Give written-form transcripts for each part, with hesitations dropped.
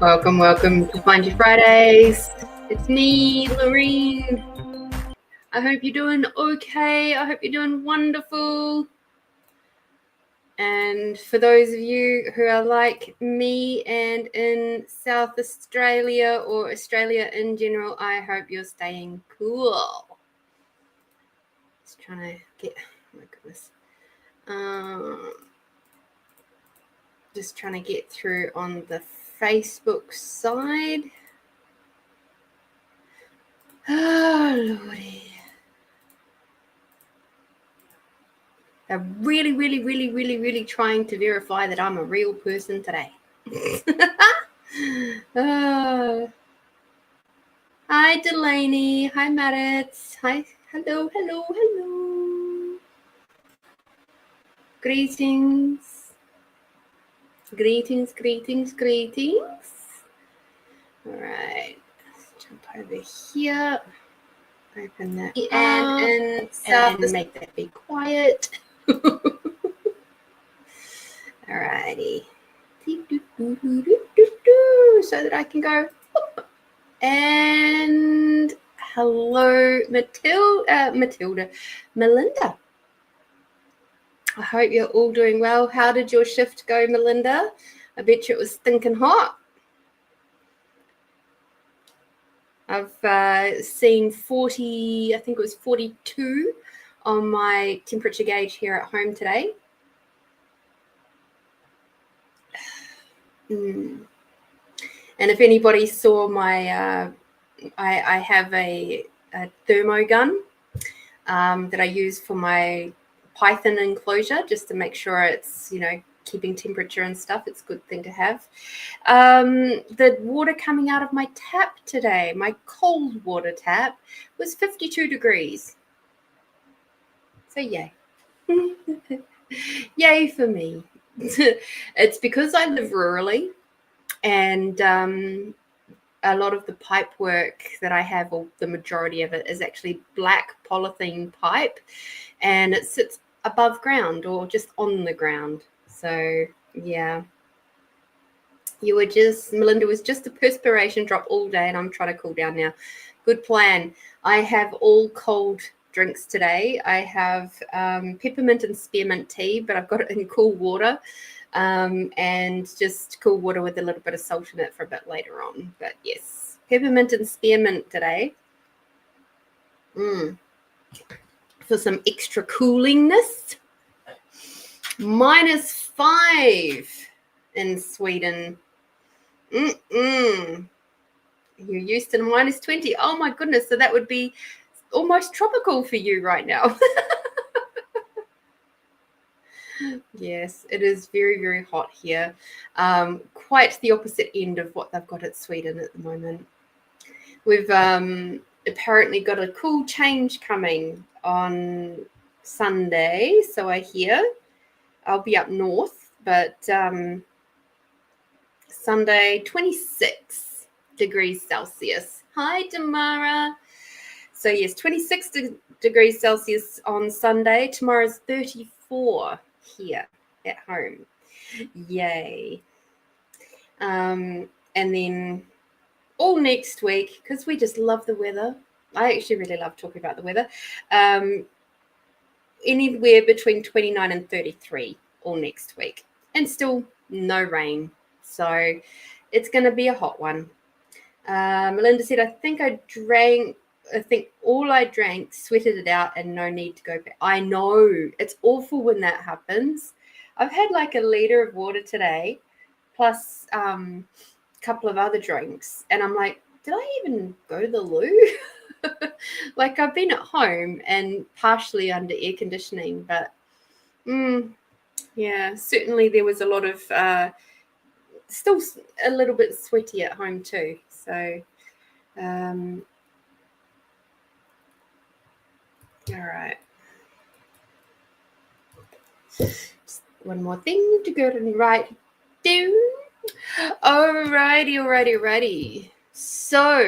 Welcome to Find Your Fridays. It's me, Lorene. I hope you're doing okay. I hope you're doing wonderful. And for those of you who are like me and in South Australia or Australia in general, I hope you're staying cool. Just trying to get, oh my goodness. Just trying to get through on the Facebook side. Oh, Lordy. They're really trying to verify that I'm a real person today. Hi, Delaney. Hi, Maritz. Hi. Hello. Greetings. All right. Let's jump over here. Open that and make that be quiet. Alrighty. So that I can go. And hello, Melinda. I hope you're all doing well. How did your shift go, Melinda? I bet you it was stinking hot. I've seen 40, I think it was 42 on my temperature gauge here at home today. And if anybody saw my, I have a thermo gun that I use for my python enclosure just to make sure it's, keeping temperature and stuff. It's a good thing to have. The water coming out of my tap today, my cold water tap, was 52 degrees. So yay. Yay for me. It's because I live rurally and a lot of the pipe work that I have, or the majority of it, is actually black polythene pipe, and it sits above ground or just on the ground. So yeah, Melinda was just a perspiration drop all day, and I'm trying to cool down now. Good plan. I have all cold drinks today. I have peppermint and spearmint tea, but I've got it in cool water, and just cool water with a little bit of salt in it for a bit later on. But yes, peppermint and spearmint today. For some extra coolingness. -5 in Sweden. You're used to -20. Oh my goodness. So that would be almost tropical for you right now. Yes, it is very hot here. Quite the opposite end of what they've got at Sweden at the moment. We've apparently got a cool change coming on Sunday, so I hear. I'll be up north, but Sunday, 26 degrees Celsius. Hi, Damara. So yes, 26 degrees Celsius on Sunday. Tomorrow's 34 here at home. Yay. And then all next week, because we just love the weather. I actually really love talking about the weather. Anywhere between 29 and 33 all next week, and still no rain. So it's going to be a hot one. Melinda said, I think all I drank sweated it out and no need to go back. I know, it's awful when that happens. I've had like a liter of water today, plus a couple of other drinks, and I'm like, did I even go to the loo? Like, I've been at home and partially under air conditioning, but yeah, certainly there was a lot of still a little bit sweaty at home too. So all right, just one more thing to go and write down. Alrighty. So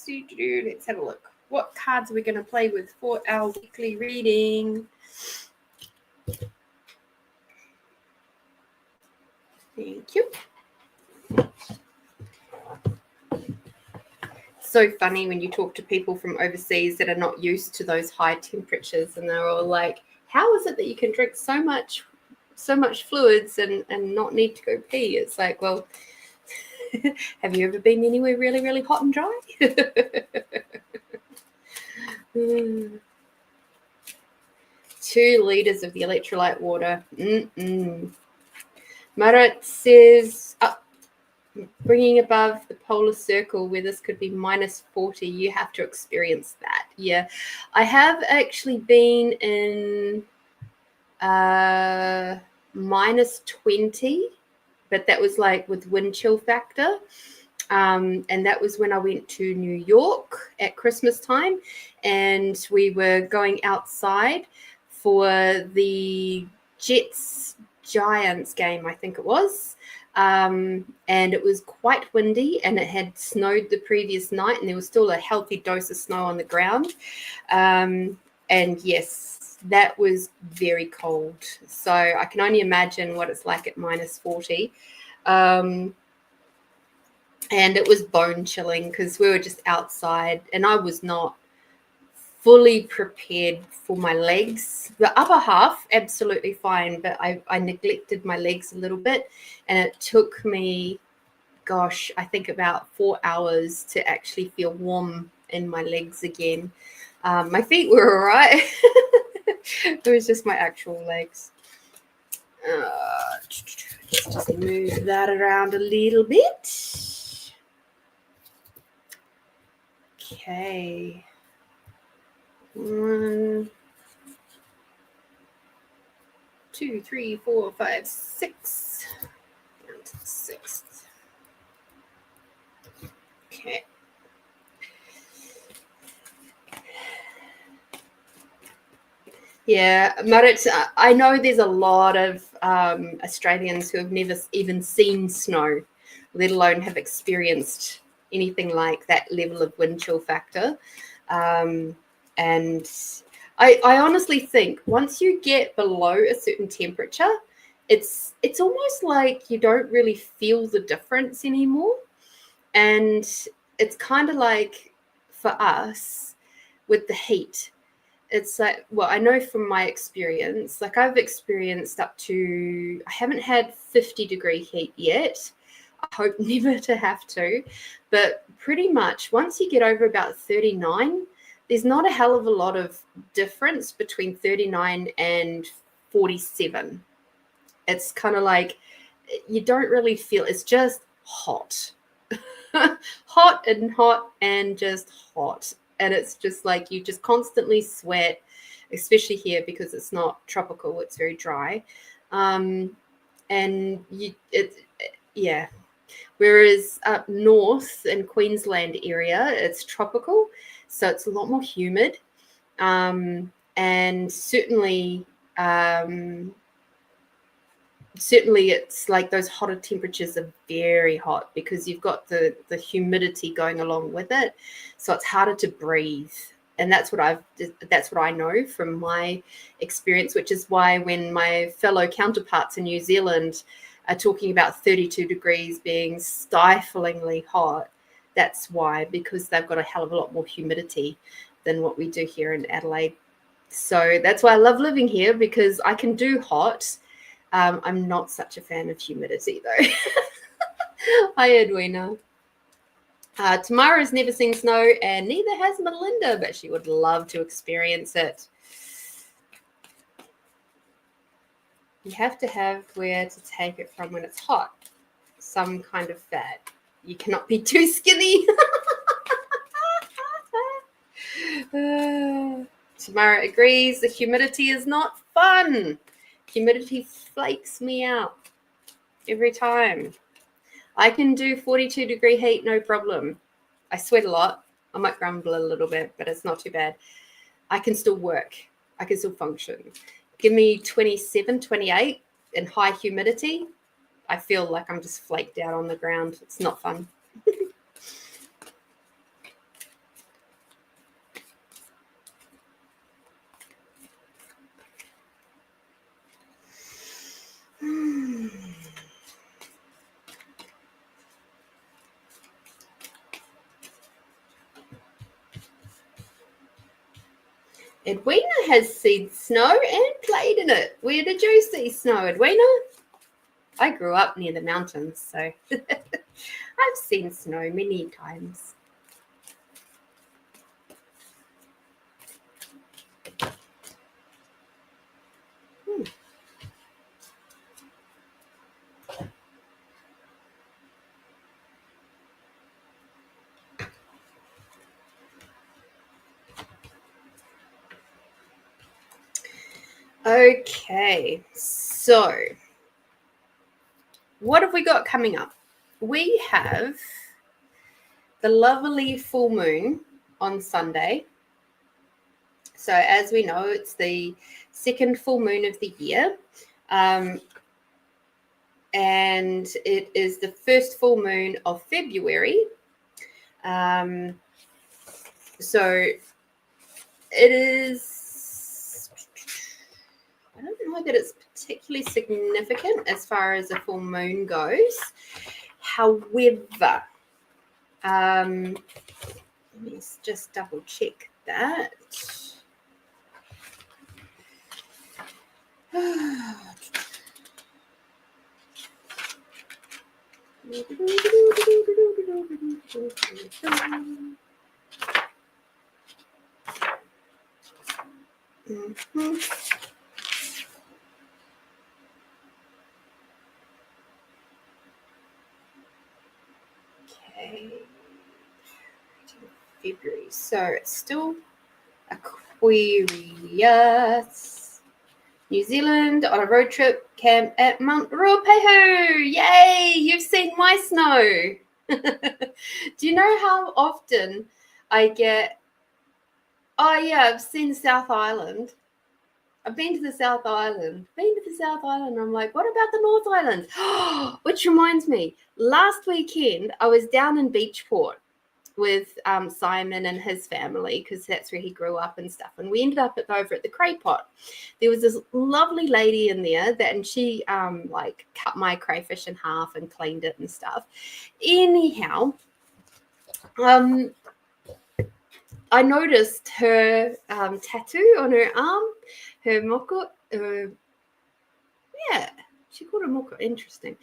let's have a look. What cards are we going to play with for our weekly reading? Thank you. so funny when you talk to people from overseas that are not used to those high temperatures, and they're all like, how is it that you can drink so much fluids and not need to go pee? It's like, well, have you ever been anywhere really, really hot and dry? 2 liters of the electrolyte water. Marat says, bringing above the polar circle where this could be -40, you have to experience that. Yeah, I have actually been in -20, but that was like with wind chill factor. And that was when I went to New York at Christmas time, and we were going outside for the Jets Giants game, I think it was. And it was quite windy, and it had snowed the previous night, and there was still a healthy dose of snow on the ground. And yes, that was very cold. So I can only imagine what it's like at -40. And it was bone chilling because we were just outside, and I was not fully prepared for my legs. The upper half, absolutely fine, but I neglected my legs a little bit, and it took me, gosh, I think about 4 hours to actually feel warm in my legs again. My feet were all right. It was just my actual legs. Just move that around a little bit. Okay. 1, 2, 3, 4, 5, 6. Down to the 6th. Okay. Yeah, Marit, I know there's a lot of Australians who have never even seen snow, let alone have experienced anything like that level of wind chill factor. And I honestly think once you get below a certain temperature, it's almost like you don't really feel the difference anymore. And it's kind of like for us with the heat. It's like, well, I know from my experience, like I've experienced up to, I haven't had 50-degree heat yet. I hope never to have to, but pretty much once you get over about 39, there's not a hell of a lot of difference between 39 and 47. It's kind of like you don't really feel, it's just hot. hot and just hot. And it's just like you just constantly sweat, especially here because it's not tropical, it's very dry. And yeah. Whereas up north in Queensland area, it's tropical, so it's a lot more humid. And certainly it's like those hotter temperatures are very hot because you've got the humidity going along with it, so it's harder to breathe. And that's what I know from my experience, which is why when my fellow counterparts in New Zealand are talking about 32 degrees being stiflingly hot, that's why, because they've got a hell of a lot more humidity than what we do here in Adelaide. So that's why I love living here, because I can do hot. I'm not such a fan of humidity, though. Hi, Edwina. Tamara's never seen snow, and neither has Melinda, but she would love to experience it. You have to have where to take it from when it's hot. Some kind of fat. You cannot be too skinny. Tamara agrees. The humidity is not fun. Humidity flakes me out every time. I can do 42-degree heat, no problem. I sweat a lot. I might grumble a little bit, but it's not too bad. I can still work. I can still function. Give me 27, 28 in high humidity. I feel like I'm just flaked out on the ground. It's not fun. Edwina has seen snow and played in it. Where did you see snow, Edwina? I grew up near the mountains, so I've seen snow many times. Okay, so what have we got coming up? We have the lovely full moon on Sunday. So as we know, it's the second full moon of the year. And it is the first full moon of February. So it is, I don't know that it's particularly significant as far as a full moon goes. However, let me just double check that. Okay. February. So it's still Aquarius. New Zealand on a road trip camp at Mount Ruapehu. Yay! You've seen my snow. Do you know how often I get, oh yeah, I've seen South Island. I've been to the South Island. I'm like, what about the North Island? Which reminds me, last weekend I was down in Beachport with Simon and his family, because that's where he grew up and stuff. And we ended up over at the Cray Pot. There was this lovely lady in there and she like cut my crayfish in half and cleaned it and stuff. Anyhow, I noticed her tattoo on her arm, her moko. Yeah, she called it moko. Interesting.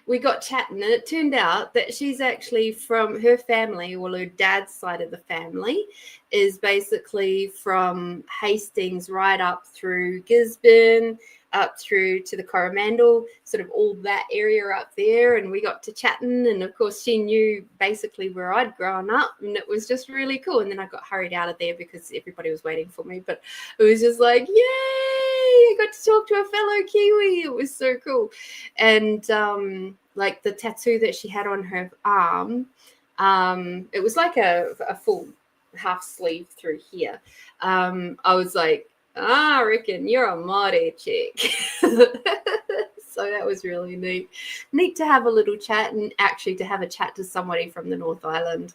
We got chatting, and it turned out that she's actually from her family, well, her dad's side of the family is basically from Hastings right up through Gisborne, up through to the Coromandel, sort of all that area up there. And we got to chatting, and of course she knew basically where I'd grown up, and it was just really cool. And then I got hurried out of there because everybody was waiting for me, but it was just like, yay, I got to talk to a fellow Kiwi. It was so cool. And like the tattoo that she had on her arm, it was like a full half sleeve through here. I was like, I reckon you're a Māori chick. So that was really neat to have a little chat, and actually to have a chat to somebody from the North Island.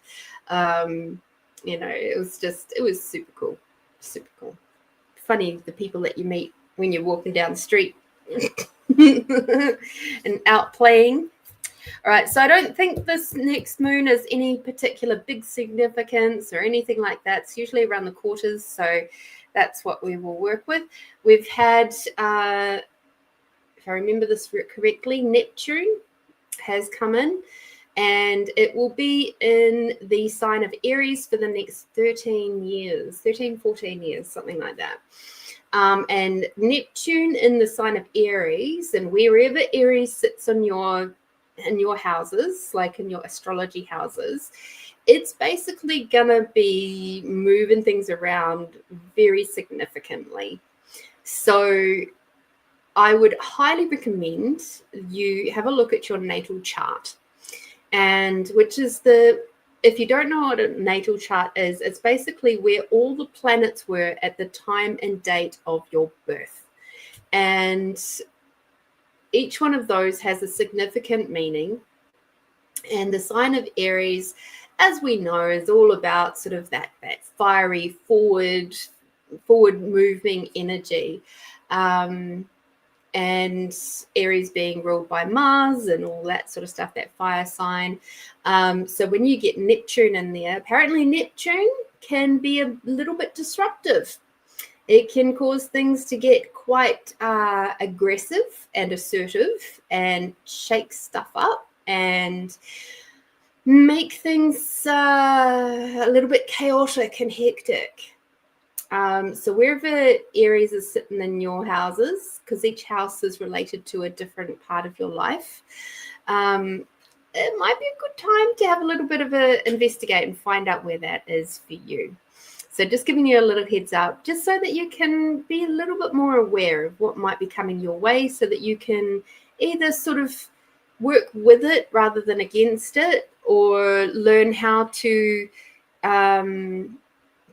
It was super cool. Funny the people that you meet when you're walking down the street and out playing. All right, so I don't think this next moon has any particular big significance or anything like that. It's usually around the quarters, so that's what we will work with. We've had, if I remember this correctly, Neptune has come in, and it will be in the sign of Aries for the next 14 years, something like that. And Neptune in the sign of Aries, and wherever Aries sits in your houses, like in your astrology houses, it's basically gonna be moving things around very significantly. So I would highly recommend you have a look at your natal chart, and which is if you don't know what a natal chart is, it's basically where all the planets were at the time and date of your birth. And each one of those has a significant meaning. And the sign of Aries, as we know, is all about sort of that fiery, forward moving energy. And and Aries being ruled by Mars and all that sort of stuff, that fire sign. So when you get Neptune in there, apparently Neptune can be a little bit disruptive. It can cause things to get quite aggressive and assertive and shake stuff up and make things a little bit chaotic and hectic. So wherever Aries is sitting in your houses, because each house is related to a different part of your life, it might be a good time to have a little bit of a investigate and find out where that is for you. So just giving you a little heads up, just so that you can be a little bit more aware of what might be coming your way, so that you can either sort of work with it rather than against it, or learn how to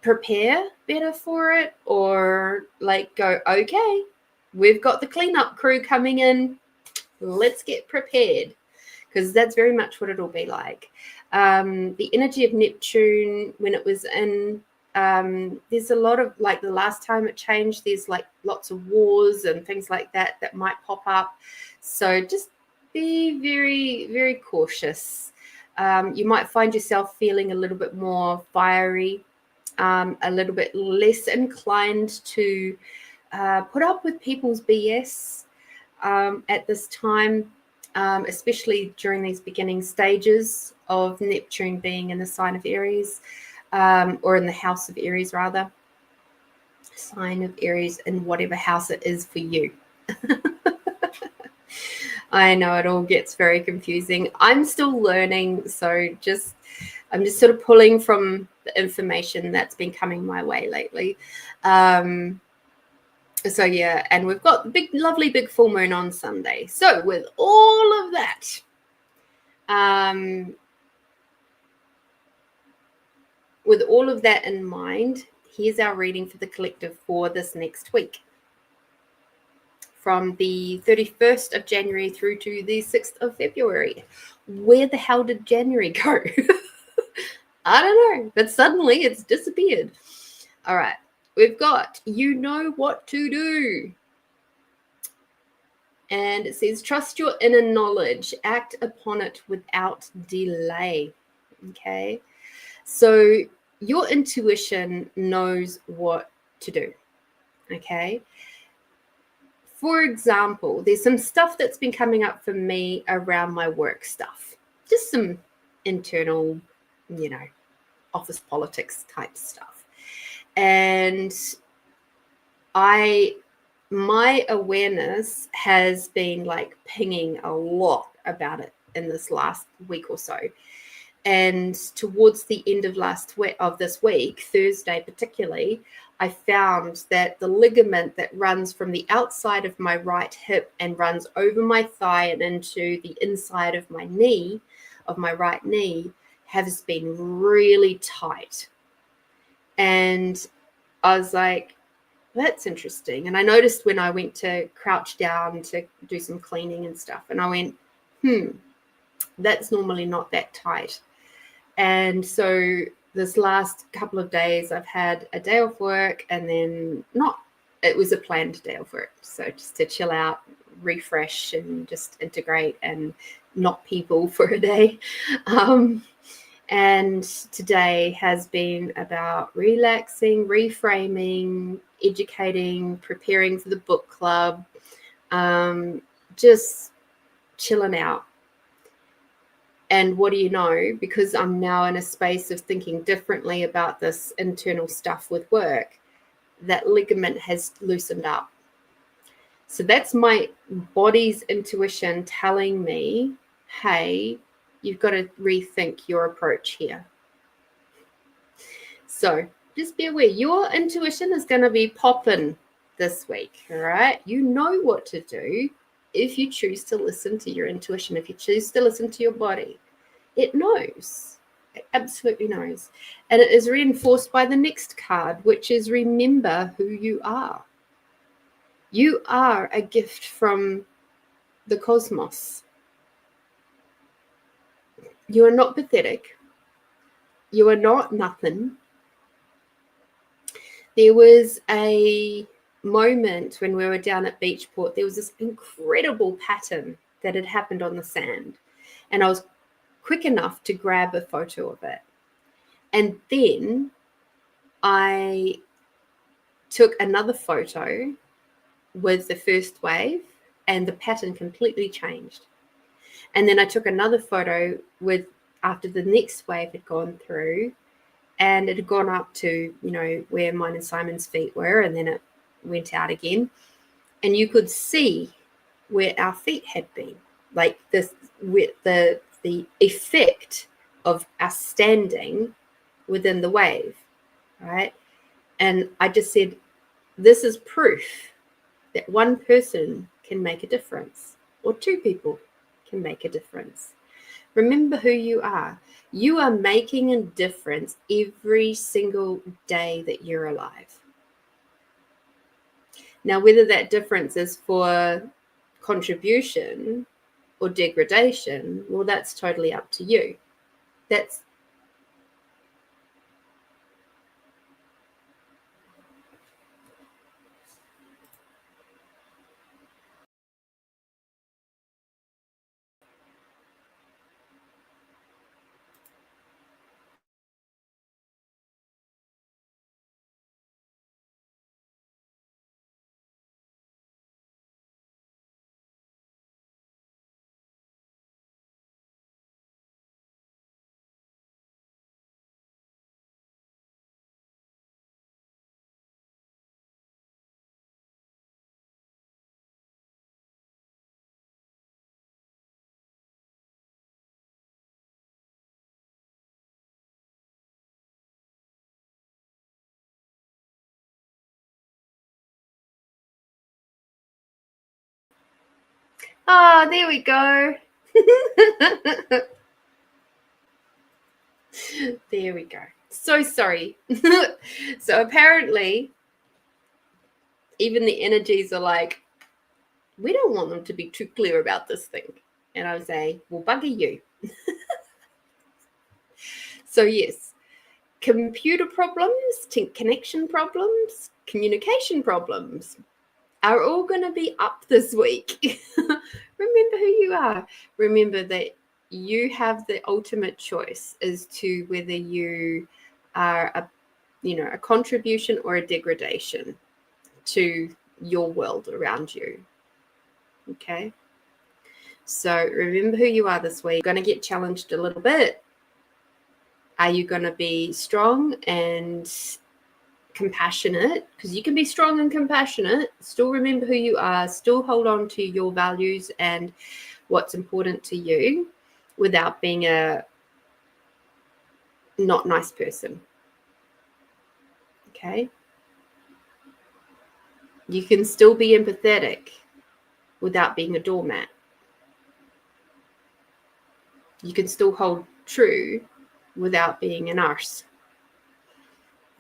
prepare better for it, or like go, okay, we've got the cleanup crew coming in, let's get prepared, because that's very much what it'll be like. The energy of Neptune when it was in, there's a lot of, like the last time it changed, there's like lots of wars and things like that that might pop up. So just be very, very cautious. You might find yourself feeling a little bit more fiery, a little bit less inclined to put up with people's BS at this time, especially during these beginning stages of Neptune being in the sign of Aries, or in the house of Aries rather. Sign of Aries in whatever house it is for you. I know it all gets very confusing. I'm still learning, so I'm just sort of pulling from the information that's been coming my way lately. So yeah, and we've got the lovely big full moon on Sunday. So with all of that, with all of that in mind, here's our reading for the collective for this next week, from the 31st of January through to the 6th of February. Where the hell did January go? I don't know, but suddenly it's disappeared. All right, we've got, you know what to do. And it says, trust your inner knowledge, act upon it without delay. Okay, so your intuition knows what to do. Okay, for example, there's some stuff that's been coming up for me around my work stuff, just some internal, office politics type stuff. And my awareness has been like pinging a lot about it in this last week or so. And towards the end of this week, Thursday particularly, I found that the ligament that runs from the outside of my right hip and runs over my thigh and into the inside of my knee, of my right knee, has been really tight. And I was like, that's interesting. And I noticed when I went to crouch down to do some cleaning and stuff, and I went, that's normally not that tight. And so this last couple of days, I've had a day off work, and then it was a planned day off work. So just to chill out, refresh, and just integrate and not people for a day. And today has been about relaxing, reframing, educating, preparing for the book club, just chilling out. And what do you know? Because I'm now in a space of thinking differently about this internal stuff with work, that ligament has loosened up. So that's my body's intuition telling me, hey, you've got to rethink your approach here. So just be aware, your intuition is going to be popping this week, all right? You know what to do if you choose to listen to your intuition, if you choose to listen to your body. It knows. It absolutely knows. And it is reinforced by the next card, which is remember who you are. You are a gift from the cosmos. You are not pathetic. You are not nothing. There was a moment when we were down at Beachport, there was this incredible pattern that had happened on the sand, and I was quick enough to grab a photo of it. And then I took another photo with the first wave, and the pattern completely changed. And then I took another photo with after the next wave had gone through, and it had gone up to, you know, where mine and Simon's feet were, and then it went out again. And you could see where our feet had been, like this, with the effect of us standing within the wave, right? And I just said, this is proof that one person can make a difference, or two people can make a difference. Remember who you are. You are making a difference every single day that you're alive. Now, whether that difference is for contribution or degradation, well, that's totally up to you. That's there we go. There we go. So sorry. So apparently, even the energies are like, we don't want them to be too clear about this thing. And I would say, well, bugger you. So yes, computer problems, connection problems, communication problems are all going to be up this week. Remember who you are. Remember that you have the ultimate choice as to whether you are a contribution or a degradation to your world around you. Okay. So remember who you are this week. You're going to get challenged a little bit. Are you going to be strong and compassionate? Because you can be strong and compassionate, still remember who you are, still hold on to your values and what's important to you without being a not nice person. Okay. You can still be empathetic without being a doormat. You can still hold true without being an arse.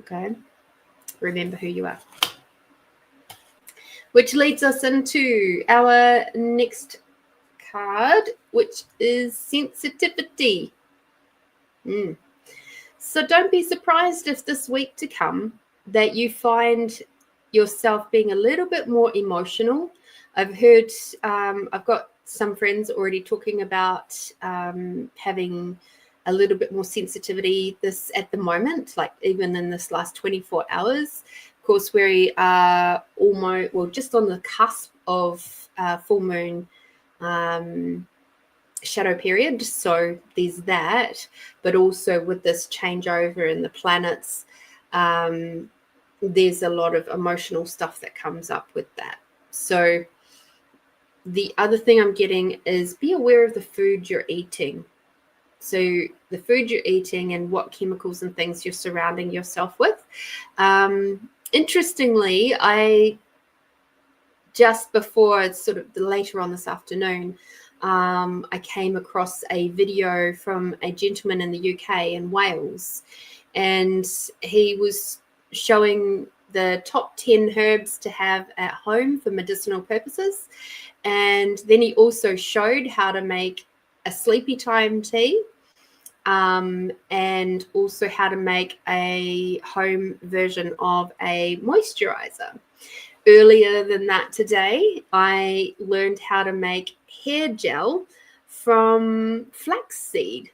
Okay. Remember who you are. Which leads us into our next card, which is sensitivity. So don't be surprised if this week to come that you find yourself being a little bit more emotional. I've heard, I've got some friends already talking about having a little bit more sensitivity this at the moment, like even in this last 24 hours. Of course, we are almost, well, just on the cusp of full moon shadow period. So there's that, but also with this changeover in the planets, there's a lot of emotional stuff that comes up with that. So the other thing I'm getting is be aware of the food you're eating. So the food you're eating and what chemicals and things you're surrounding yourself with. Interestingly, I just before sort of later on this afternoon, I came across a video from a gentleman in the UK in Wales, and he was showing the top 10 herbs to have at home for medicinal purposes. And then he also showed how to make a sleepy time tea, and also how to make a home version of a moisturizer. earlier than that today, I learned how to make hair gel from flaxseed.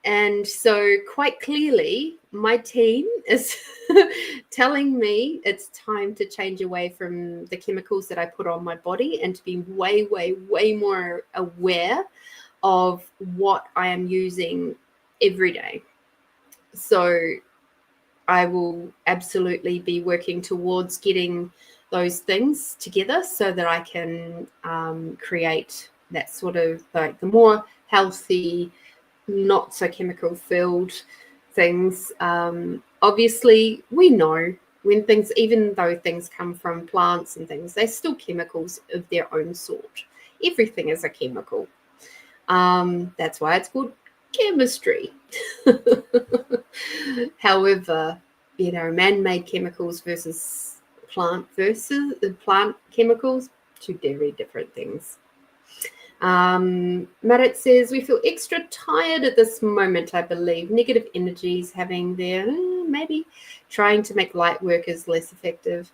And so quite clearly, my team is telling me it's time to change away from the chemicals that I put on my body and to be way, way, way more aware of what I am using every day. So I will absolutely be working towards getting those things together so that I can create that sort of like the more healthy, not so chemical filled things. Obviously, we know when things, even though things come from plants and things, they're still chemicals of their own sort. Everything is a chemical. That's why it's called chemistry. However, man-made chemicals versus plant chemicals, two very different things. Marit says, we feel extra tired at this moment, I believe. Negative energies having their, maybe trying to make light workers less effective.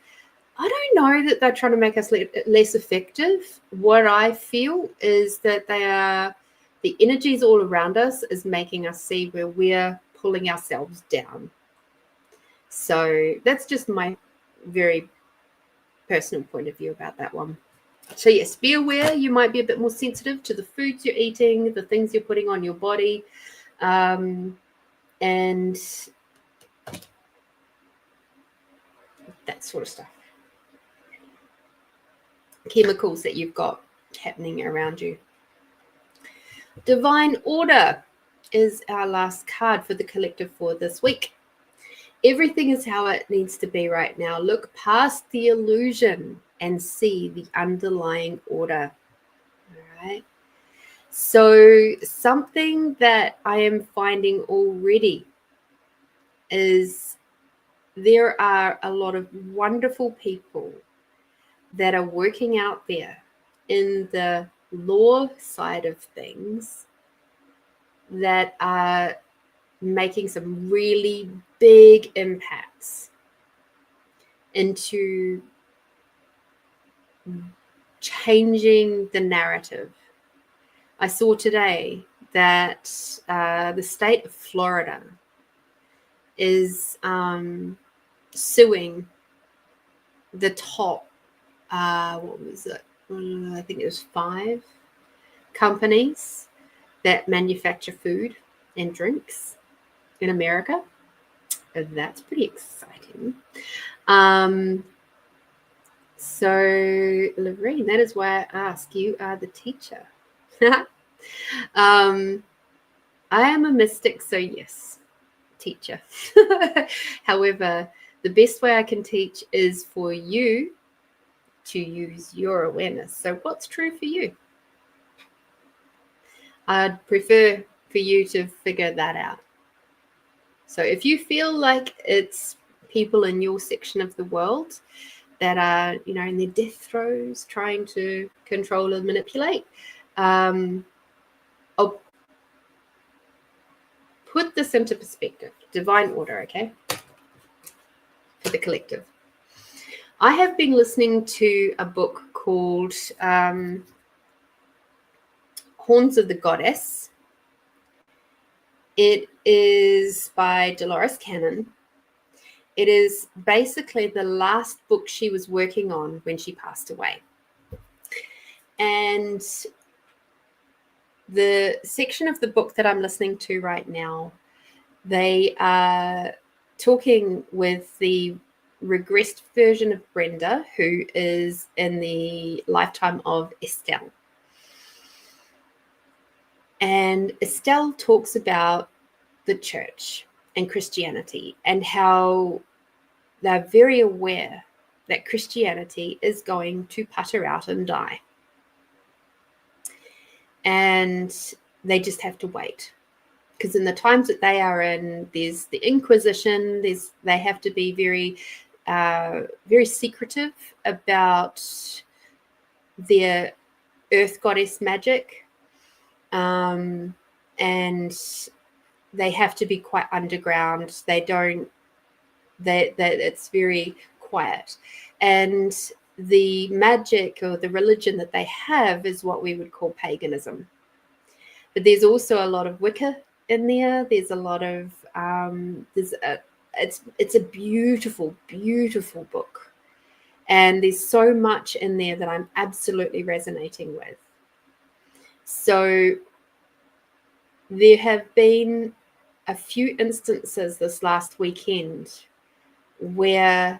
I don't know that they're trying to make us less effective. What I feel is that the energies all around us is making us see where we're pulling ourselves down. So that's just my very personal point of view about that one. So yes, be aware you might be a bit more sensitive to the foods you're eating, the things you're putting on your body, and that sort of stuff. Chemicals that you've got happening around you. Divine Order is our last card for the collective for this week. Everything is how it needs to be right now. Look past the illusion and see the underlying order. All right. So something that I am finding already is there are a lot of wonderful people that are working out there in the law side of things that are making some really big impacts into changing the narrative. I saw today that the state of Florida is suing the top, what was it? I think it was 5 companies that manufacture food and drinks in America. That's pretty exciting. So, Lorene, that is why I ask. You are the teacher. I am a mystic, so yes, teacher. However, the best way I can teach is for you to use your awareness. So what's true for you? I'd prefer for you to figure that out. So if you feel like it's people in your section of the world that are, in their death throes, trying to control and manipulate, I'll put this into perspective. Divine order, okay? For the collective. I have been listening to a book called Horns of the Goddess. It is by Dolores Cannon. It is basically the last book she was working on when she passed away. And the section of the book that I'm listening to right now, they are talking with the regressed version of Brenda, who is in the lifetime of Estelle. And Estelle talks about the church and Christianity and how they're very aware that Christianity is going to putter out and die. And they just have to wait. Because in the times that they are in, there's the Inquisition, they have to be very, very secretive about their earth goddess magic. And they have to be quite underground. It's very quiet. And the magic or the religion that they have is what we would call paganism. But there's also a lot of Wicca in there. There's a lot of it's a beautiful, beautiful book. And there's so much in there that I'm absolutely resonating with. So there have been a few instances this last weekend where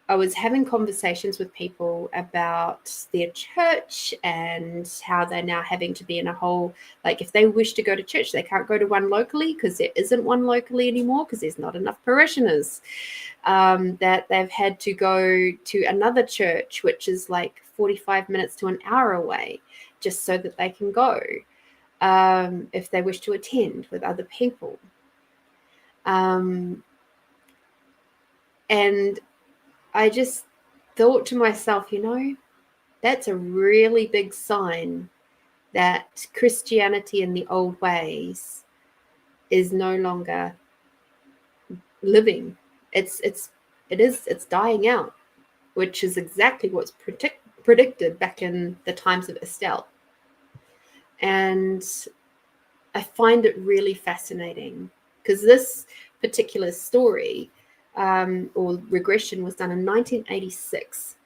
I was having conversations with people about their church and how they're now having to be in a whole, like if they wish to go to church, they can't go to one locally because there isn't one locally anymore because there's not enough parishioners. That they've had to go to another church, which is like 45 minutes to an hour away, just so that they can go if they wish to attend with other people. And I just thought to myself, that's a really big sign that Christianity in the old ways is no longer living. It's dying out, which is exactly what's predicted back in the times of Estelle. And I find it really fascinating because this particular story or regression was done in 1986.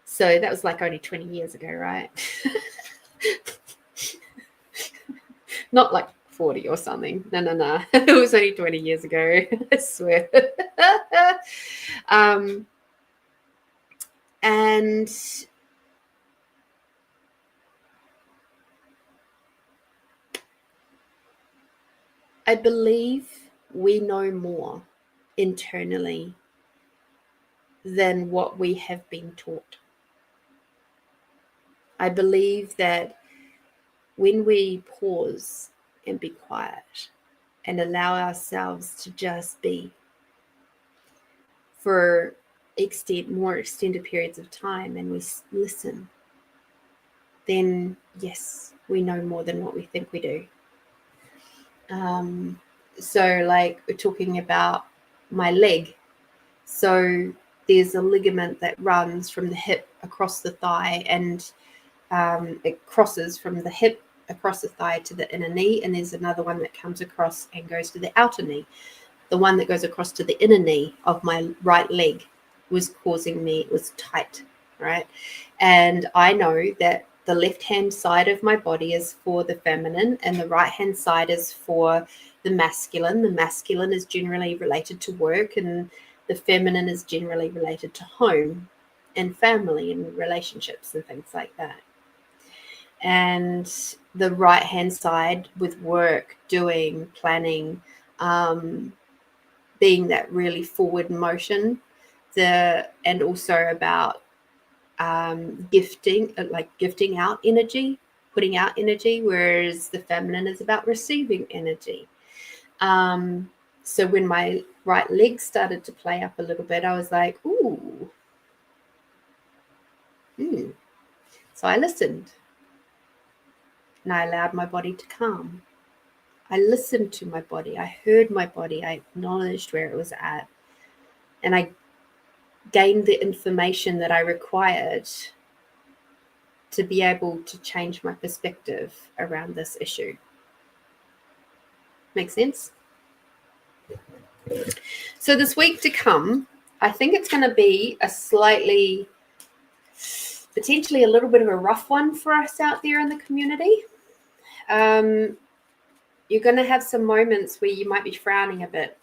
So that was like only 20 years ago, right? Not like 40 or something. No. It was only 20 years ago. I swear. And I believe we know more internally than what we have been taught. I believe that when we pause and be quiet and allow ourselves to just be for more extended periods of time and we listen, then yes, we know more than what we think we do. So like we're talking about my leg. So there's a ligament that runs from the hip across the thigh, and it crosses from the hip across the thigh to the inner knee, and there's another one that comes across and goes to the outer knee. The one that goes across to the inner knee of my right leg was causing me, it was tight, right? And I know that the left-hand side of my body is for the feminine and the right-hand side is for the masculine. The masculine is generally related to work and the feminine is generally related to home and family and relationships and things like that. And the right-hand side with work, doing, planning, being that really forward motion, and also about gifting out energy, putting out energy, whereas the feminine is about receiving energy. So when my right leg started to play up a little bit, I was like, ooh. So I listened and I allowed my body to calm. I listened to my body. I heard my body. I acknowledged where it was at. And I gained the information that I required to be able to change my perspective around this issue. Make sense? So this week to come, I think it's going to be a slightly, potentially a little bit of a rough one for us out there in the community. You're going to have some moments where you might be frowning a bit,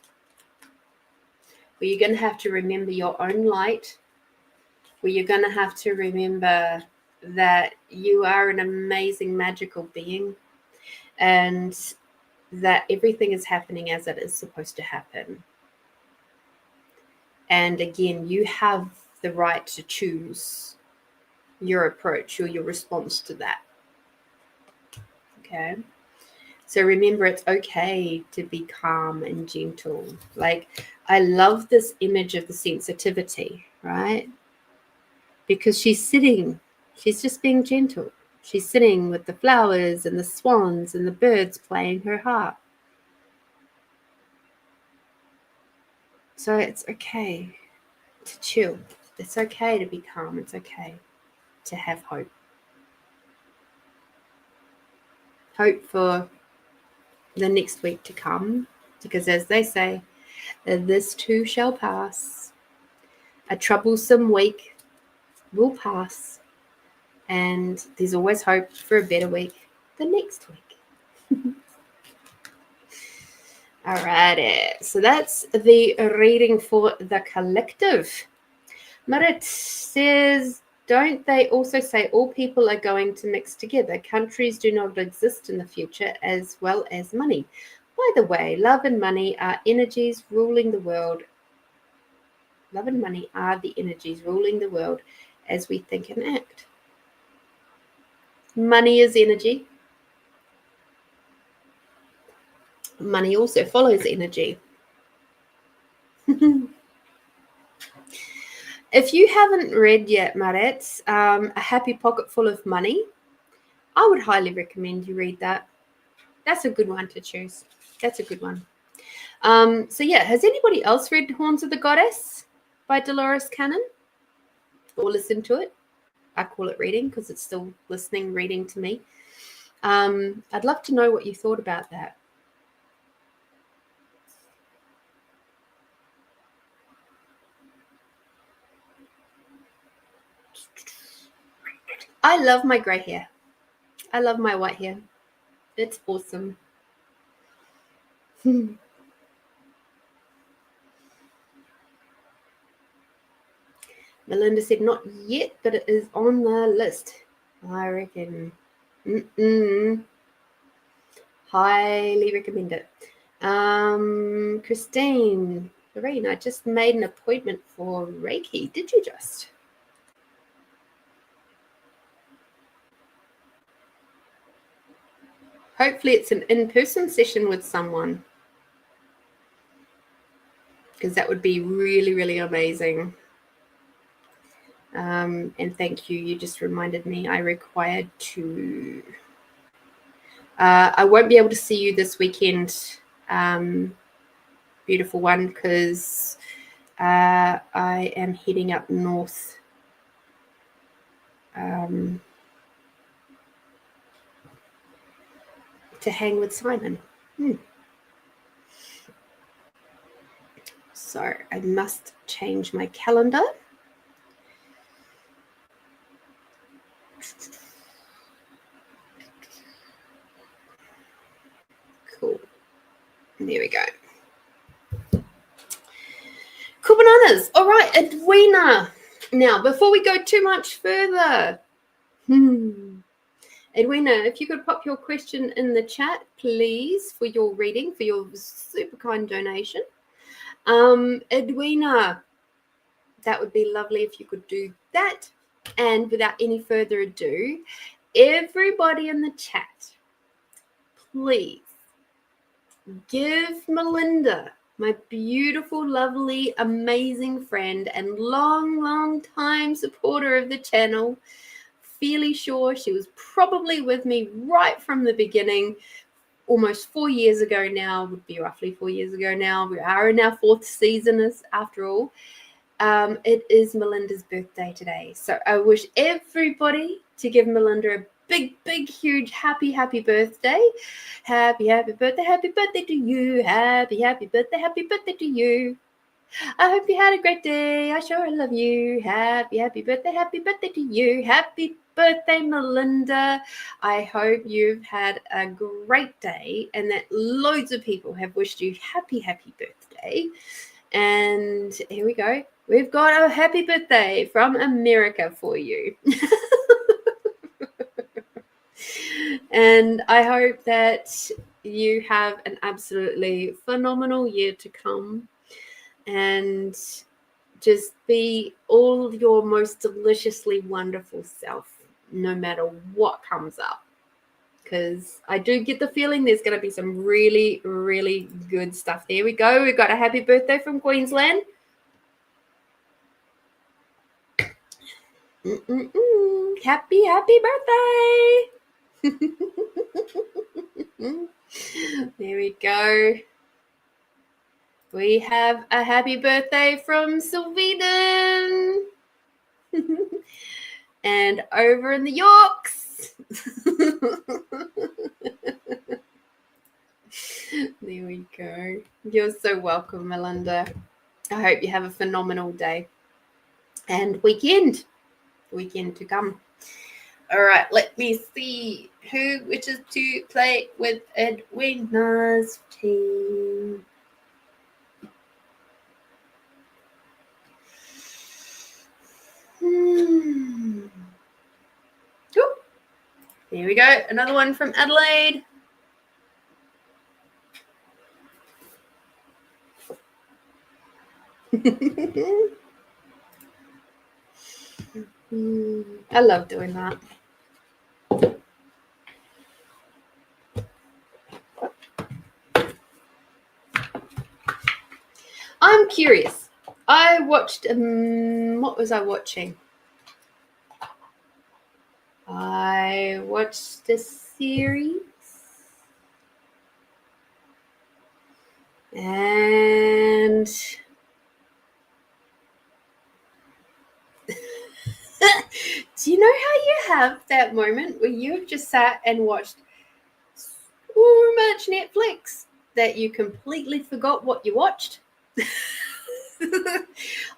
where you're going to have to remember your own light, where you're going to have to remember that you are an amazing, magical being, and that everything is happening as it is supposed to happen. And again, you have the right to choose your approach or your response to that. Okay. So remember, it's okay to be calm and gentle. Like, I love this image of the sensitivity, right? Because she's just being gentle. She's sitting with the flowers and the swans and the birds playing her harp. So it's okay to chill. It's okay to be calm. It's okay to have hope. Hope for the next week to come, because as they say, this too shall pass. A troublesome week will pass, and there's always hope for a better week the next week. Alrighty, so that's the reading for the collective. Marit says, don't they also say all people are going to mix together? Countries do not exist in the future, as well as money. By the way, love and money are energies ruling the world. Love and money are the energies ruling the world as we think and act. Money is energy. Money also follows energy. If you haven't read yet, Maret, A Happy Pocket Full of Money, I would highly recommend you read that. That's a good one to choose. That's a good one. So yeah, has anybody else read Horns of the Goddess by Dolores Cannon? Or listened to it? I call it reading because it's still listening, reading to me. I'd love to know what you thought about that. I love my grey hair. I love my white hair. It's awesome. Melinda said, not yet, but it is on the list. I reckon. Highly recommend it. Christine, Lorene, I just made an appointment for Reiki. Did you just? Hopefully it's an in-person session with someone, because that would be really, really amazing. And thank you. You just reminded me I required to... I won't be able to see you this weekend, beautiful one, because I am heading up north to hang with Simon. So I must change my calendar. Cool. There we go. Cool bananas. All right, Edwina. Now, before we go too much further, Edwina, if you could pop your question in the chat, please, for your reading, for your super kind donation. Edwina, that would be lovely if you could do that. And without any further ado, everybody in the chat, please give Melinda, my beautiful, lovely, amazing friend and long time supporter of the channel, fairly sure she was probably with me right from the beginning, almost 4 years ago now, would be roughly 4 years ago now. We are in our 4th season after all. It is Melinda's birthday today. So I wish everybody to give Melinda a big, huge, happy birthday. Happy birthday to you. Happy birthday to you. I hope you had a great day. I sure love you. Happy birthday to you. Happy birthday, Melinda. I hope you've had a great day and that loads of people have wished you happy birthday. And here we go. We've got a happy birthday from America for you. And I hope that you have an absolutely phenomenal year to come and just be all your most deliciously wonderful self, no matter what comes up. Because I do get the feeling there's going to be some really, really good stuff. There we go. We've got a happy birthday from Queensland. Happy birthday. There we go. We have a happy birthday from Sweden. And over in the Yorks. There we go. You're so welcome, Melinda. I hope you have a phenomenal day and weekend to come. All right, let me see who wishes to play with Edwina's team. Oh, there we go. Another one from Adelaide. I love doing that. I'm curious. I watched, what was I watching? I watched a series. And do you know how you have that moment where you've just sat and watched so much Netflix that you completely forgot what you watched?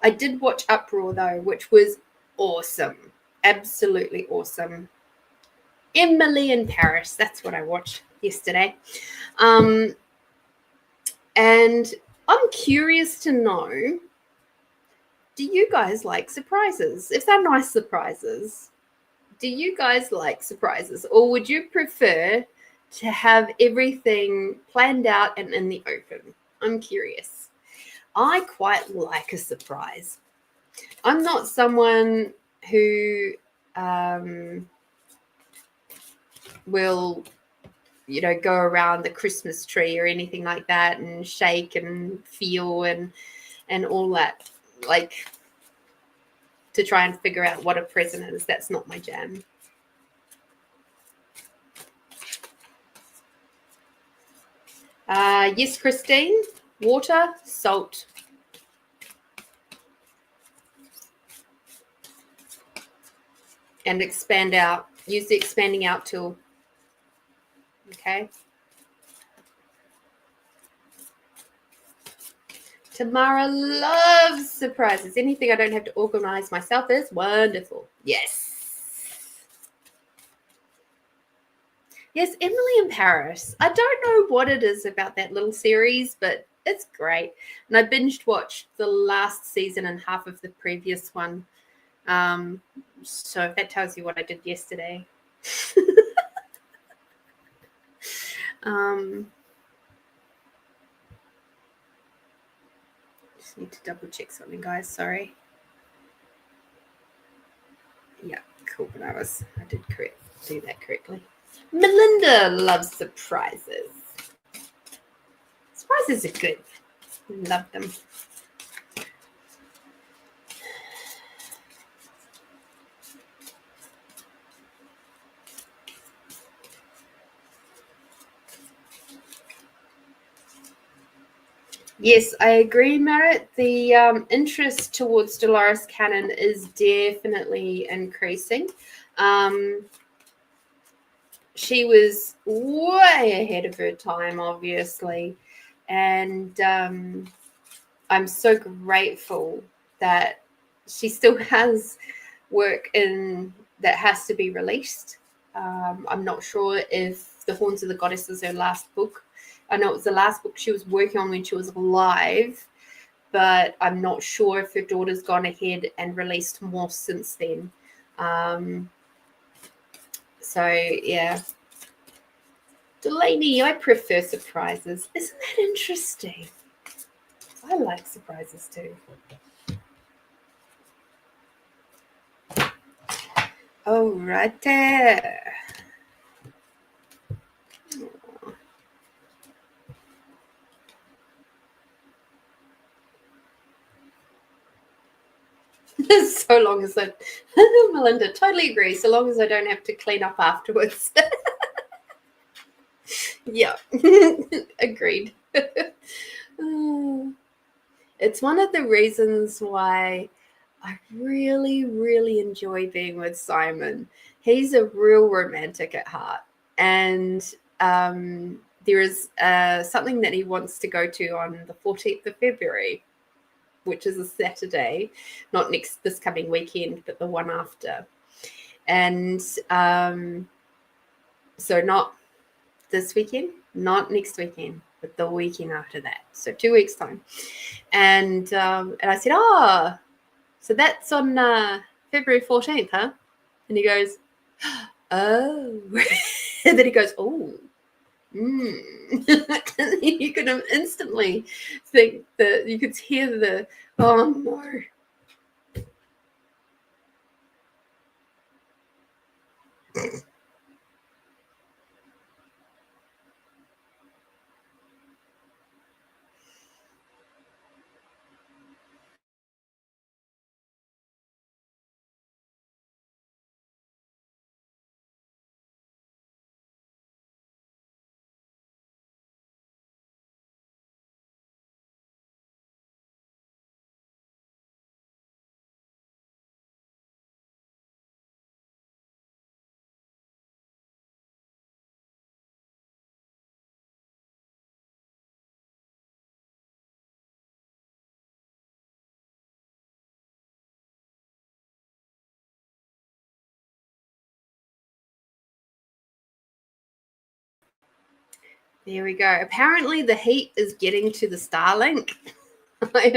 I did watch Uproar though, which was awesome. Absolutely awesome. Emily in Paris. That's what I watched yesterday. And I'm curious to know, do you guys like surprises? If they're nice surprises, do you guys like surprises? Or would you prefer to have everything planned out and in the open? I'm curious. I quite like a surprise. I'm not someone who will, go around the Christmas tree or anything like that and shake and feel and all that, like, to try and figure out what a present is. That's not my jam. Yes, Christine. Water, salt. And expand out. Use the expanding out tool. Okay. Tamara loves surprises. Anything I don't have to organize myself is wonderful. Yes. Yes, Emily in Paris. I don't know what it is about that little series, but it's great. And I binged watched the last season and half of the previous one. So that tells you what I did yesterday. Just need to double check something, guys. Sorry. Yeah, cool. But I did do that correctly. Melinda loves surprises. Surprises are good. Love them. Yes, I agree, Merritt. The interest towards Dolores Cannon is definitely increasing. She was way ahead of her time, obviously. And I'm so grateful that she still has work that has to be released. I'm not sure if The Horns of the Goddess is her last book. I know it was the last book she was working on when she was alive, but I'm not sure if her daughter's gone ahead and released more since then. So, yeah. Delaney, I prefer surprises. Isn't that interesting? I like surprises too. Oh, right there. So long as I, Melinda, totally agree. So long as I don't have to clean up afterwards. Yeah, agreed. It's one of the reasons why I really, really enjoy being with Simon. He's a real romantic at heart. And there is something that he wants to go to on the 14th of February, which is a Saturday, not this coming weekend, but the one after. And so not this weekend, not next weekend, but the weekend after that. So 2 weeks time. And I said, oh, so that's on February 14th, huh? And he goes, oh. And then he goes, oh. You could instantly think that you could hear the, oh no. There we go. Apparently the heat is getting to the Starlink. I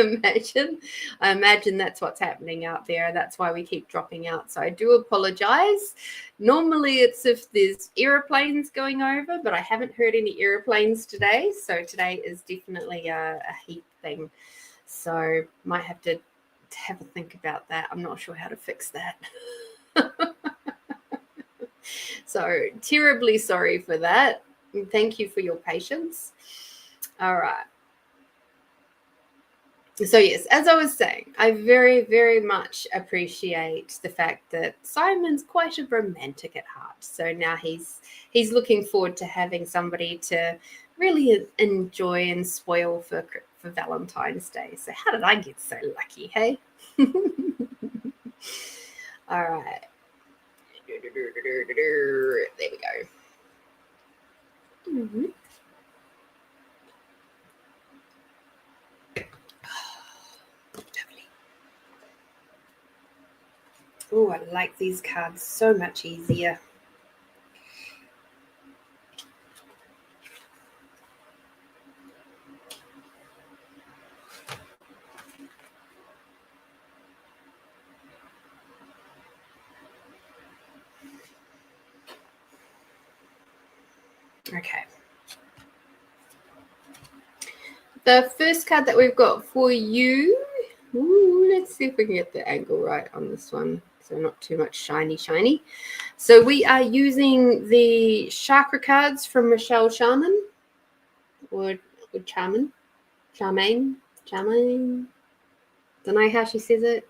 imagine that's what's happening out there. That's why we keep dropping out. So I do apologize. Normally it's if there's airplanes going over, but I haven't heard any airplanes today. So today is definitely a heat thing. So might have to have a think about that. I'm not sure how to fix that. So terribly sorry for that. And thank you for your patience. All right. So yes, as I was saying, I very, very much appreciate the fact that Simon's quite a romantic at heart. So now he's looking forward to having somebody to really enjoy and spoil for Valentine's Day. So how did I get so lucky, hey? All right. There we go. Mm-hmm. Oh, I like these cards so much easier. Okay. The first card that we've got for you, let's see if we can get the angle right on this one. So not too much shiny. So we are using the chakra cards from Michelle Charmaine. Or Charmaine. Don't know how she says it.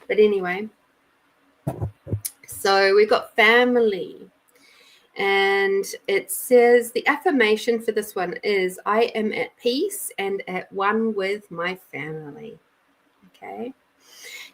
But anyway. So we've got family. And it says the affirmation for this one is, I am at peace and at one with my family. Okay.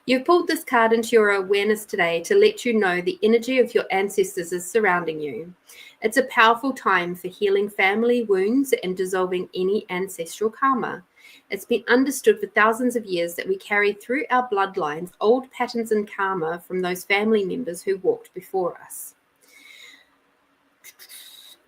You've pulled this card into your awareness today to let you know the energy of your ancestors is surrounding you. It's a powerful time for healing family wounds and dissolving any ancestral karma. It's been understood for thousands of years that we carry through our bloodlines old patterns and karma from those family members who walked before us.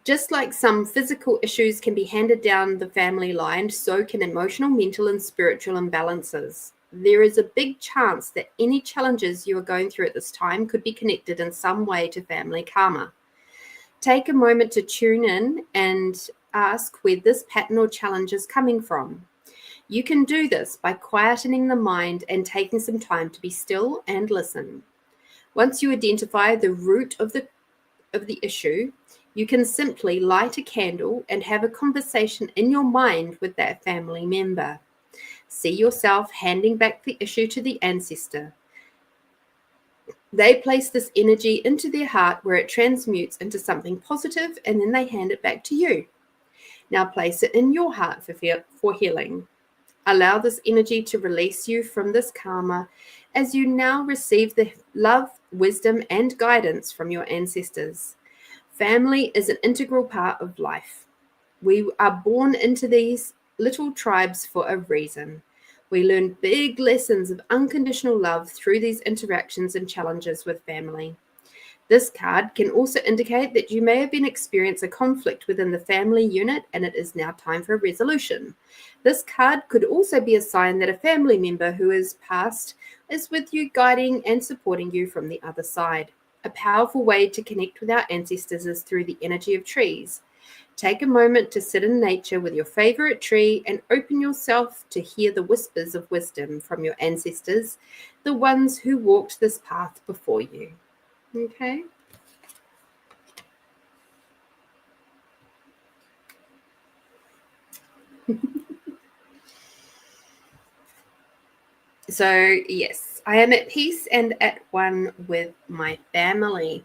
Just like some physical issues can be handed down the family line, so can emotional, mental, and spiritual imbalances. There is a big chance that any challenges you are going through at this time could be connected in some way to family karma. Take a moment to tune in and ask where this pattern or challenge is coming from. You can do this by quietening the mind and taking some time to be still and listen. Once you identify the root of the issue, you can simply light a candle and have a conversation in your mind with that family member. See yourself handing back the issue to the ancestor. They place this energy into their heart where it transmutes into something positive, and then they hand it back to you. Now place it in your heart for healing. Allow this energy to release you from this karma as you now receive the love, wisdom, and guidance from your ancestors. Family is an integral part of life. We are born into these little tribes for a reason. We learn big lessons of unconditional love through these interactions and challenges with family. This card can also indicate that you may have been experiencing a conflict within the family unit and it is now time for a resolution. This card could also be a sign that a family member who has passed is with you, guiding and supporting you from the other side. A powerful way to connect with our ancestors is through the energy of trees. Take a moment to sit in nature with your favorite tree and open yourself to hear the whispers of wisdom from your ancestors, the ones who walked this path before you. Okay. So, yes, I am at peace and at one with my family.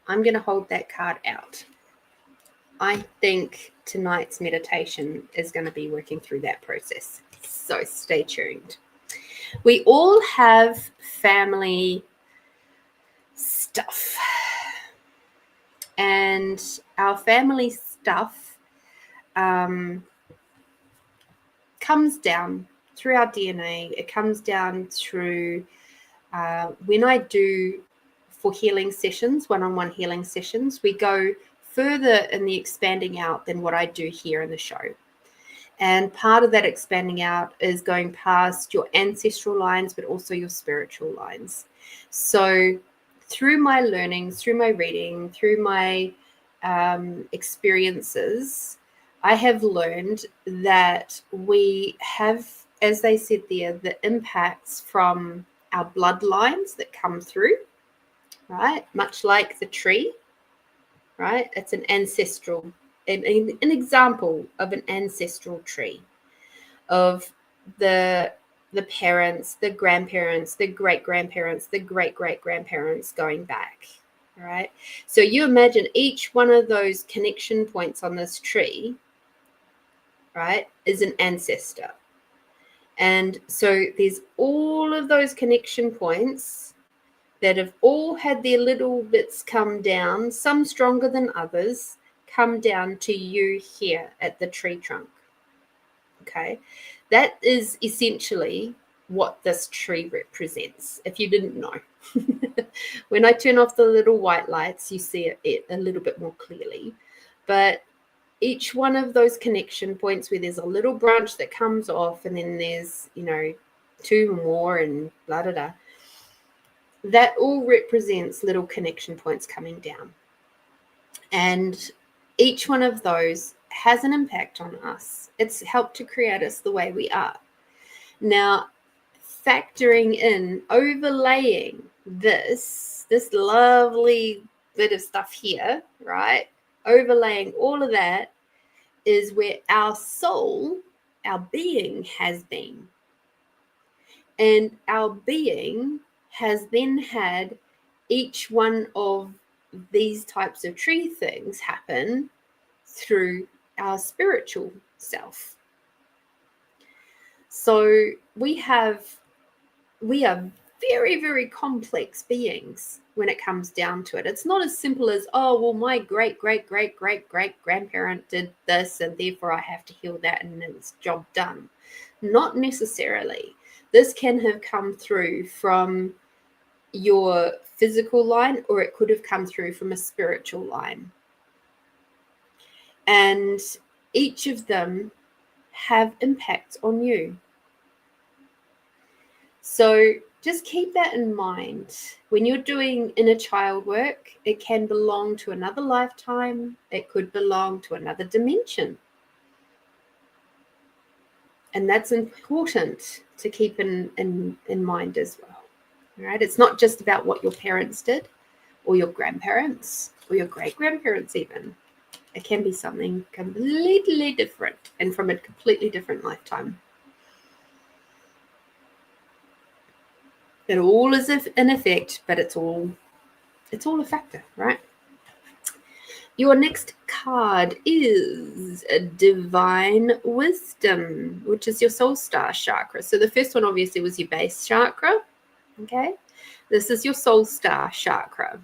I'm going to hold that card out. I think tonight's meditation is going to be working through that process. So stay tuned. We all have family stuff. And our family stuff comes down through our DNA. It comes down through when I do for healing sessions, one-on-one healing sessions, we go further in the expanding out than what I do here in the show. And part of that expanding out is going past your ancestral lines, but also your spiritual lines. So through my learnings, through my reading, through my experiences, I have learned that we have, as they said there, the impacts from our bloodlines that come through, right? Much like the tree, right? It's an ancestral, an example of an ancestral tree of the parents, the grandparents, the great-grandparents, the great-great-grandparents going back, right? So you imagine each one of those connection points on this tree, right, is an ancestor. And so there's all of those connection points that have all had their little bits come down, some stronger than others, come down to you here at the tree trunk. Okay, that is essentially what this tree represents, if you didn't know. When I turn off the little white lights, you see it a little bit more clearly. But each one of those connection points where there's a little branch that comes off and then there's, two more and blah, blah, blah, that all represents little connection points coming down. And each one of those has an impact on us. It's helped to create us the way we are. Now, factoring in, overlaying this lovely bit of stuff here, right? Overlaying all of that is where our soul, our being has been. And our being has then had each one of these types of tree things happen through our spiritual self. So we are very, very complex beings when it comes down to it. It's not as simple as, oh, well, my great-great-great-great-great-grandparent did this and therefore I have to heal that and it's job done. Not necessarily. This can have come through from your physical line, or it could have come through from a spiritual line. And each of them have impacts on you. So just keep that in mind. When you're doing inner child work, it can belong to another lifetime. It could belong to another dimension. And that's important to keep in mind as well. All right? It's not just about what your parents did or your grandparents or your great-grandparents even. It can be something completely different and from a completely different lifetime. It all is an effect, but it's all a factor, right? Your next card is a Divine Wisdom, which is your Soul Star chakra. So the first one obviously was your base chakra. Okay. This is your Soul Star chakra.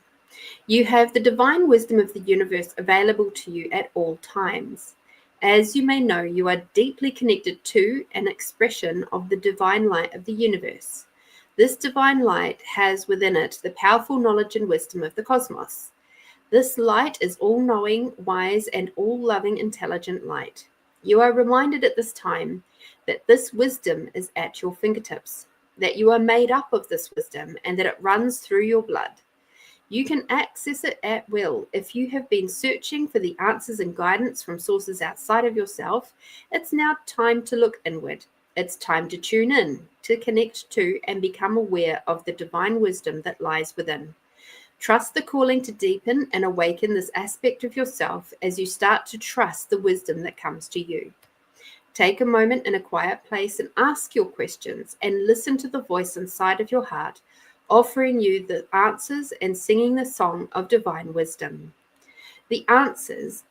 You have the divine wisdom of the universe available to you at all times. As you may know, you are deeply connected to an expression of the divine light of the universe. This divine light has within it the powerful knowledge and wisdom of the cosmos. This light is all-knowing, wise, and all-loving, intelligent light. You are reminded at this time that this wisdom is at your fingertips, that you are made up of this wisdom, and that it runs through your blood. You can access it at will. If you have been searching for the answers and guidance from sources outside of yourself, it's now time to look inward. It's time to tune in, to connect to, and become aware of the divine wisdom that lies within. Trust the calling to deepen and awaken this aspect of yourself as you start to trust the wisdom that comes to you. Take a moment in a quiet place and ask your questions and listen to the voice inside of your heart, offering you the answers and singing the song of divine wisdom. The answers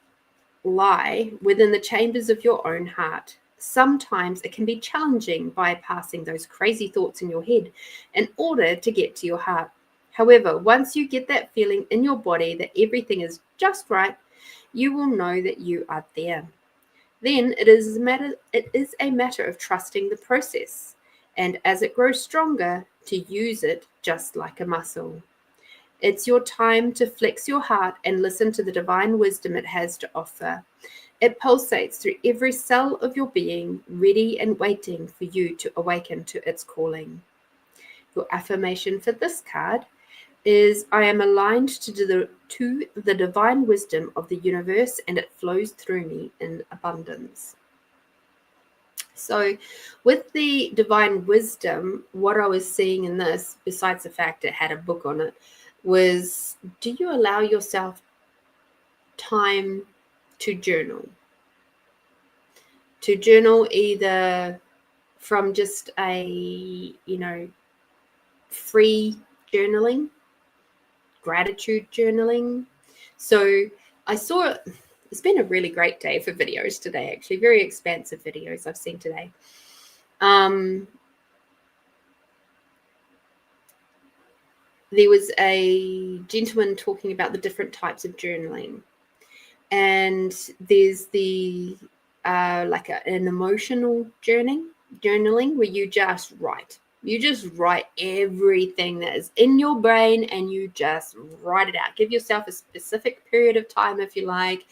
lie within the chambers of your own heart. Sometimes it can be challenging bypassing those crazy thoughts in your head in order to get to your heart. However, once you get that feeling in your body that everything is just right, you will know that you are there. Then it is a matter of trusting the process, and as it grows stronger, to use it just like a muscle. It's your time to flex your heart and listen to the divine wisdom it has to offer. It pulsates through every cell of your being, ready and waiting for you to awaken to its calling. Your affirmation for this card is, I am aligned to the divine wisdom of the universe, and it flows through me in abundance. So with the divine wisdom, what I was seeing in this, besides the fact it had a book on it, was, do you allow yourself time to journal? To journal either from just a, free journaling, gratitude journaling. So I saw, it's been a really great day for videos today, actually, very expansive videos I've seen today. There was a gentleman talking about the different types of journaling. And there's the like an emotional journaling where you just write. You just write everything that is in your brain and you just write it out. Give yourself a specific period of time if you like,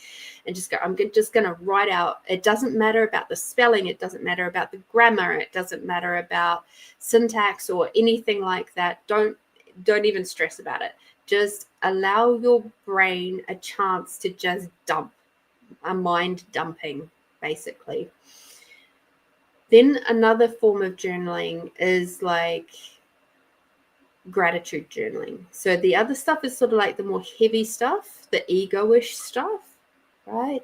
and just go, I'm just going to write out. It doesn't matter about the spelling. It doesn't matter about the grammar. It doesn't matter about syntax or anything like that. Don't even stress about it. Just allow your brain a chance to just dump, a mind dumping, basically. Then another form of journaling is like gratitude journaling. So the other stuff is sort of like the more heavy stuff, the ego-ish stuff, right?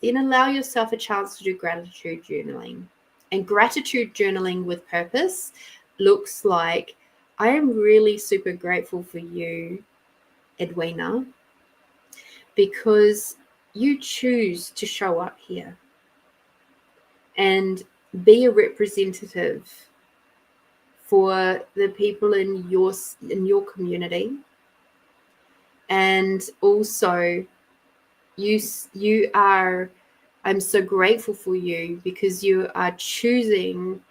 Then allow yourself a chance to do gratitude journaling. And gratitude journaling with purpose looks like, I am really super grateful for you, Edwina, because you choose to show up here and be a representative for the people in your community. And also you are, I'm so grateful for you because you are choosing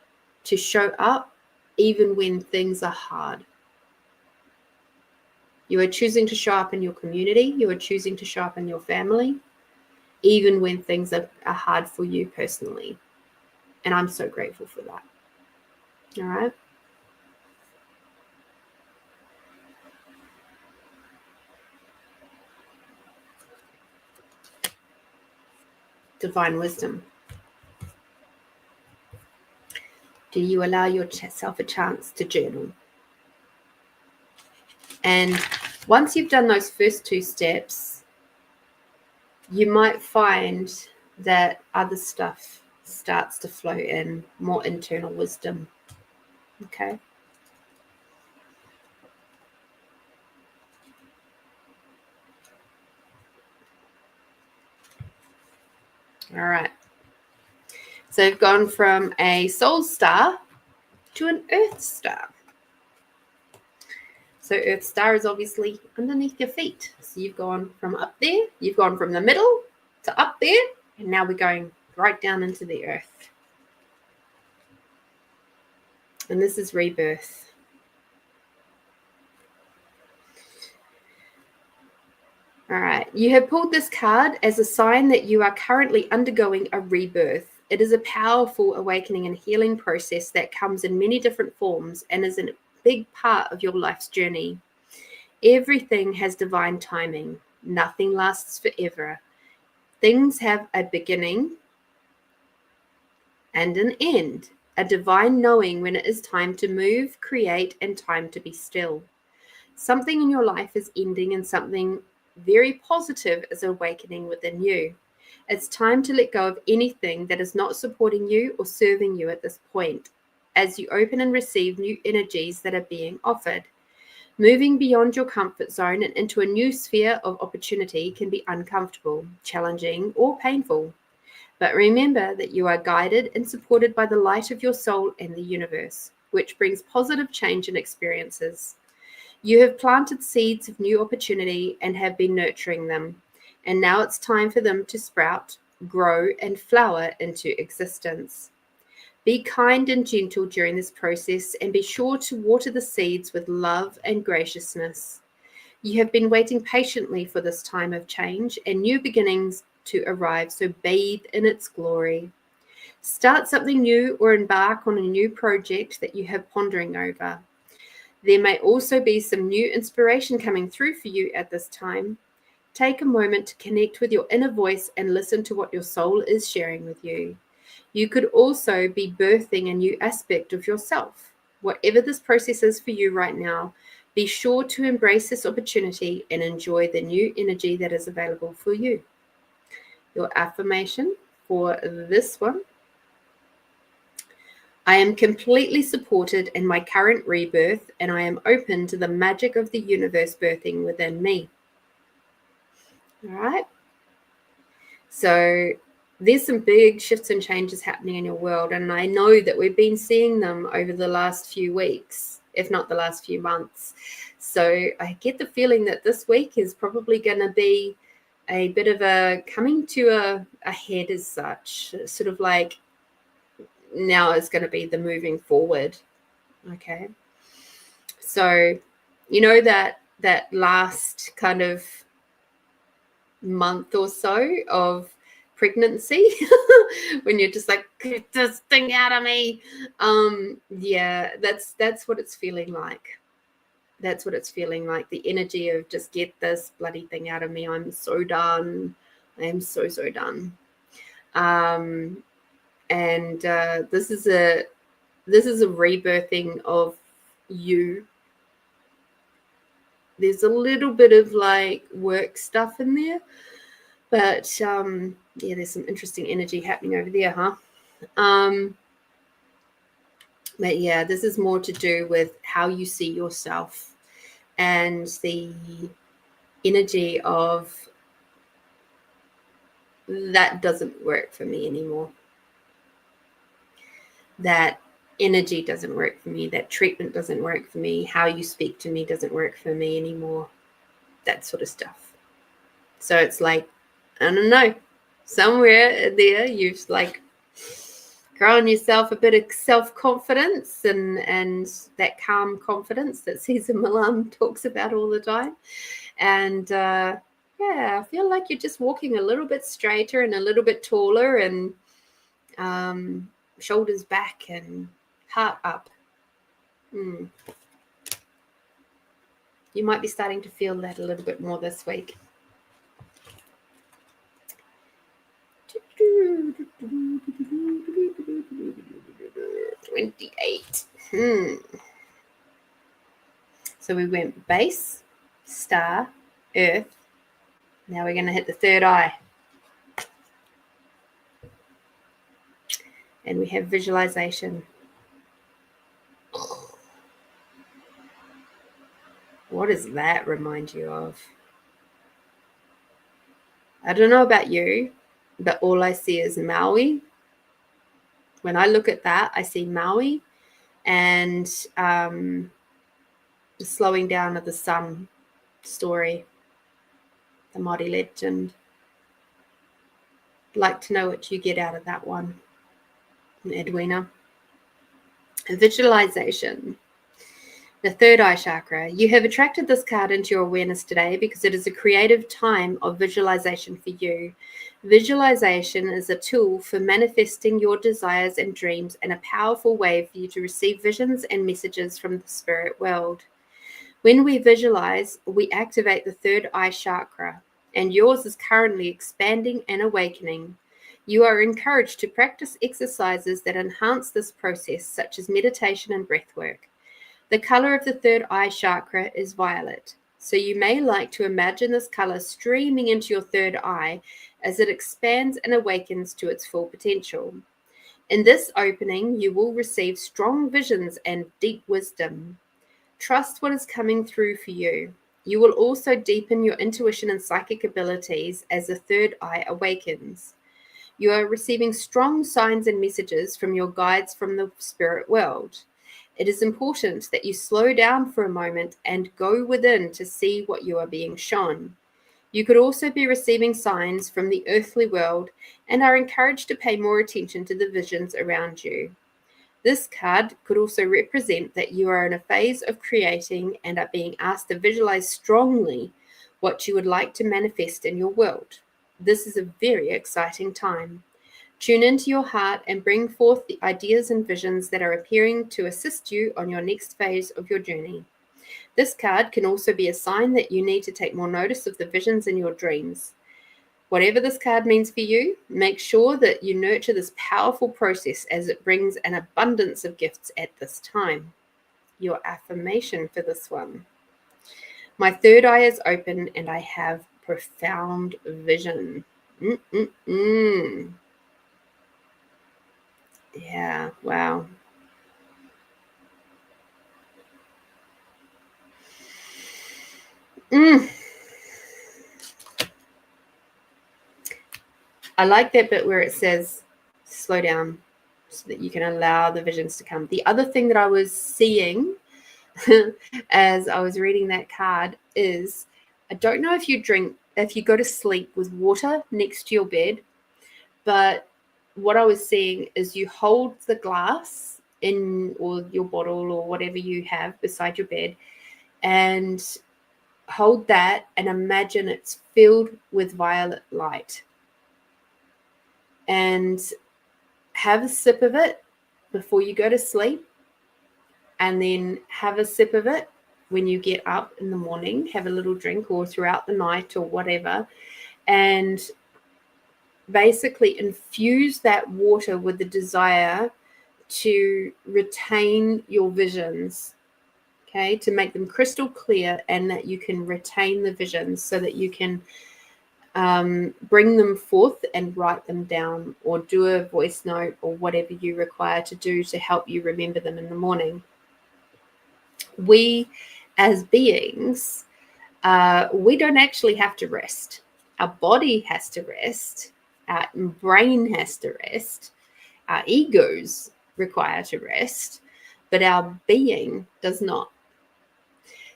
to show up even when things are hard. You are choosing to show up in your community. You are choosing to show up in your family, even when things are hard for you personally. And I'm so grateful for that. All right. Divine wisdom. Do you allow yourself a chance to journal? And once you've done those first two steps, you might find that other stuff starts to flow in, more internal wisdom. Okay. All right. So you've gone from a soul star to an earth star. So earth star is obviously underneath your feet. So you've gone from up there, you've gone from the middle to up there, and now we're going right down into the earth. And this is rebirth. All right. You have pulled this card as a sign that you are currently undergoing a rebirth. It is a powerful awakening and healing process that comes in many different forms and is a big part of your life's journey. Everything has divine timing. Nothing lasts forever. Things have a beginning and an end, a divine knowing when it is time to move, create, and time to be still. Something in your life is ending and something very positive is awakening within you. It's time to let go of anything that is not supporting you or serving you at this point, as you open and receive new energies that are being offered. Moving beyond your comfort zone and into a new sphere of opportunity can be uncomfortable, challenging, or painful. But remember that you are guided and supported by the light of your soul and the universe, which brings positive change and experiences. You have planted seeds of new opportunity and have been nurturing them, and now it's time for them to sprout, grow, and flower into existence. Be kind and gentle during this process and be sure to water the seeds with love and graciousness. You have been waiting patiently for this time of change and new beginnings to arrive, so bathe in its glory. Start something new or embark on a new project that you have pondering over. There may also be some new inspiration coming through for you at this time. Take a moment to connect with your inner voice and listen to what your soul is sharing with you. You could also be birthing a new aspect of yourself. Whatever this process is for you right now, be sure to embrace this opportunity and enjoy the new energy that is available for you. Your affirmation for this one: I am completely supported in my current rebirth, and I am open to the magic of the universe birthing within me. All right. So there's some big shifts and changes happening in your world, and I know that we've been seeing them over the last few weeks, if not the last few months. So I get the feeling that this week is probably going to be a bit of a coming to a head as such, sort of like now is going to be the moving forward. Okay. So, you know, that last kind of month or so of pregnancy when you're just like, get this thing out of me. Yeah, that's what it's feeling like. That's what it's feeling like. The energy of just get this bloody thing out of me. I'm so done. I am so done. And this is a rebirthing of you. There's a little bit of like work stuff in there, but yeah, there's some interesting energy happening over there, huh? But yeah, this is more to do with how you see yourself and the energy of that doesn't work for me anymore. That energy doesn't work for me. That treatment doesn't work for me. How you speak to me doesn't work for me anymore. That sort of stuff. So it's like, I don't know, somewhere there you've like grown yourself a bit of self-confidence and that calm confidence that Cesar Millan talks about all the time. And yeah, I feel like you're just walking a little bit straighter and a little bit taller, and shoulders back and heart up. You might be starting to feel that a little bit more this week. 28. So we went base, star, earth. Now we're going to hit the third eye. And we have visualization. What does that remind you of? I don't know about you, but all I see is Maui. When I look at that, I see Maui and the slowing down of the sun story, the Māori legend. I'd like to know what you get out of that one, Edwina. Visualization. The third eye chakra. You have attracted this card into your awareness today because it is a creative time of visualization for you. Visualization is a tool for manifesting your desires and dreams and a powerful way for you to receive visions and messages from the spirit world. When we visualize, we activate the third eye chakra, and yours is currently expanding and awakening. You are encouraged to practice exercises that enhance this process, such as meditation and breath work. The color of the third eye chakra is violet, so you may like to imagine this color streaming into your third eye as it expands and awakens to its full potential. In this opening, you will receive strong visions and deep wisdom. Trust what is coming through for you. You will also deepen your intuition and psychic abilities as the third eye awakens. You are receiving strong signs and messages from your guides from the spirit world. It is important that you slow down for a moment and go within to see what you are being shown. You could also be receiving signs from the earthly world and are encouraged to pay more attention to the visions around you. This card could also represent that you are in a phase of creating and are being asked to visualize strongly what you would like to manifest in your world. This is a very exciting time. Tune into your heart and bring forth the ideas and visions that are appearing to assist you on your next phase of your journey. This card can also be a sign that you need to take more notice of the visions in your dreams. Whatever this card means for you, make sure that you nurture this powerful process as it brings an abundance of gifts at this time. Your affirmation for this one. My third eye is open and I have profound vision. Yeah, wow. I like that bit where it says slow down so that you can allow the visions to come. The other thing that I was seeing as I was reading that card is, I don't know if you go to sleep with water next to your bed, but what I was seeing is you hold the glass or your bottle or whatever you have beside your bed and hold that and imagine it's filled with violet light. And have a sip of it before you go to sleep, and then have a sip of it when you get up in the morning, have a little drink or throughout the night or whatever, and basically infuse that water with the desire to retain your visions, okay, to make them crystal clear, and that you can retain the visions so that you can bring them forth and write them down or do a voice note or whatever you require to do to help you remember them in the morning. We as beings, we don't actually have to rest. Our body has to rest. Our brain has to rest. Our egos require to rest, but our being does not.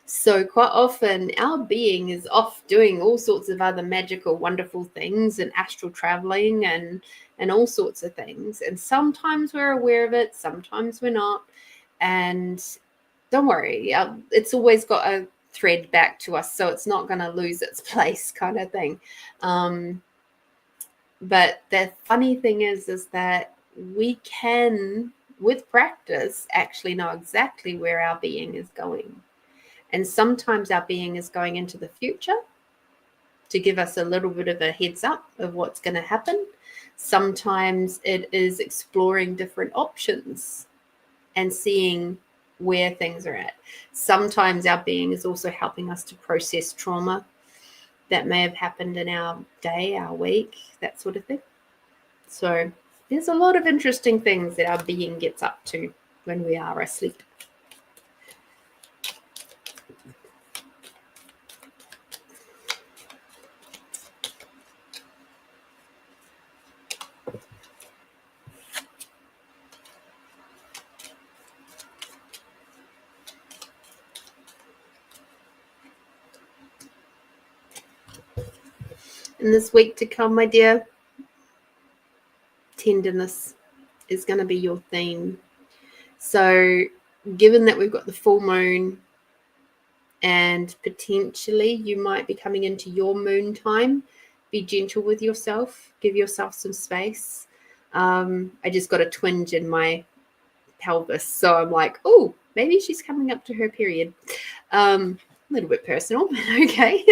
So quite often our being is off doing all sorts of other magical, wonderful things and astral traveling and all sorts of things. And sometimes we're aware of it, sometimes we're not. And don't worry, it's always got a thread back to us, so it's not going to lose its place kind of thing. But the funny thing is that we can, with practice, actually know exactly where our being is going. And sometimes our being is going into the future to give us a little bit of a heads up of what's going to happen. Sometimes it is exploring different options and seeing where things are at. Sometimes our being is also helping us to process trauma that may have happened in our day, our week, that sort of thing. So there's a lot of interesting things that our being gets up to when we are asleep. In this week to come, my dear, tenderness is going to be your theme. So given that we've got the full moon and potentially you might be coming into your moon time, be gentle with yourself, give yourself some space. I just got a twinge in my pelvis, so I'm like, oh, maybe she's coming up to her period. A little bit personal, but okay.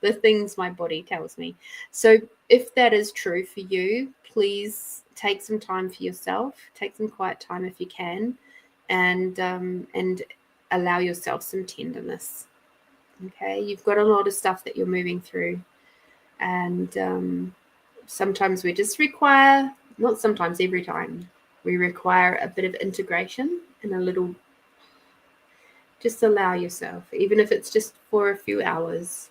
The things my body tells me. So if that is true for you, please take some time for yourself, take some quiet time if you can, and allow yourself some tenderness. Okay, you've got a lot of stuff that you're moving through, and sometimes we just require, not sometimes, every time, we require a bit of integration and a little, just allow yourself, even if it's just for a few hours.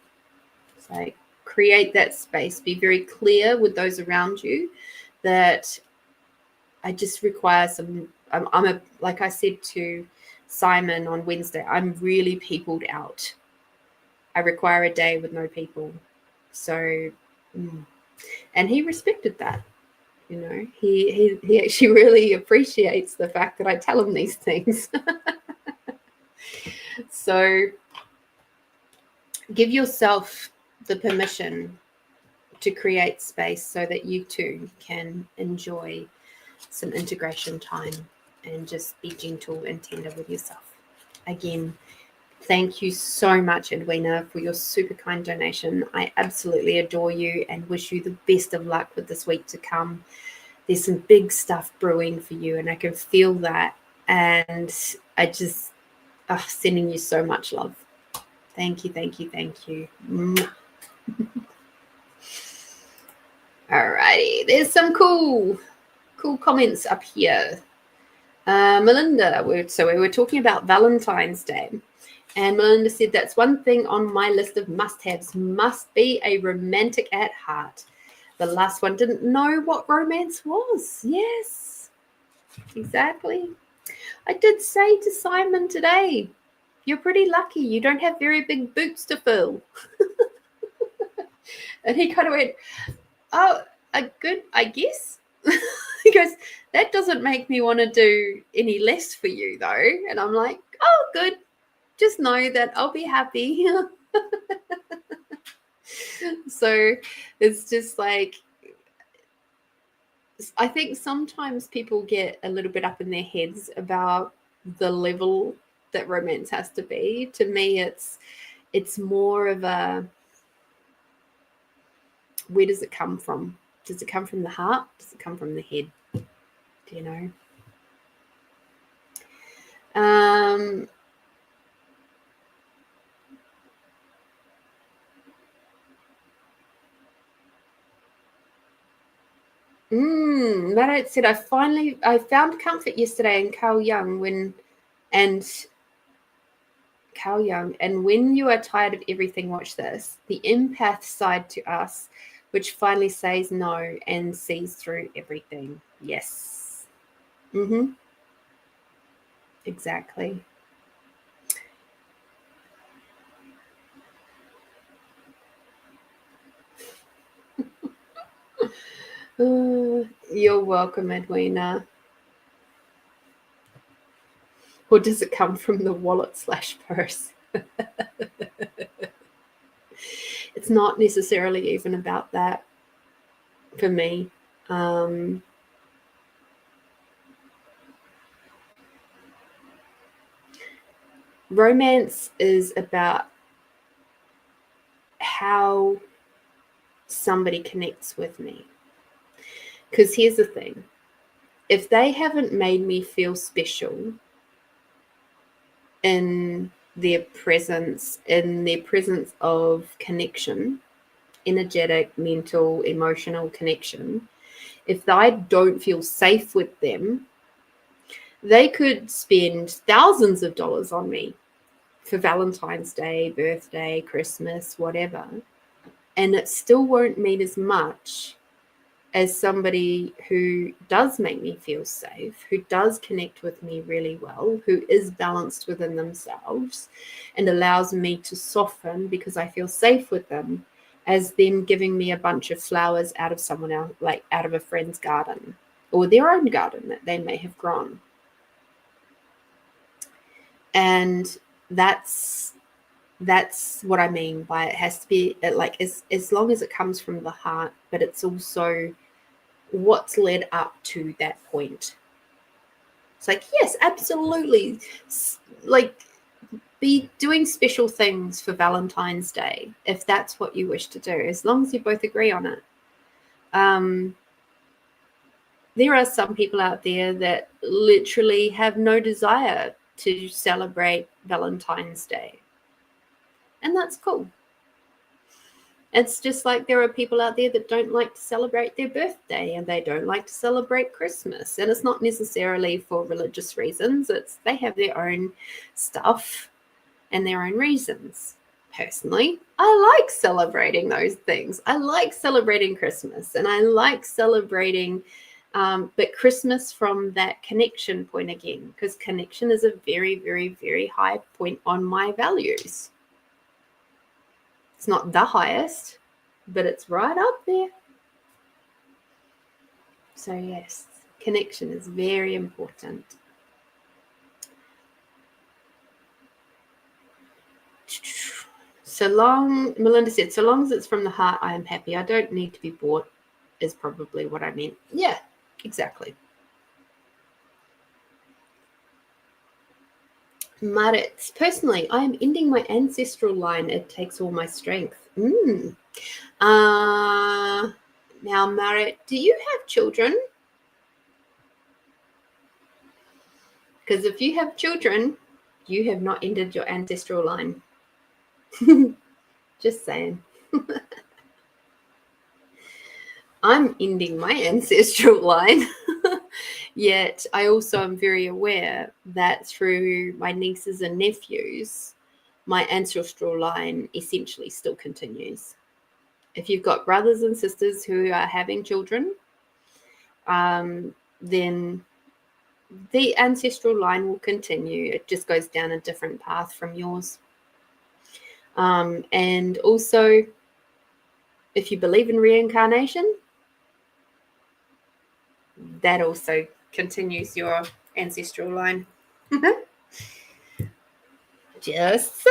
So create that space, be very clear with those around you that I just require some, like I said to Simon on Wednesday, I'm really peopled out. I require a day with no people. So, and he respected that. You know, he actually really appreciates the fact that I tell him these things. So give yourself the permission to create space so that you too can enjoy some integration time and just be gentle and tender with yourself. Again, thank you so much, Edwina, for your super kind donation. I absolutely adore you and wish you the best of luck with this week to come. There's some big stuff brewing for you, and I can feel that. And I just sending you so much love. Thank you, thank you, thank you. Alrighty, there's some cool comments up here. Melinda, we were talking about Valentine's Day, and Melinda said, that's one thing on my list of must-haves, must be a romantic at heart. The last one didn't know what romance was. Yes, exactly. I did say to Simon today, you're pretty lucky. You don't have very big boots to fill. And he kind of went, oh, good, I guess. He goes, that doesn't make me want to do any less for you, though. And I'm like, oh, good. Just know that I'll be happy. So it's just like, I think sometimes people get a little bit up in their heads about the level that romance has to be. To me, it's more of a, where does it come from? Does it come from the heart? Does it come from the head? Do you know? Marat said, I found comfort yesterday in Carl Jung and when you are tired of everything, watch this. The empath side to us, which finally says no and sees through everything. Yes. Exactly. You're welcome, Edwina. Or does it come from the wallet/purse? It's not necessarily even about that for me. Romance is about how somebody connects with me. Because here's the thing. If they haven't made me feel special in their presence of connection, energetic, mental, emotional connection, if I don't feel safe with them, they could spend thousands of dollars on me for Valentine's Day, birthday, Christmas, whatever, and it still won't mean as much as somebody who does make me feel safe, who does connect with me really well, who is balanced within themselves and allows me to soften because I feel safe with them. as them giving me a bunch of flowers out of someone else, like out of a friend's garden or their own garden that they may have grown. And that's what I mean by it has to be like as long as it comes from the heart, but it's also what's led up to that point. It's like, yes, absolutely, like be doing special things for Valentine's Day if that's what you wish to do, as long as you both agree on it. There are some people out there that literally have no desire to celebrate Valentine's Day, and that's cool. It's just like there are people out there that don't like to celebrate their birthday, and they don't like to celebrate Christmas, and it's not necessarily for religious reasons. It's they have their own stuff and their own reasons. Personally, I like celebrating those things. I like celebrating Christmas, and I like celebrating but Christmas from that connection point again, because connection is a very, very, very high point on my values. It's not the highest, but it's right up there. So yes, connection is very important. Melinda said, so long as it's from the heart, I am happy. I don't need to be bought, is probably what I meant. Yeah, exactly. Marit, personally, I am ending my ancestral line. It takes all my strength. Now, Marit, do you have children? Because if you have children, you have not ended your ancestral line. Just saying. I'm ending my ancestral line. Yet I also am very aware that through my nieces and nephews, my ancestral line essentially still continues. If you've got brothers and sisters who are having children, then the ancestral line will continue. It just goes down a different path from yours. And also, if you believe in reincarnation, that also continues your ancestral line. Just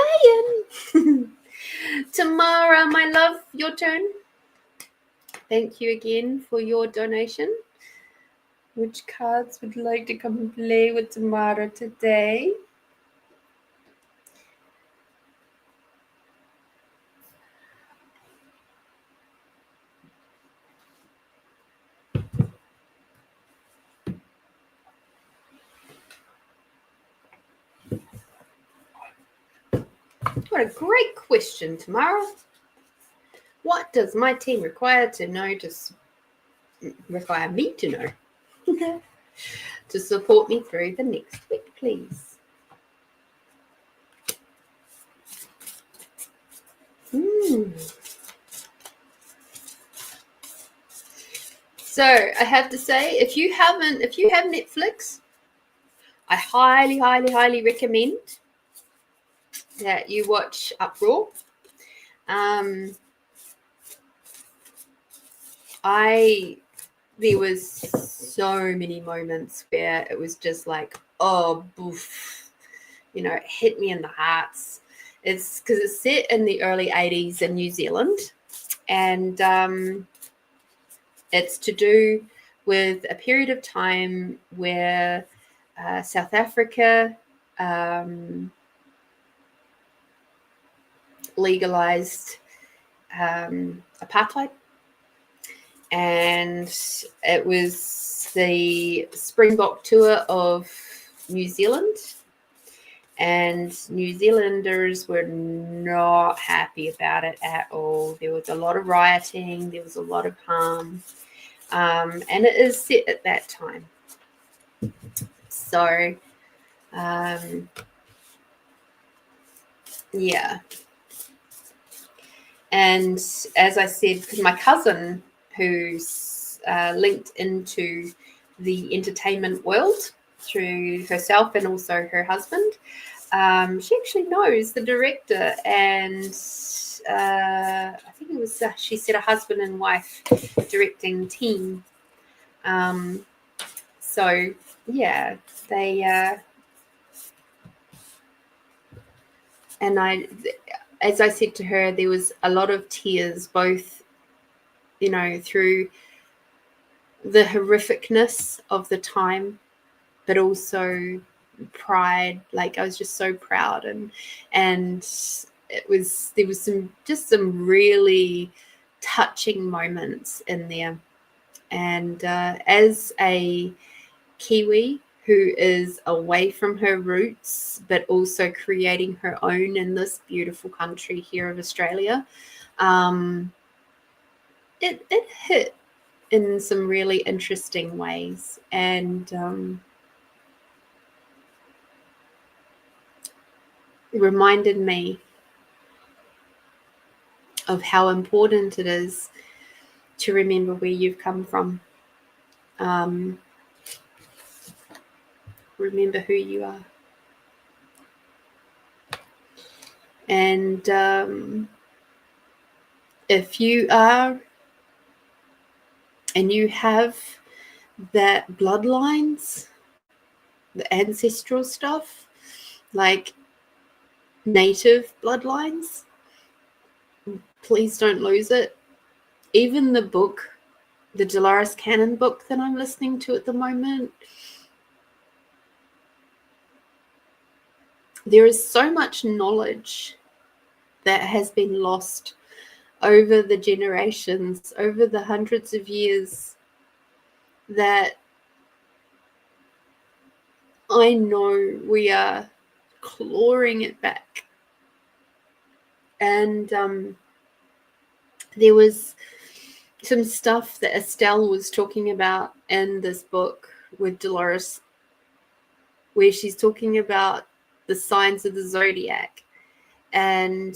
saying. Tamara, my love, your turn. Thank you again for your donation. Which cards would you like to come and play with Tamara today? What a great question, Tamara. What does my team require to know require me to know to support me through the next week, please? So I have to say, if you have Netflix, I highly, highly, highly recommend that you watch Uproar. There was so many moments where it was just like, oh, boof, it hit me in the hearts. It's because it's set in the early 80s in New Zealand, and it's to do with a period of time where South Africa legalized apartheid. And it was the Springbok tour of New Zealand, and New Zealanders were not happy about it at all. There was a lot of rioting, there was a lot of harm, and it is set at that time. So, yeah. And as I said, because my cousin, who's linked into the entertainment world through herself and also her husband, she actually knows the director, and I think it was, she said, a husband and wife directing team. So yeah, they and as I said to her, there was a lot of tears, both, you know, through the horrificness of the time, but also pride. Like, I was just so proud, and there was some really touching moments in there. And as a Kiwi who is away from her roots, but also creating her own in this beautiful country here of Australia, it hit in some really interesting ways. And it reminded me of how important it is to remember where you've come from. Remember who you are. And if you are and you have that bloodlines, the ancestral stuff, like native bloodlines, please don't lose it. Even the book, the Dolores Cannon book that I'm listening to at the moment, there is so much knowledge that has been lost over the generations, over the hundreds of years, that I know we are clawing it back. And there was some stuff that Estelle was talking about in this book with Dolores, where she's talking about the signs of the zodiac, and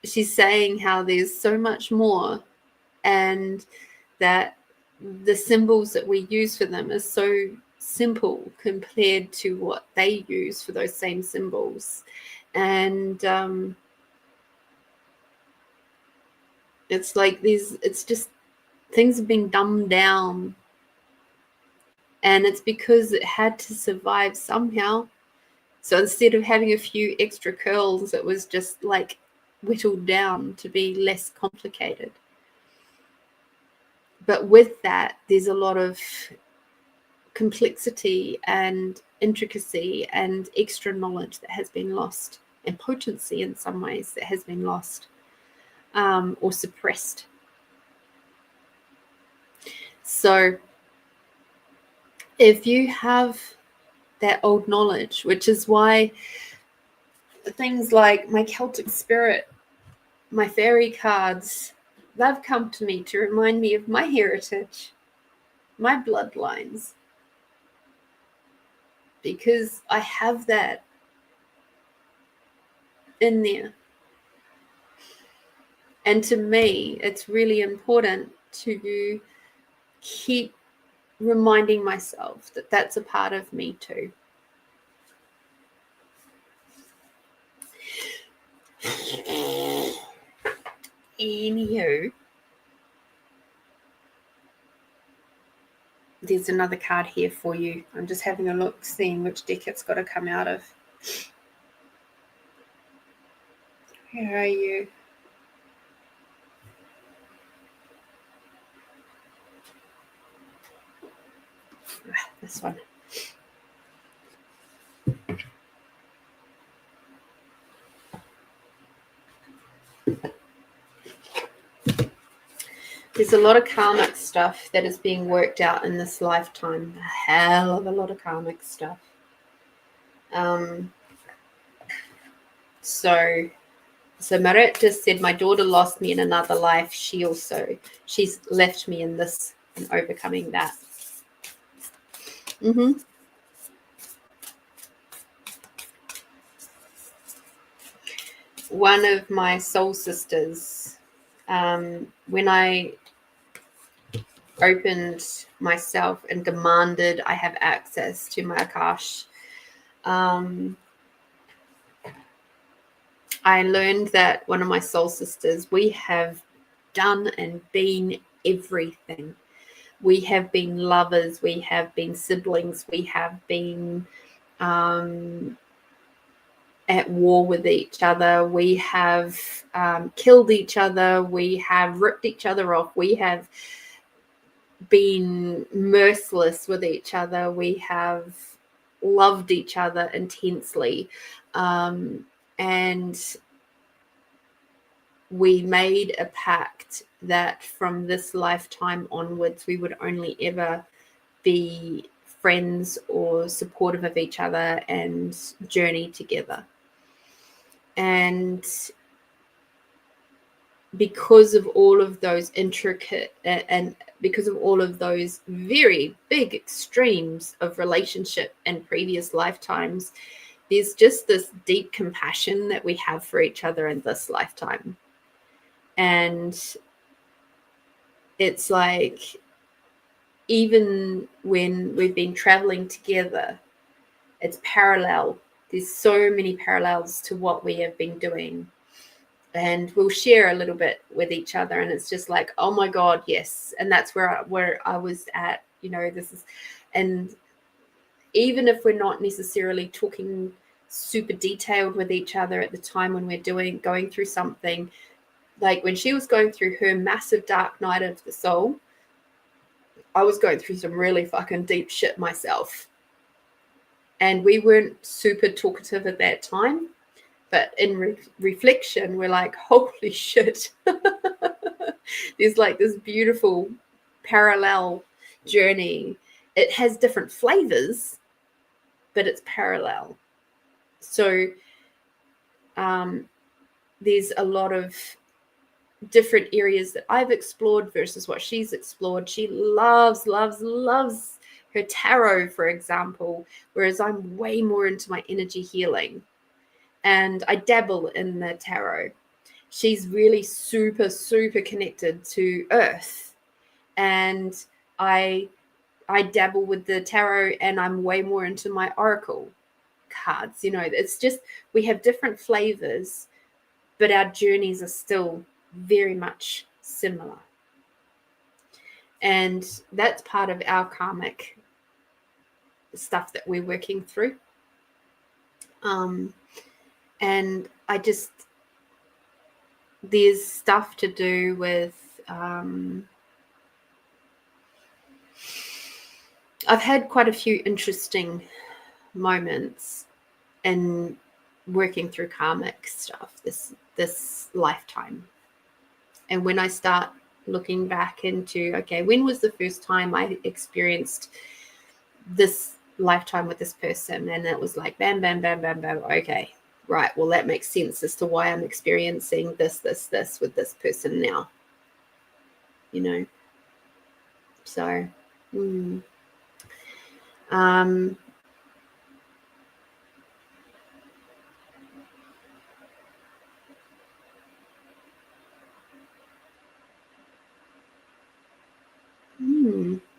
she's saying how there's so much more, and that the symbols that we use for them are so simple compared to what they use for those same symbols. And it's like it's just things have been dumbed down, and it's because it had to survive somehow. So instead of having a few extra curls, it was just like whittled down to be less complicated. But with that, there's a lot of complexity and intricacy and extra knowledge that has been lost, and potency in some ways that has been lost or suppressed. So if you have that old knowledge, which is why things like my Celtic spirit, my fairy cards, they've come to me to remind me of my heritage, my bloodlines, because I have that in there. And to me, it's really important to keep reminding myself that that's a part of me too. Anywho, there's another card here for you. I'm just having a look, seeing which deck it's got to come out of. Where are you? This one. There's a lot of karmic stuff that is being worked out in this lifetime. A hell of a lot of karmic stuff. So Maret just said, my daughter lost me in another life. She's left me in this and overcoming that. One of my soul sisters, when I opened myself and demanded I have access to my Akash, I learned that one of my soul sisters, we have done and been everything. We have been lovers, we have been siblings, we have been at war with each other, we have killed each other, we have ripped each other off, we have been merciless with each other, we have loved each other intensely, and we made a pact that from this lifetime onwards we would only ever be friends or supportive of each other and journey together. And because of all of those intricate and because of all of those very big extremes of relationship and previous lifetimes, there's just this deep compassion that we have for each other in this lifetime. And it's like, even when we've been traveling together, it's parallel. There's so many parallels to what we have been doing. And we'll share a little bit with each other. And it's just like, oh my God, yes. And that's where I was at, this is, and even if we're not necessarily talking super detailed with each other at the time when we're going through something, like when she was going through her massive dark night of the soul, I was going through some really fucking deep shit myself. And we weren't super talkative at that time. But in reflection, we're like, holy shit. There's like this beautiful parallel journey. It has different flavors, but it's parallel. So there's a lot of different areas that I've explored versus what she's explored. She loves her tarot, for example, whereas I'm way more into my energy healing. And I dabble in the tarot. She's really super, super connected to Earth. And I dabble with the tarot, and I'm way more into my oracle cards. It's just, we have different flavors, but our journeys are still very much similar. And that's part of our karmic stuff that we're working through. And there's stuff to do with, I've had quite a few interesting moments in working through karmic stuff this lifetime. And when I start looking back into, okay, when was the first time I experienced this lifetime with this person? And it was like, bam, bam, bam, bam, bam. Okay, right. Well, that makes sense as to why I'm experiencing this with this person now. So,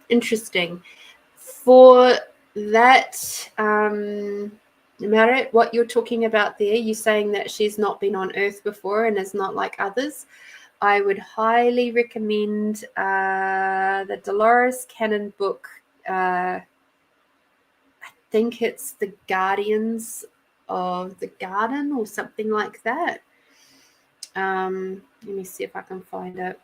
interesting. For that, Marit, what you're talking about there, you're saying that she's not been on Earth before and is not like others. I would highly recommend the Dolores Cannon book. I think it's The Guardians of the Garden or something like that. Let me see if I can find it.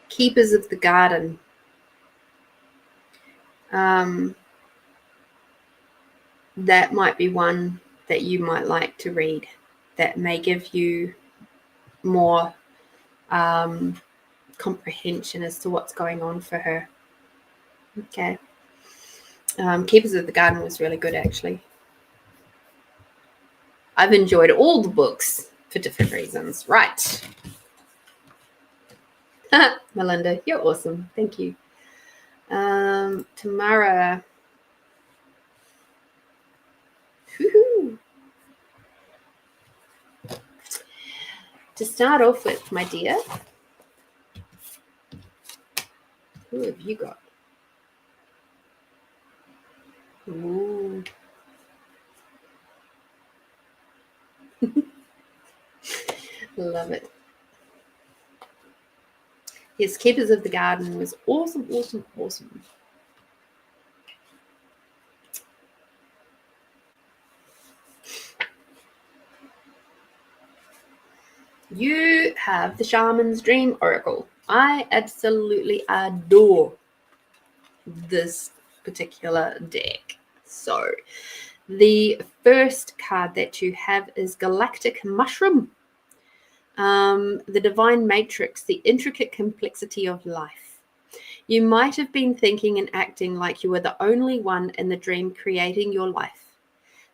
Keepers of the Garden. That might be one that you might like to read, that may give you more comprehension as to what's going on for her. Okay. Keepers of the Garden was really good, actually. I've enjoyed all the books for different reasons. Right. Melinda, you're awesome. Thank you. Tamara. Woo-hoo. To start off with, my dear, who have you got? Ooh. Love it. Yes, Keepers of the Garden was awesome, awesome, awesome. You have the Shaman's Dream Oracle. I absolutely adore this particular deck. So the first card that you have is Galactic Mushroom. The Divine Matrix, the intricate complexity of life. You might have been thinking and acting like you were the only one in the dream creating your life.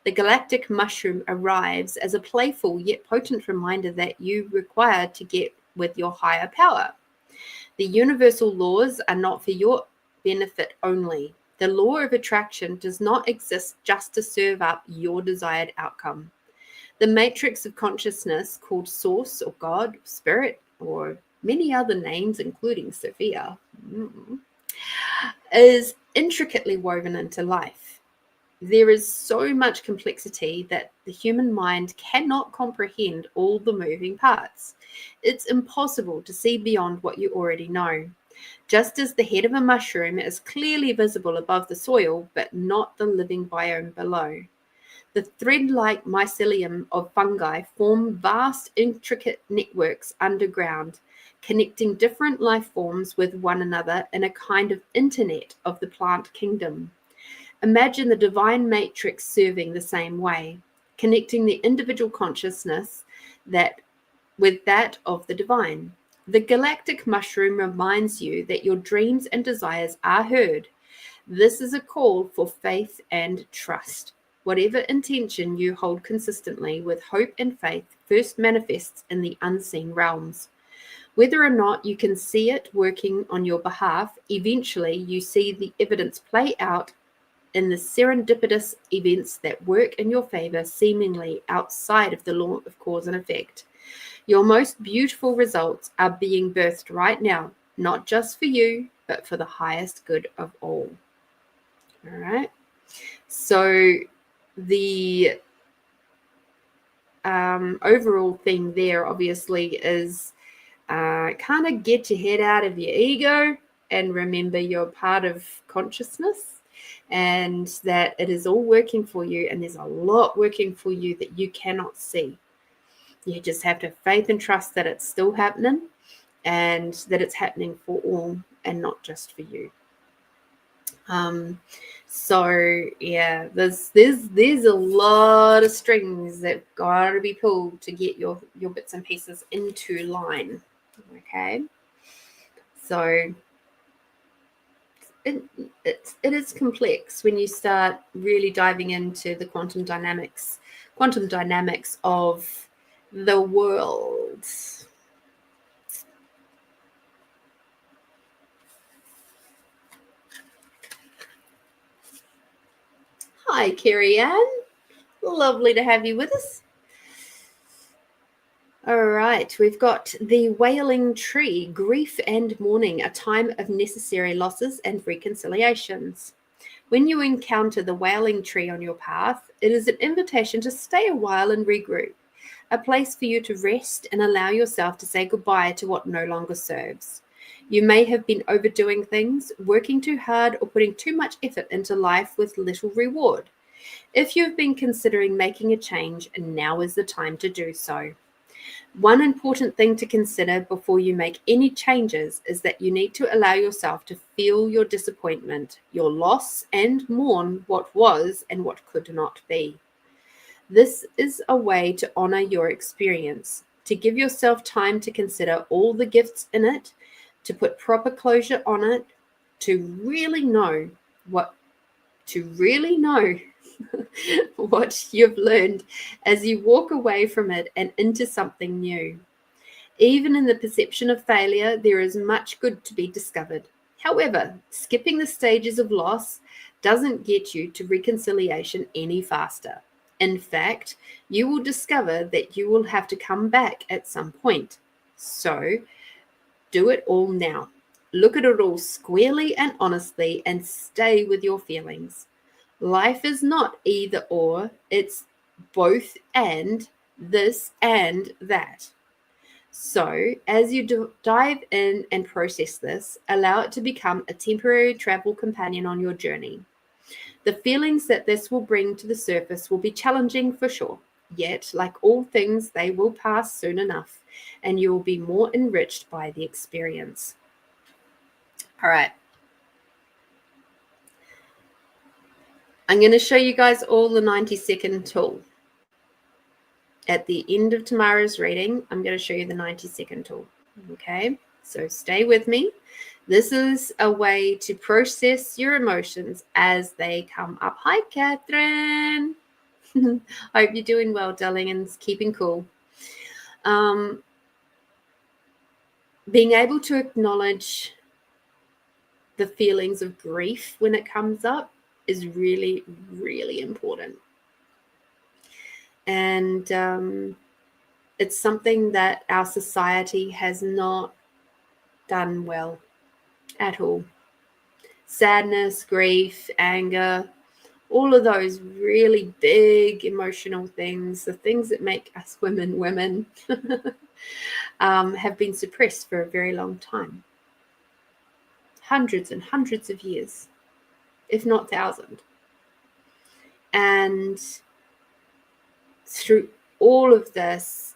The galactic mushroom arrives as a playful yet potent reminder that you require to get with your higher power. The universal laws are not for your benefit only. The law of attraction does not exist just to serve up your desired outcome. The matrix of consciousness, called Source or God, Spirit, or many other names, including Sophia, is intricately woven into life. There is so much complexity that the human mind cannot comprehend all the moving parts. It's impossible to see beyond what you already know. Just as the head of a mushroom is clearly visible above the soil, but not the living biome below. The thread-like mycelium of fungi form vast, intricate networks underground, connecting different life forms with one another in a kind of internet of the plant kingdom. Imagine the divine matrix serving the same way, connecting the individual consciousness with that of the divine. The galactic mushroom reminds you that your dreams and desires are heard. This is a call for faith and trust. Whatever intention you hold consistently with hope and faith first manifests in the unseen realms. Whether or not you can see it working on your behalf, eventually you see the evidence play out in the serendipitous events that work in your favor, seemingly outside of the law of cause and effect. Your most beautiful results are being birthed right now, not just for you, but for the highest good of all. All right. So the overall thing there obviously is kind of get your head out of your ego and remember you're part of consciousness and that it is all working for you, and there's a lot working for you that you cannot see. You just have to have faith and trust that it's still happening and that it's happening for all and not just for you. So yeah, there's a lot of strings that got to be pulled to get your bits and pieces into line. Okay, so it is complex when you start really diving into the quantum dynamics of the world. Hi, Carrie Ann. Lovely to have you with us. All right, we've got the Wailing Tree, Grief and Mourning, a time of necessary losses and reconciliations. When you encounter the Wailing Tree on your path, it is an invitation to stay a while and regroup, a place for you to rest and allow yourself to say goodbye to what no longer serves. You may have been overdoing things, working too hard, or putting too much effort into life with little reward. If you've been considering making a change, now is the time to do so. One important thing to consider before you make any changes is that you need to allow yourself to feel your disappointment, your loss, and mourn what was and what could not be. This is a way to honor your experience, to give yourself time to consider all the gifts in it, to put proper closure on it, to really know what to really know what you've learned as you walk away from it and into something new. Even in the perception of failure, there is much good to be discovered. However, skipping the stages of loss doesn't get you to reconciliation any faster. In fact, you will discover that you will have to come back at some point. So, do it all now. Look at it all squarely and honestly and stay with your feelings. Life is not either or, it's both and, this and that. So, as you dive in and process this, allow it to become a temporary travel companion on your journey. The feelings that this will bring to the surface will be challenging for sure, yet, like all things, they will pass soon enough, and you will be more enriched by the experience. All right. I'm going to show you guys all the 90-second tool. At the end of tomorrow's reading, I'm going to show you the 90-second tool. Okay, so stay with me. This is a way to process your emotions as they come up. Hi, Catherine. Hope you're doing well, darling, and keeping cool. Being able to acknowledge the feelings of grief when it comes up is really, really important. And it's something that our society has not done well at all. Sadness, grief, anger, all of those really big emotional things, the things that make us women, have been suppressed for a very long time. Hundreds and hundreds of years, if not thousands. And through all of this,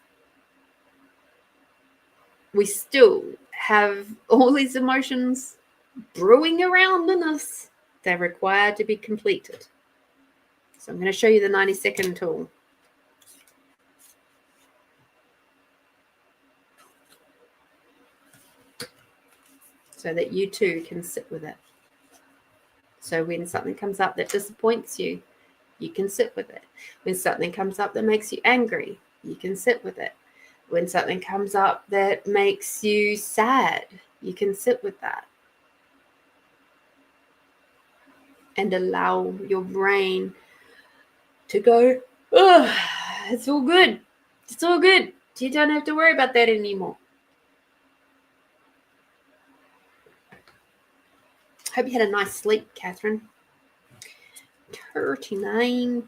we still have all these emotions brewing around in us. They're required to be completed. So I'm going to show you the 90-second tool. So that you too can sit with it. So when something comes up that disappoints you, you can sit with it. When something comes up that makes you angry, you can sit with it. When something comes up that makes you sad, you can sit with that. And allow your brain to go, oh, it's all good. It's all good. You don't have to worry about that anymore. Hope you had a nice sleep, Catherine. 39.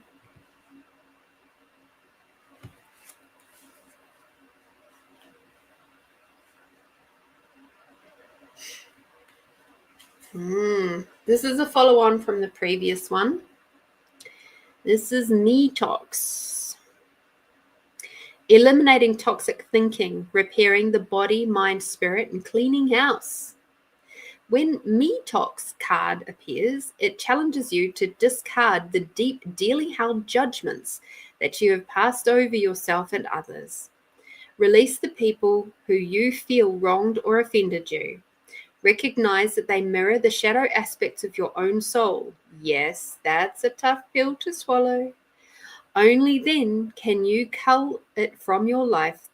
This is a follow-on from the previous one. This is detox. Eliminating toxic thinking, repairing the body, mind, spirit, and cleaning house. When detox card appears, it challenges you to discard the deep, deeply held judgments that you have passed over yourself and others. Release the people who you feel wronged or offended you. Recognize that they mirror the shadow aspects of your own soul. Yes, that's a tough pill to swallow. Only then can you cull it from your life.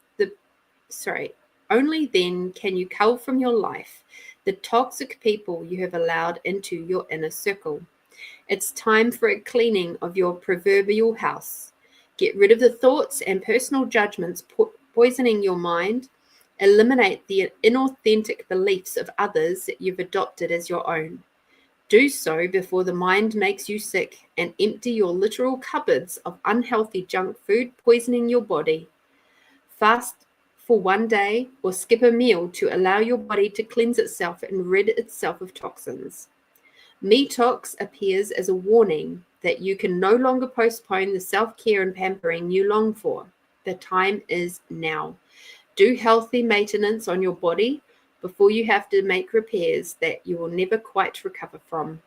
Only then can you cull from your life the toxic people you have allowed into your inner circle. It's time for a cleaning of your proverbial house. Get rid of the thoughts and personal judgments poisoning your mind. Eliminate the inauthentic beliefs of others that you've adopted as your own. Do so before the mind makes you sick and empty your literal cupboards of unhealthy junk food poisoning your body. Fast for one day or skip a meal to allow your body to cleanse itself and rid itself of toxins. Detox appears as a warning that you can no longer postpone the self-care and pampering you long for. The time is now. Do healthy maintenance on your body before you have to make repairs that you will never quite recover from.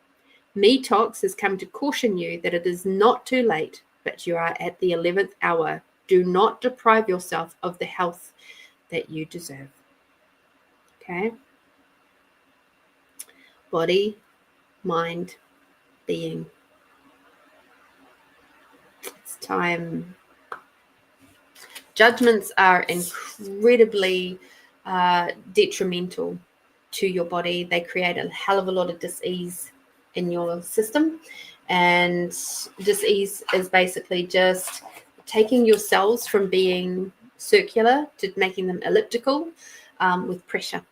Detox has come to caution you that it is not too late, but you are at the 11th hour. Do not deprive yourself of the health that you deserve. Okay? Body, mind, being. time. Judgments are incredibly detrimental to your body. They create a hell of a lot of dis-ease in your system. And dis-ease is basically just taking your cells from being circular to making them elliptical with pressure.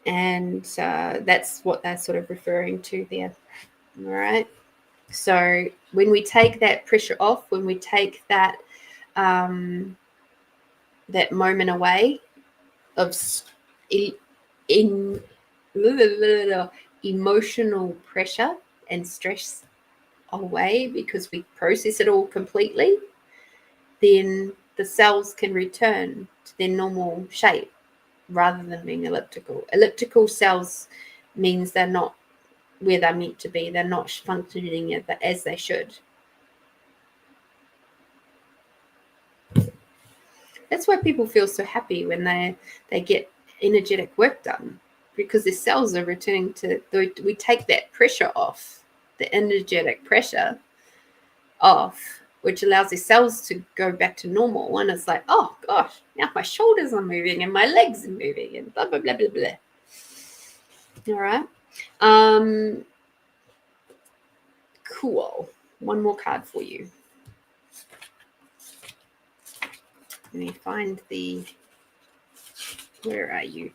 And that's what they're sort of referring to there. All right. So when we take that pressure off, when we take that that moment away of emotional pressure and stress away, because we process it all completely, then the cells can return to their normal shape rather than being elliptical. Elliptical cells means they're not where they're meant to be. They're not functioning as they should. That's why people feel so happy when they get energetic work done, because their cells are returning to, we take that pressure off, the energetic pressure off, which allows their cells to go back to normal. And it's like, oh gosh, now my shoulders are moving and my legs are moving and blah, blah, blah, blah, blah. All right. Cool. One more card for you. Let me find where are you?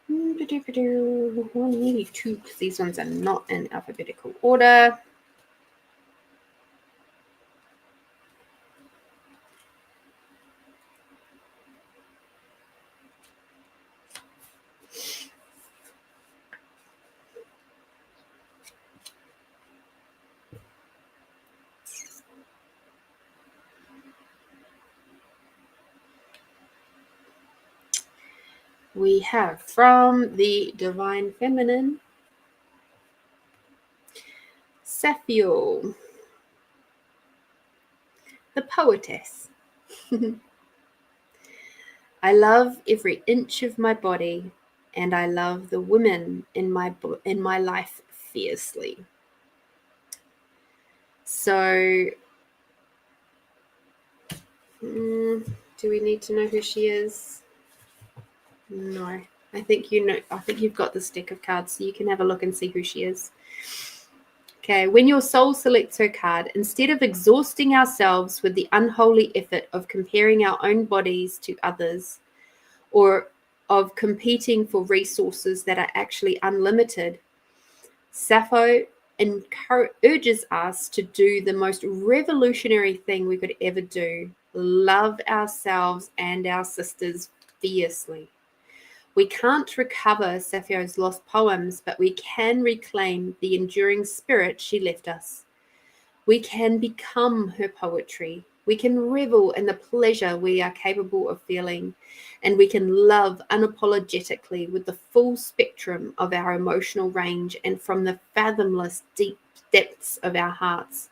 Well, maybe two, because these ones are not in alphabetical order. We have from the Divine Feminine, Sapphire, the Poetess. I love every inch of my body, and I love the women in my life fiercely. So, do we need to know who she is? No, I think you know. I think you've got this deck of cards, so you can have a look and see who she is. Okay, when your soul selects her card, instead of exhausting ourselves with the unholy effort of comparing our own bodies to others, or of competing for resources that are actually unlimited, Sappho urges us to do the most revolutionary thing we could ever do: love ourselves and our sisters fiercely. We can't recover Sappho's lost poems, but we can reclaim the enduring spirit she left us. We can become her poetry. We can revel in the pleasure we are capable of feeling, and we can love unapologetically with the full spectrum of our emotional range and from the fathomless deep depths of our hearts.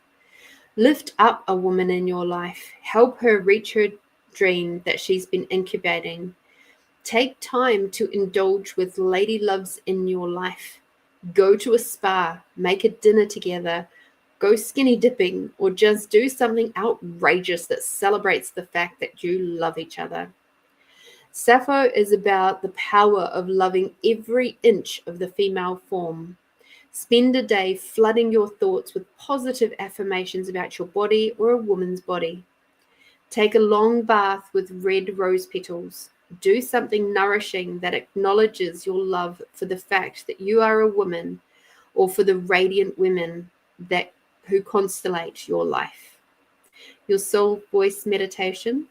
Lift up a woman in your life. Help her reach her dream that she's been incubating. Take time to indulge with lady loves in your life. Go to a spa, make a dinner together, go skinny dipping, or just do something outrageous that celebrates the fact that you love each other. Sappho is about the power of loving every inch of the female form. Spend a day flooding your thoughts with positive affirmations about your body or a woman's body. Take a long bath with red rose petals. Do something nourishing that acknowledges your love for the fact that you are a woman, or for the radiant women who constellate your life. Your soul voice meditation.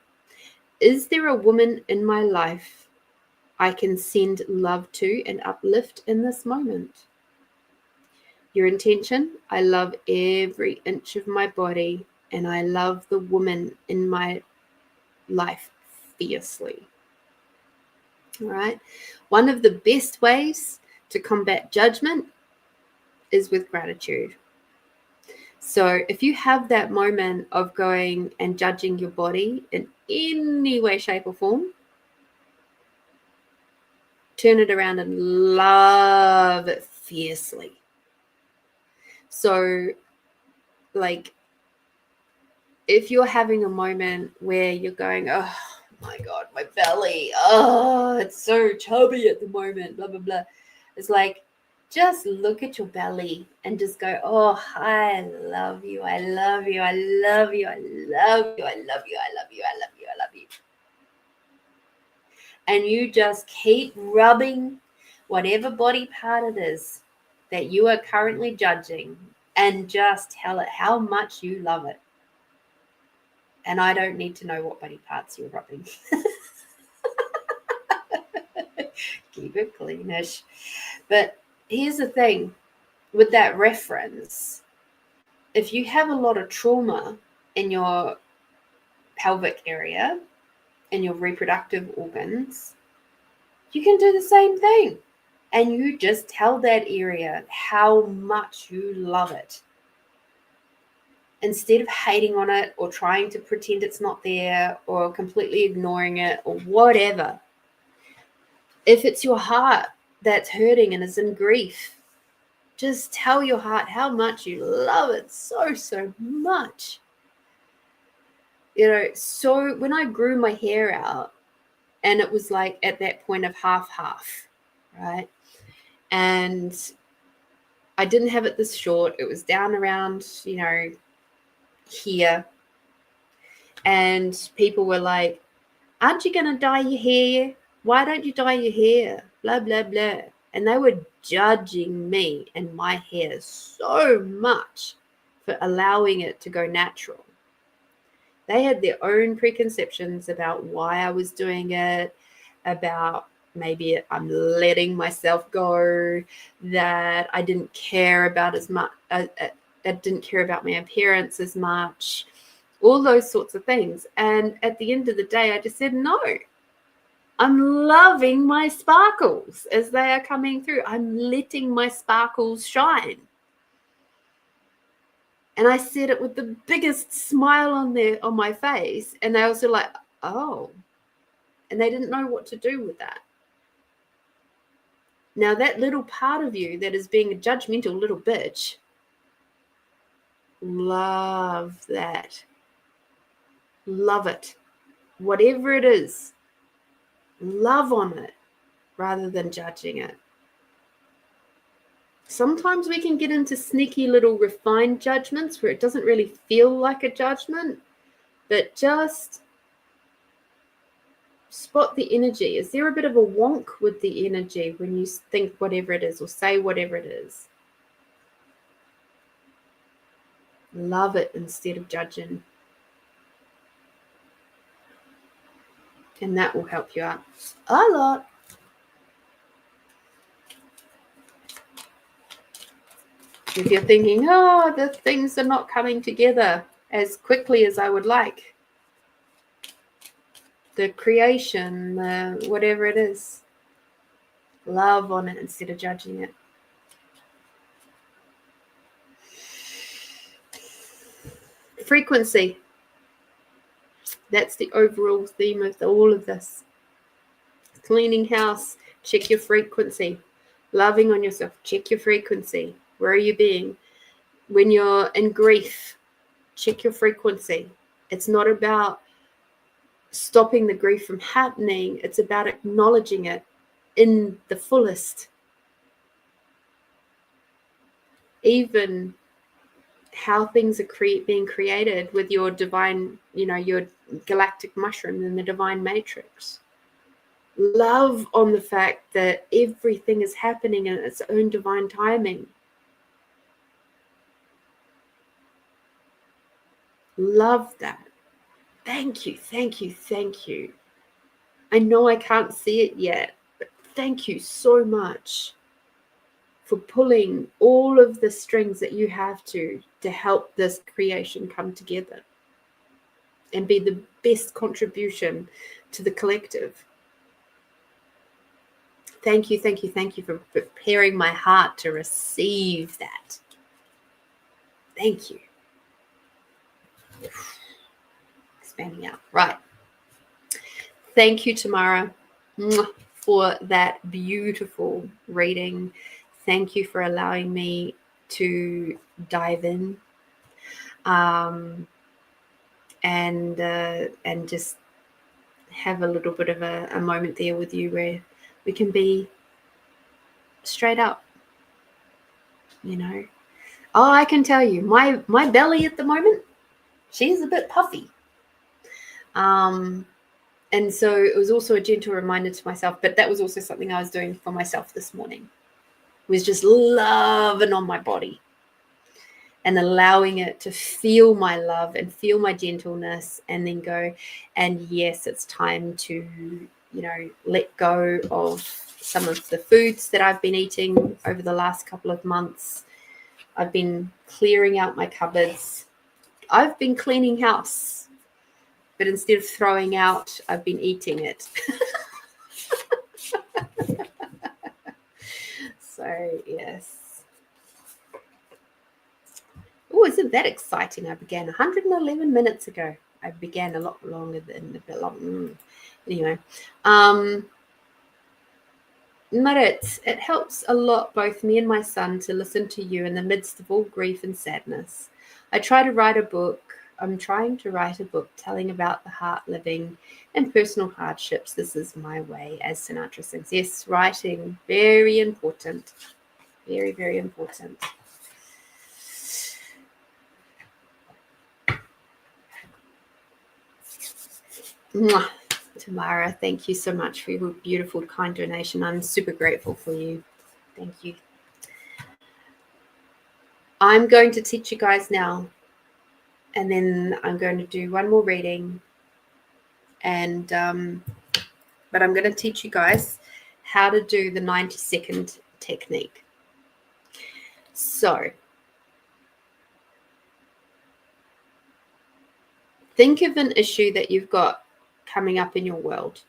Is there a woman in my life I can send love to and uplift in this moment? Your intention. I love every inch of my body, and I love the woman in my life fiercely. All right. One of the best ways to combat judgment is with gratitude. So if you have that moment of going and judging your body in any way, shape, or form, turn it around and love it fiercely. So, like, if you're having a moment where you're going, oh my God, my belly, oh, it's so chubby at the moment, blah, blah, blah. It's like, just look at your belly and just go, oh, I love you. I love you. I love you. I love you. I love you. I love you. I love you. I love you. And you just keep rubbing whatever body part it is that you are currently judging and just tell it how much you love it. And I don't need to know what body parts you're rubbing. Keep it cleanish. But here's the thing with that reference. If you have a lot of trauma in your pelvic area, in your reproductive organs, you can do the same thing. And you just tell that area how much you love it. Instead of hating on it or trying to pretend it's not there or completely ignoring it or whatever. If it's your heart that's hurting and is in grief, just tell your heart how much you love it so, so much. You know, so when I grew my hair out, and it was like at that point of half, right? And I didn't have it this short. It was down around, you know, here. And people were like, aren't you going to dye your hair? Why don't you dye your hair? Blah, blah, blah. And they were judging me and my hair so much for allowing it to go natural. They had their own preconceptions about why I was doing it, about maybe I'm letting myself go, that I didn't care about as much, I didn't care about my appearance as much, all those sorts of things. And at the end of the day, I just said, no, I'm loving my sparkles as they are coming through. I'm letting my sparkles shine. And I said it with the biggest smile on my face. And they also like, oh, and they didn't know what to do with that. Now, that little part of you that is being a judgmental little bitch, love that. Love it. Whatever it is, love on it rather than judging it. Sometimes we can get into sneaky little refined judgments where it doesn't really feel like a judgment, but just spot the energy. Is there a bit of a wonk with the energy when you think whatever it is or say whatever it is? Love it instead of judging. And that will help you out a lot. If you're thinking, oh, the things are not coming together as quickly as I would like, the creation, whatever it is, love on it instead of judging it. Frequency. That's the overall theme of all of this. Cleaning house, check your frequency. Loving on yourself, check your frequency. Where are you being? When you're in grief, check your frequency. It's not about stopping the grief from happening. It's about acknowledging it in the fullest. Even how things are being created with your divine, your galactic mushroom and the divine matrix. Love on the fact that everything is happening in its own divine timing. Love that. Thank you, thank you, thank you. I know I can't see it yet, but thank you so much for pulling all of the strings that you have to help this creation come together and be the best contribution to the collective. Thank you, thank you, thank you for preparing my heart to receive that. Thank you. Expanding out. Right. Thank you, Tamara, for that beautiful reading. Thank you for allowing me to dive in. and just have a little bit of a moment there with you where we can be straight up, you know. Oh, I can tell you, my belly at the moment, she's a bit puffy. And so it was also a gentle reminder to myself, but that was also something I was doing for myself this morning, was just loving on my body and allowing it to feel my love and feel my gentleness, and then go, and yes, it's time to, you know, let go of some of the foods that I've been eating over the last couple of months. I've been clearing out my cupboards. I've been cleaning house, but instead of throwing out, I've been eating it. So, yes. Oh, isn't that exciting? I began 111 minutes ago. I began a lot longer than a bit long. Anyway, but it helps a lot, both me and my son, to listen to you in the midst of all grief and sadness. I'm trying to write a book telling about the heart living and personal hardships. This is my way, as Sinatra sings. Yes, writing, very important. Very, very important. Mwah. Tamara, thank you so much for your beautiful, kind donation. I'm super grateful for you. Thank you. I'm going to teach you guys now, and then I'm going to do one more reading, and but I'm going to teach you guys how to do the 90-second technique. So think of an issue that you've got coming up in your world.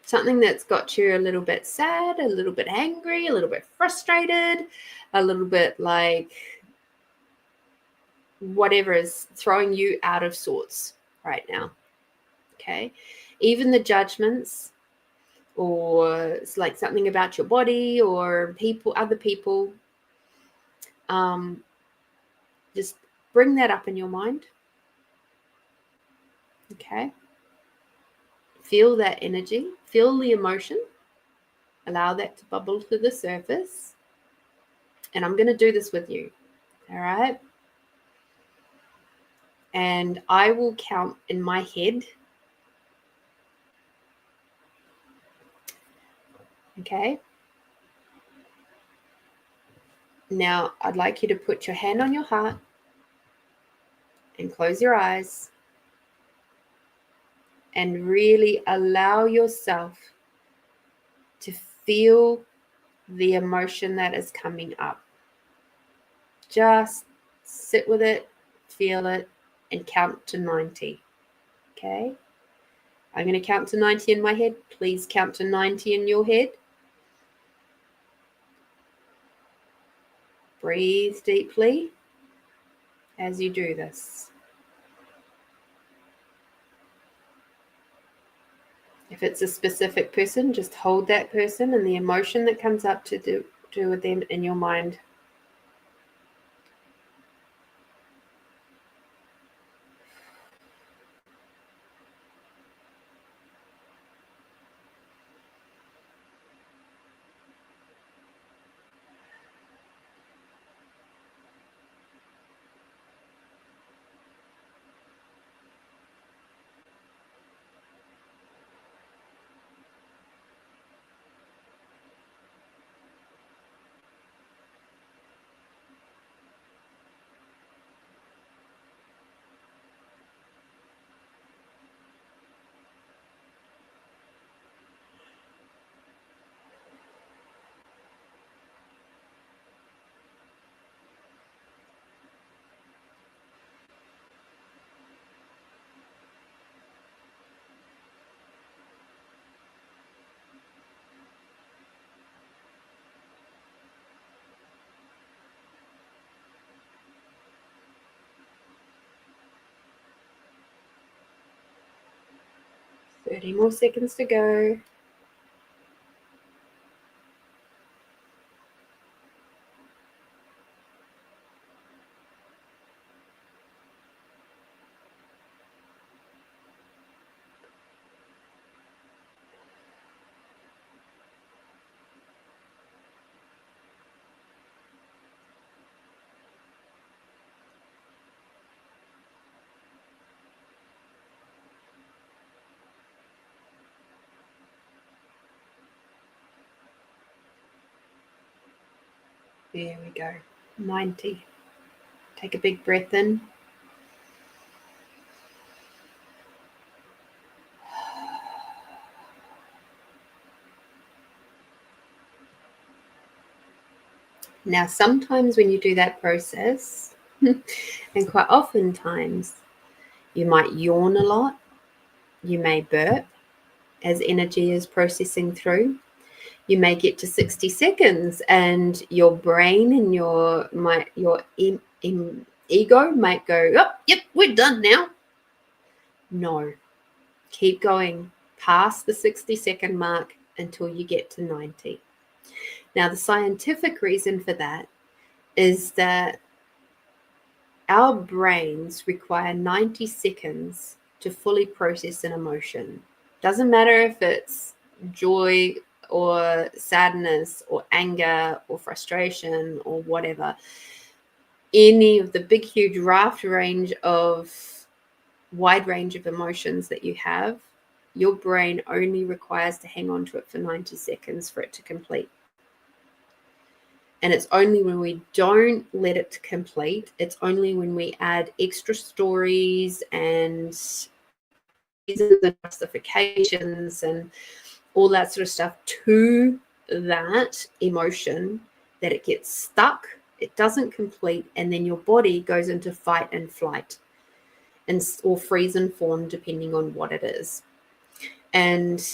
Something that's got you a little bit sad, a little bit angry, a little bit frustrated, a little bit like whatever is throwing you out of sorts right now. Okay. Even the judgments, or it's like something about your body or people, other people, just bring that up in your mind. Okay. Feel that energy, feel the emotion, allow that to bubble to the surface. And I'm going to do this with you. All right. And I will count in my head. Okay. Now, I'd like you to put your hand on your heart and close your eyes and really allow yourself to feel the emotion that is coming up. Just sit with it, feel it, and count to 90. Okay? I'm going to count to 90 in my head. Please count to 90 in your head. Breathe deeply as you do this. If it's a specific person, just hold that person and the emotion that comes up to do with them in your mind. Thirty more seconds to go. There we go. 90. Take a big breath in. Now, sometimes when you do that process, and quite oftentimes, you might yawn a lot. You may burp as energy is processing through. You may get to 60 seconds and your brain and your ego might go, oh, yep, we're done now. No, keep going past the 60-second mark until you get to 90. Now, the scientific reason for that is that our brains require 90 seconds to fully process an emotion. Doesn't matter if it's joy or sadness or anger or frustration or whatever. Any of the big, huge wide range of emotions that you have, your brain only requires to hang on to it for 90 seconds for it to complete. And it's only when we don't let it complete, it's only when we add extra stories and reasons and justifications and all that sort of stuff to that emotion that it gets stuck, it doesn't complete, and then your body goes into fight and flight or freeze and fawn, depending on what it is. And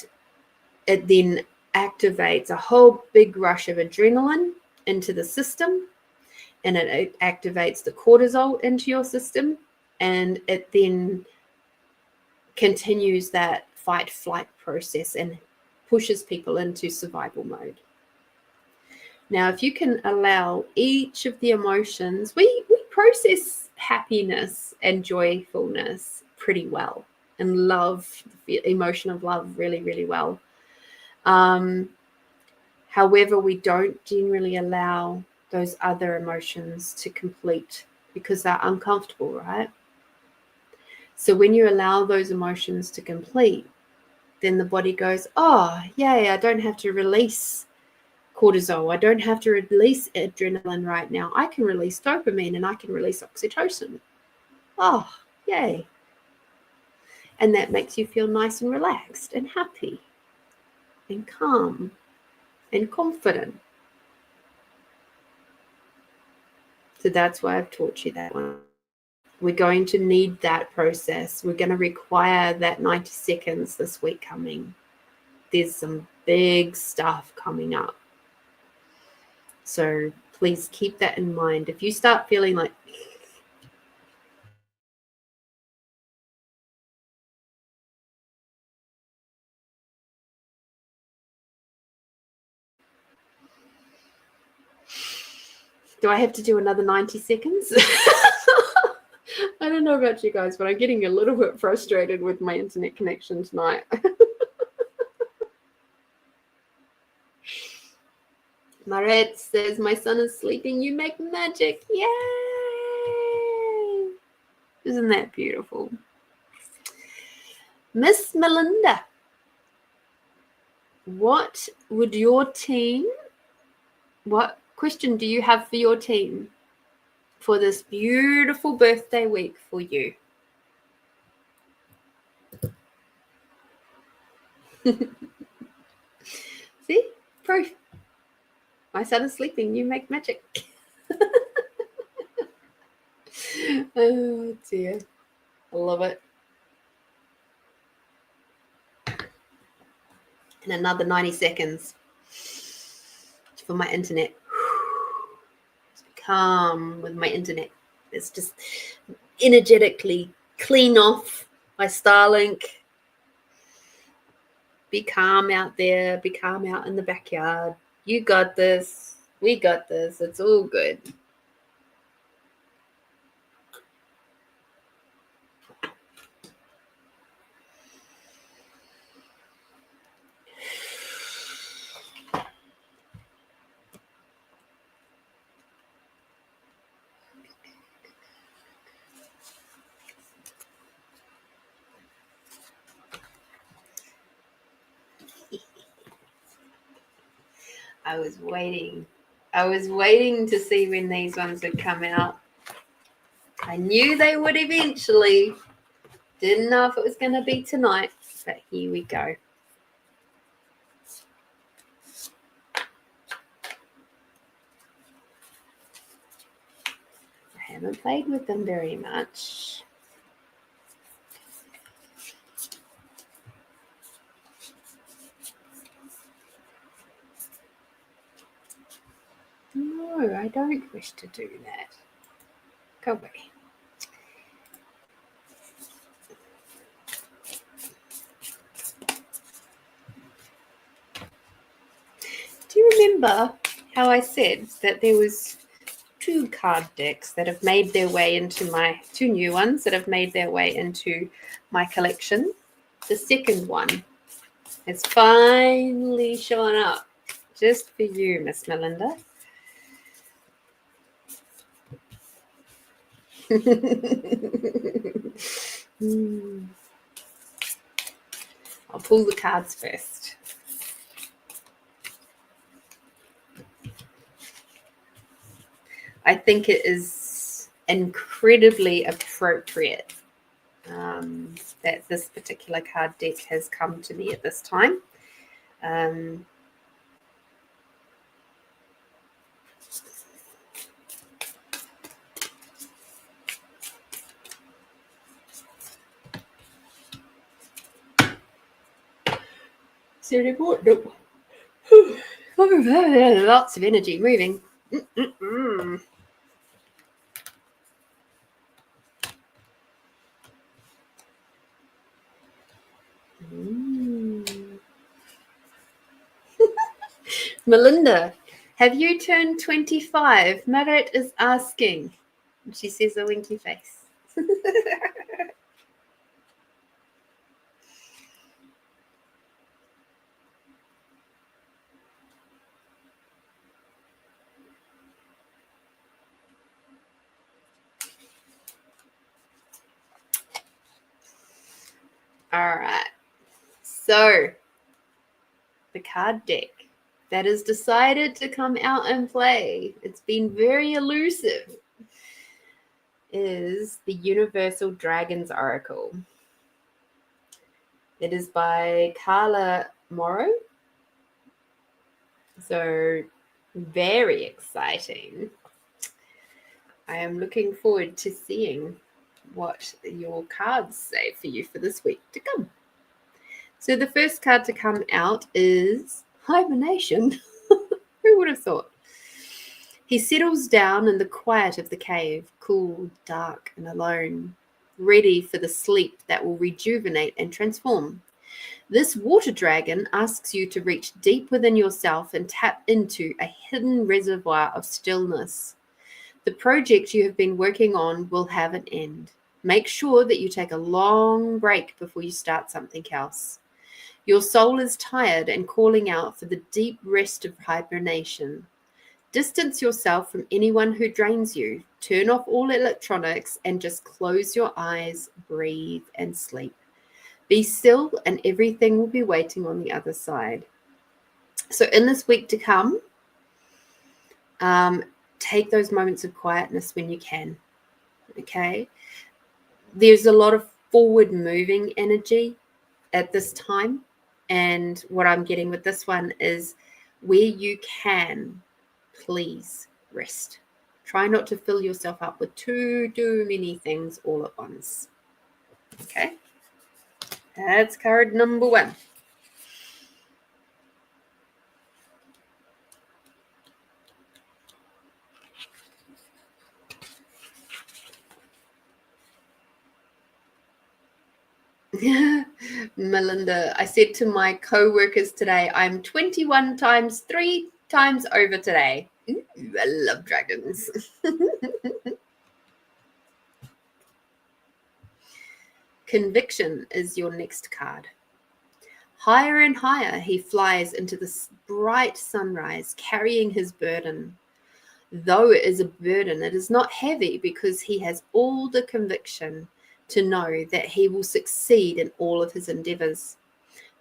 it then activates a whole big rush of adrenaline into the system, and it activates the cortisol into your system, and it then continues that fight flight process and pushes people into survival mode. Now, if you can allow each of the emotions, we process happiness and joyfulness pretty well, and love, the emotion of love, really, really well. However, we don't generally allow those other emotions to complete because they're uncomfortable, right? So when you allow those emotions to complete, then the body goes, oh, yay, I don't have to release cortisol. I don't have to release adrenaline right now. I can release dopamine and I can release oxytocin. Oh, yay. And that makes you feel nice and relaxed and happy and calm and confident. So that's why I've taught you that one. We're going to need that process. We're going to require that 90 seconds this week coming. There's some big stuff coming up. So please keep that in mind. If you start feeling like do I have to do another 90 seconds? I don't know about you guys, but I'm getting a little bit frustrated with my internet connection tonight. Maret says, my son is sleeping. You make magic. Yay! Isn't that beautiful? Miss Melinda, what question do you have for your team for this beautiful birthday week for you? See? Proof. My son is sleeping. You make magic. Oh, dear. I love it. And another 90 seconds for my internet. Calm with my internet. It's just energetically clean off my Starlink. Be calm out there. Be calm out in the backyard. You got this. We got this. It's all good. I was waiting I was waiting to see when these ones would come out. I knew they would eventually. Didn't know if it was going to be tonight, but here we go. I haven't played with them very much. No, I don't wish to do that. Go away. Do you remember how I said that there was 2 card decks that have made their way into my 2 new ones that have made their way into my collection? The second one has finally shown up just for you, Miss Melinda. I'll pull the cards first. I think it is incredibly appropriate that this particular card deck has come to me at this time. Lots of energy moving. Melinda, have you turned 25? Marit is asking. She says a winky face. All right. So, the card deck that has decided to come out and play, it's been very elusive, is the Universal Dragons Oracle. It is by Carla Morrow. So, very exciting. I am looking forward to seeing what your cards say for you for this week to come. So the first card to come out is Hibernation. Who would have thought? He settles down in the quiet of the cave, cool, dark, and alone, ready for the sleep that will rejuvenate and transform. This water dragon asks you to reach deep within yourself and tap into a hidden reservoir of stillness. The project you have been working on will have an end. Make sure that you take a long break before you start something else. Your soul is tired and calling out for the deep rest of hibernation. Distance yourself from anyone who drains you. Turn off all electronics and just close your eyes, breathe, and sleep. Be still and everything will be waiting on the other side. So in this week to come, take those moments of quietness when you can, okay? There's a lot of forward moving energy at this time. And what I'm getting with this one is where you can, please rest. Try not to fill yourself up with too many things all at once. Okay? That's card number 1. Melinda, I said to my co-workers today, I'm 21 times 3 times over today. Ooh, I love dragons. Conviction is your next card. Higher and higher he flies into the bright sunrise, carrying his burden. Though it is a burden, it is not heavy because he has all the conviction to know that he will succeed in all of his endeavors.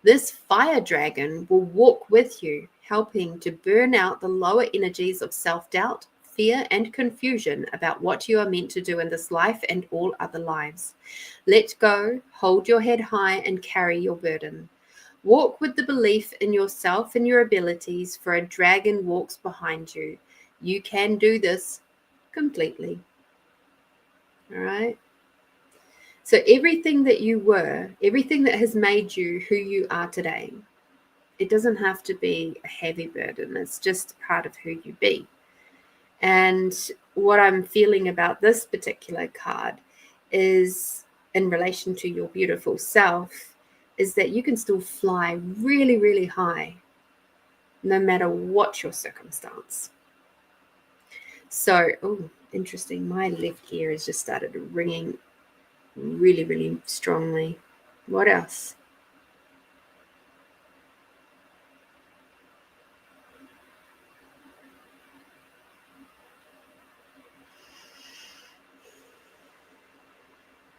This fire dragon will walk with you, helping to burn out the lower energies of self-doubt, fear, and confusion about what you are meant to do in this life and all other lives. Let go, hold your head high, and carry your burden. Walk with the belief in yourself and your abilities, for a dragon walks behind you. You can do this completely. All right? So everything that you were, everything that has made you who you are today, it doesn't have to be a heavy burden. It's just part of who you be. And what I'm feeling about this particular card is, in relation to your beautiful self, is that you can still fly really, really high, no matter what your circumstance. So, oh, interesting. My left ear has just started ringing really, really strongly. What else?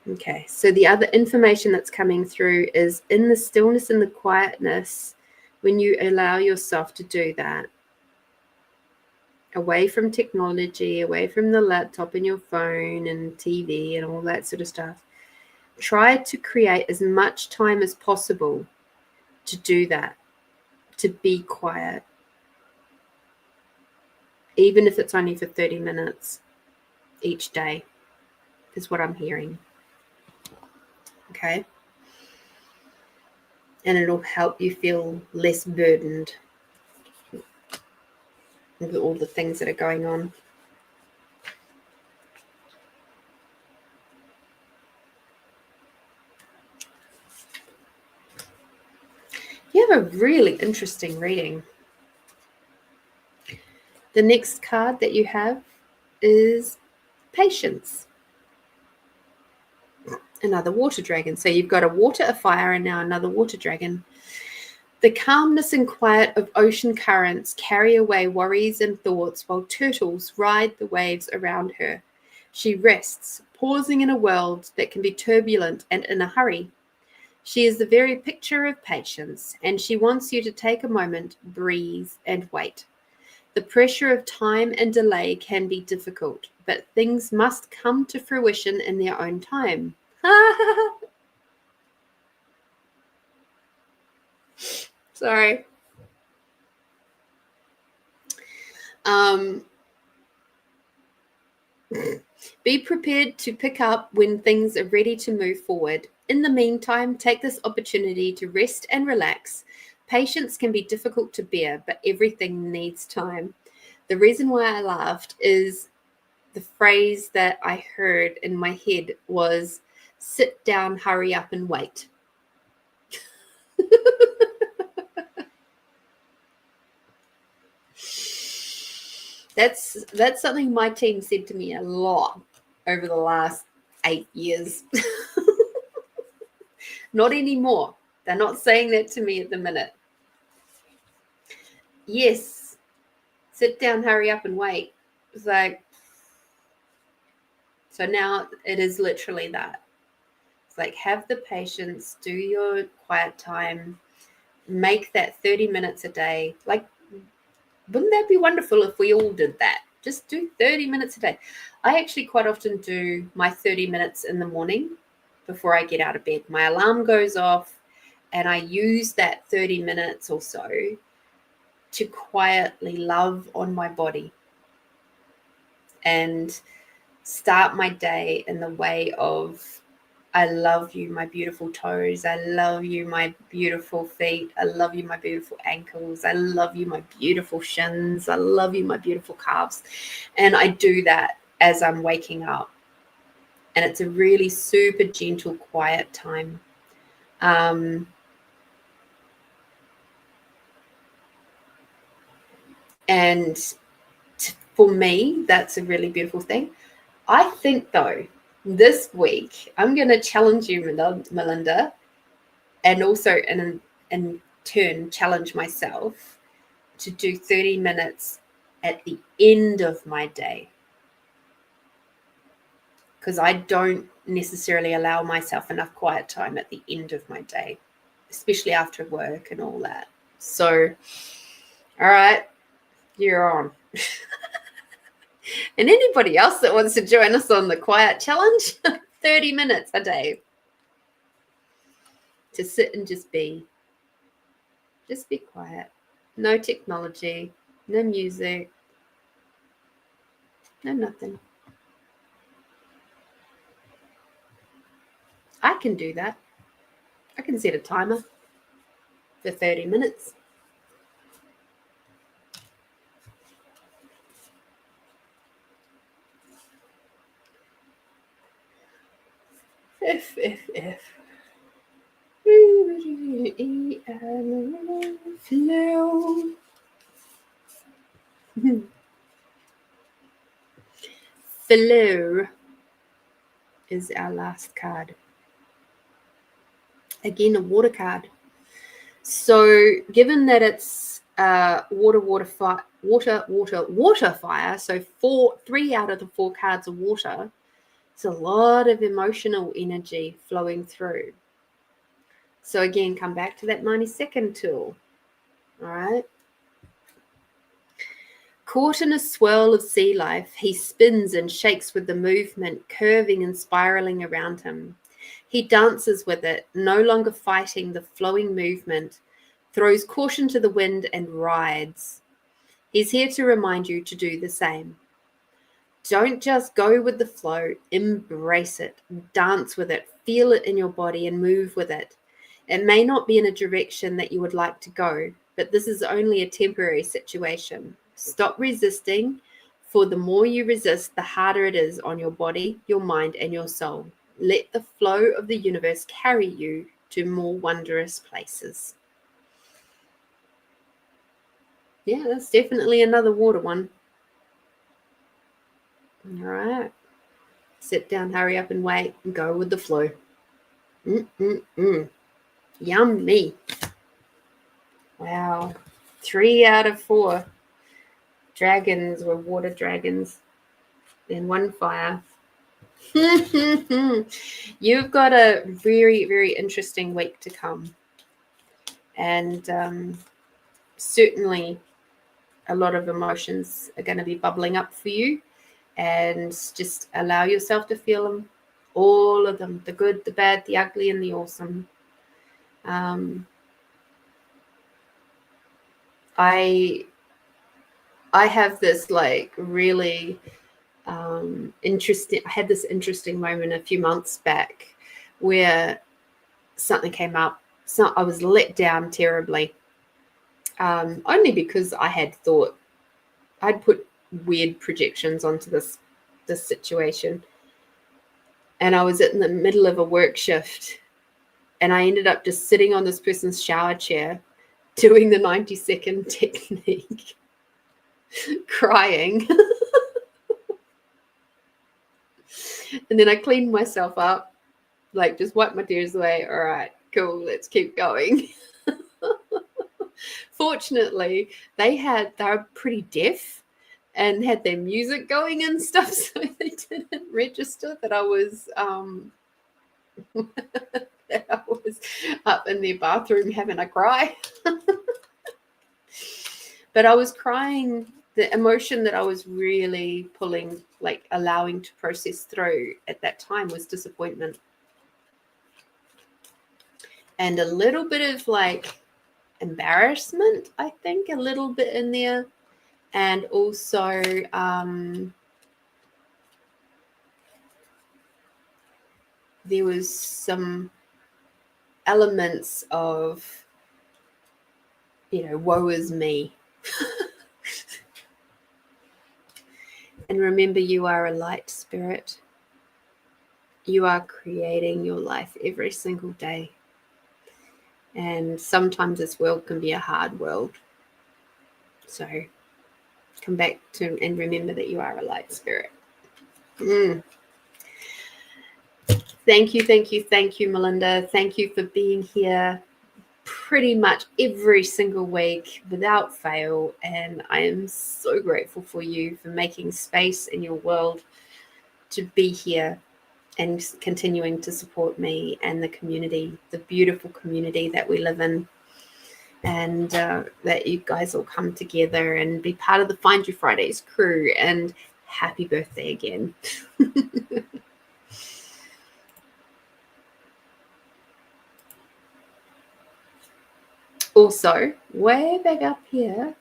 Okay, so the other information that's coming through is, in the stillness and the quietness, when you allow yourself to do that, away from technology, away from the laptop and your phone and TV and all that sort of stuff, try to create as much time as possible to do that, to be quiet, even if it's only for 30 minutes each day, is what I'm hearing. Okay? And it'll help you feel less burdened with all the things that are going on. You have a really interesting reading. The next card that you have is Patience. Another water dragon. So you've got a water, a fire, and now another water dragon. The calmness and quiet of ocean currents carry away worries and thoughts while turtles ride the waves around her. She rests, pausing in a world that can be turbulent and in a hurry. She is the very picture of patience, and she wants you to take a moment, breathe, and wait. The pressure of time and delay can be difficult, but things must come to fruition in their own time. Sorry. Be prepared to pick up when things are ready to move forward. In the meantime, take this opportunity to rest and relax. Patience can be difficult to bear, but everything needs time. The reason why I laughed is the phrase that I heard in my head was, sit down, hurry up, and wait. That's something my team said to me a lot over the last 8 years. Not anymore. They're not saying that to me at the minute. Yes, sit down, hurry up, and wait. It's like, so now it is literally that. It's like, have the patience, do your quiet time, make that 30 minutes a day. Like, wouldn't that be wonderful if we all did that? Just do 30 minutes a day. I actually quite often do my 30 minutes in the morning before I get out of bed. My alarm goes off and I use that 30 minutes or so to quietly love on my body and start my day in the way of, I love you, my beautiful toes. I love you, my beautiful feet. I love you, my beautiful ankles. I love you, my beautiful shins. I love you, my beautiful calves. And I do that as I'm waking up. And it's a really super gentle, quiet time. And for me, that's a really beautiful thing. I think, though, this week, I'm going to challenge you, Melinda, and also in turn challenge myself to do 30 minutes at the end of my day. Because I don't necessarily allow myself enough quiet time at the end of my day, especially after work and all that. So All right, you're on. And anybody else that wants to join us on the quiet challenge, 30 minutes a day to sit and just be quiet. No technology, no music, no nothing. I can do that. I can set a timer for 30 minutes. If. Flow. Flow is our last card. Again, a water card. So given that it's water, fire. So 3 out of the 4 cards are water. It's a lot of emotional energy flowing through. So again, come back to that 90-second tool. All right. Caught in a swirl of sea life, he spins and shakes with the movement, curving and spiraling around him. He dances with it, no longer fighting the flowing movement, throws caution to the wind and rides. He's here to remind you to do the same. Don't just go with the flow, embrace it, dance with it, feel it in your body and move with it. It may not be in a direction that you would like to go, but this is only a temporary situation. Stop resisting, for the more you resist, the harder it is on your body, your mind, and your soul. Let the flow of the universe carry you to more wondrous places. Yeah, that's definitely another water one. All right. Sit down, hurry up and wait, and go with the flow. Yummy. Wow. 3 out of 4 dragons were water dragons. And 1 fire. You've got a very, very interesting week to come. And certainly a lot of emotions are going to be bubbling up for you. And just allow yourself to feel them, all of them, the good, the bad, the ugly, and the awesome. I have this like really interesting. I had this interesting moment a few months back where something came up. So I was let down terribly, only because I had thought I'd put weird projections onto this situation, and I was in the middle of a work shift, and I ended up just sitting on this person's shower chair, doing the 90-second technique, crying. And then I cleaned myself up, like just wiped my tears away. All right, cool, let's keep going. Fortunately, they're pretty deaf and had their music going and stuff, so they didn't register that I was that I was up in their bathroom having a cry. But I was crying. The emotion that I was really pulling, like allowing to process through at that time, was disappointment. And a little bit of like embarrassment, I think, a little bit in there. And also there was some elements of, woe is me. And remember, you are a light spirit. You are creating your life every single day. And sometimes this world can be a hard world. So come back to and remember that you are a light spirit. Thank you, Melinda. Thank you for being here pretty much every single week without fail. And I am so grateful for you for making space in your world to be here and continuing to support me and the community, the beautiful community that we live in. and that you guys all come together and be part of the Find You Fridays crew. And happy birthday again. Also, way back up here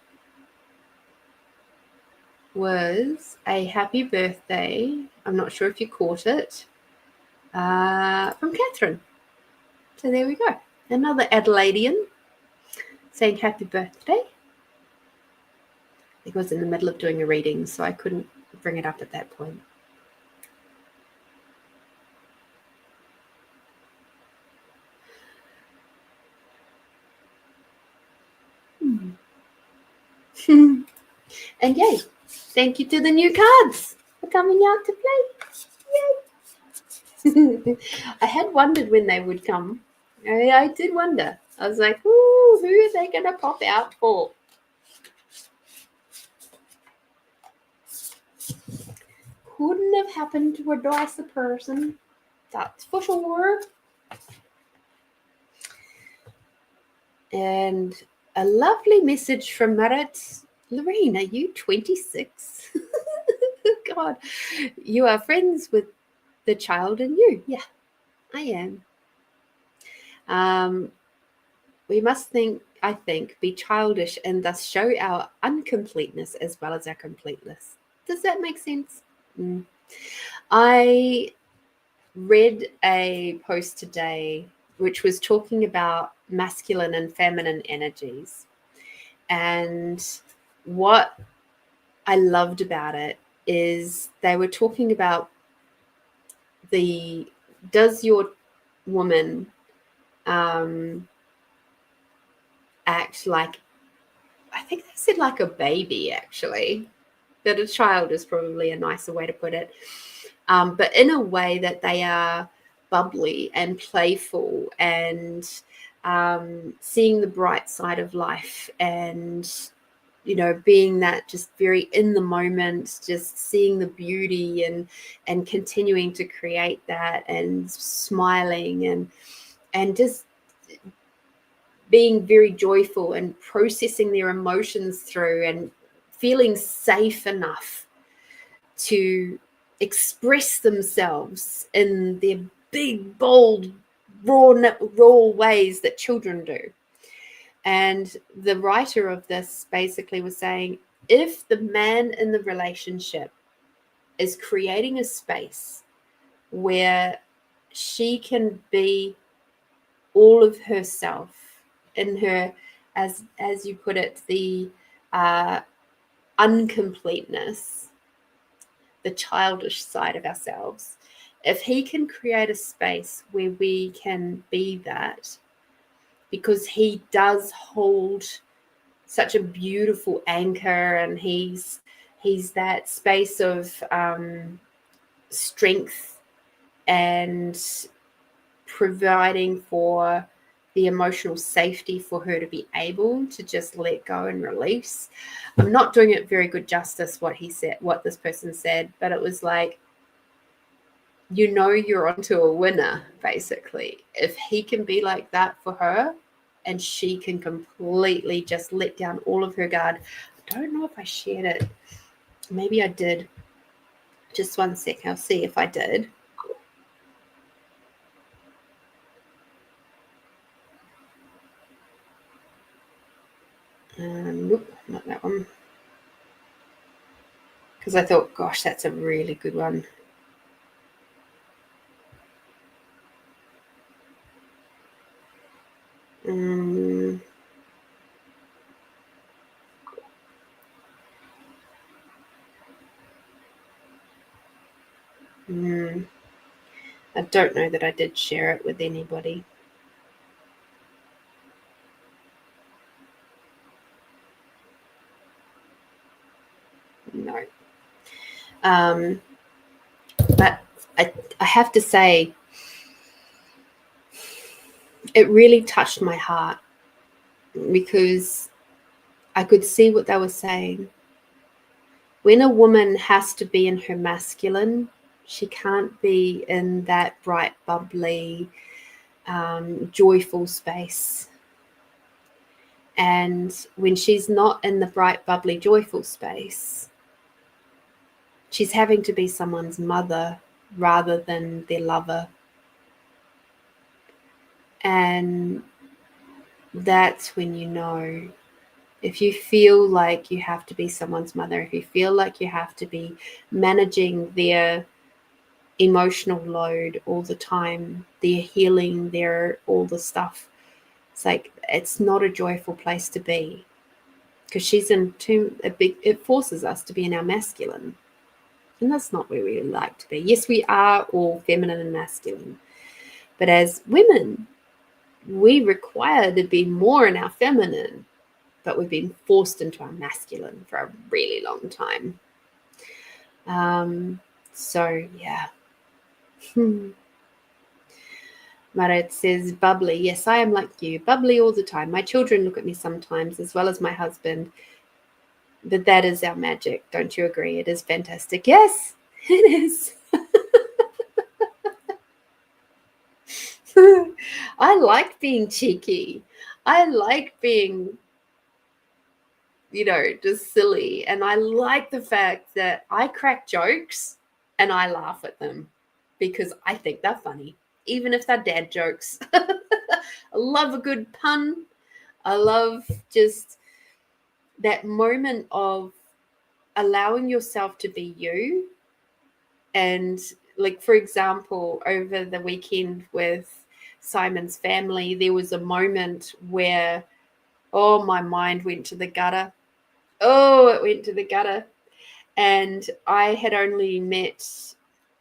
was a happy birthday. I'm not sure if you caught it, from Catherine. So there we go. Another Adelaidean saying happy birthday. I was in the middle of doing a reading, so I couldn't bring it up at that point. And yay, thank you to the new cards for coming out to play. Yay. I had wondered when they would come. I did wonder. I was like, ooh, who are they going to pop out for? Couldn't have happened to a nicer person. That's for sure. And a lovely message from Marit. Lorene, are you 26? God, you are friends with the child in you. Yeah, I am. We must I think, be childish and thus show our uncompleteness as well as our completeness. Does that make sense? I read a post today which was talking about masculine and feminine energies. And what I loved about it is they were talking about does your woman act like, I think they said like a baby, actually, that a child is probably a nicer way to put it, but in a way that they are bubbly and playful and seeing the bright side of life, and being that just very in the moment, just seeing the beauty and continuing to create that, and smiling and just being very joyful and processing their emotions through and feeling safe enough to express themselves in their big, bold, raw ways that children do. And the writer of this basically was saying, if the man in the relationship is creating a space where she can be all of herself in her, as you put it, the uncompleteness, the childish side of ourselves, if he can create a space where we can be that, because he does hold such a beautiful anchor, and he's that space of strength and providing for the emotional safety for her to be able to just let go and release. I'm not doing it very good justice what this person said, but it was like, you're onto a winner, basically. If he can be like that for her, and she can completely just let down all of her guard. I don't know if I shared it. Maybe I did. Just one sec. I'll see if I did. Nope, not that one. Because I thought, gosh, that's a really good one. I don't know that I did share it with anybody. No. But I have to say, it really touched my heart, because I could see what they were saying. When a woman has to be in her masculine, she can't be in that bright, bubbly, joyful space. And when she's not in the bright, bubbly, joyful space, she's having to be someone's mother rather than their lover. And that's when you know, if you feel like you have to be someone's mother, if you feel like you have to be managing their emotional load all the time, their healing, their all the stuff, it's like, it's not a joyful place to be, because she's in it forces us to be in our masculine, and that's not where we really like to be. Yes, we are all feminine and masculine, but as women, we require to be more in our feminine, but we've been forced into our masculine for a really long time. So yeah. Marit says, bubbly. Yes, I am like you, bubbly all the time. My children look at me sometimes, as well as my husband, but that is our magic. Don't you agree? It is fantastic. Yes, it is. I like being cheeky. I like being, just silly. And I like the fact that I crack jokes and I laugh at them because I think they're funny, even if they're dad jokes. I love a good pun. I love just that moment of allowing yourself to be you. And like, for example, over the weekend with Simon's family, there was a moment where, oh, my mind went to the gutter. Oh, it went to the gutter. And I had only met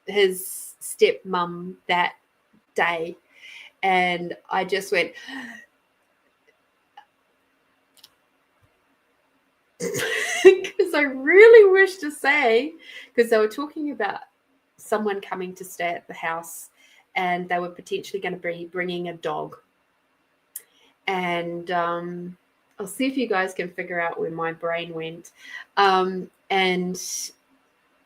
his stepmom that day. And I just went, because I really wish to say, because they were talking about someone coming to stay at the house, and they were potentially going to be bringing a dog. And I'll see if you guys can figure out where my brain went. And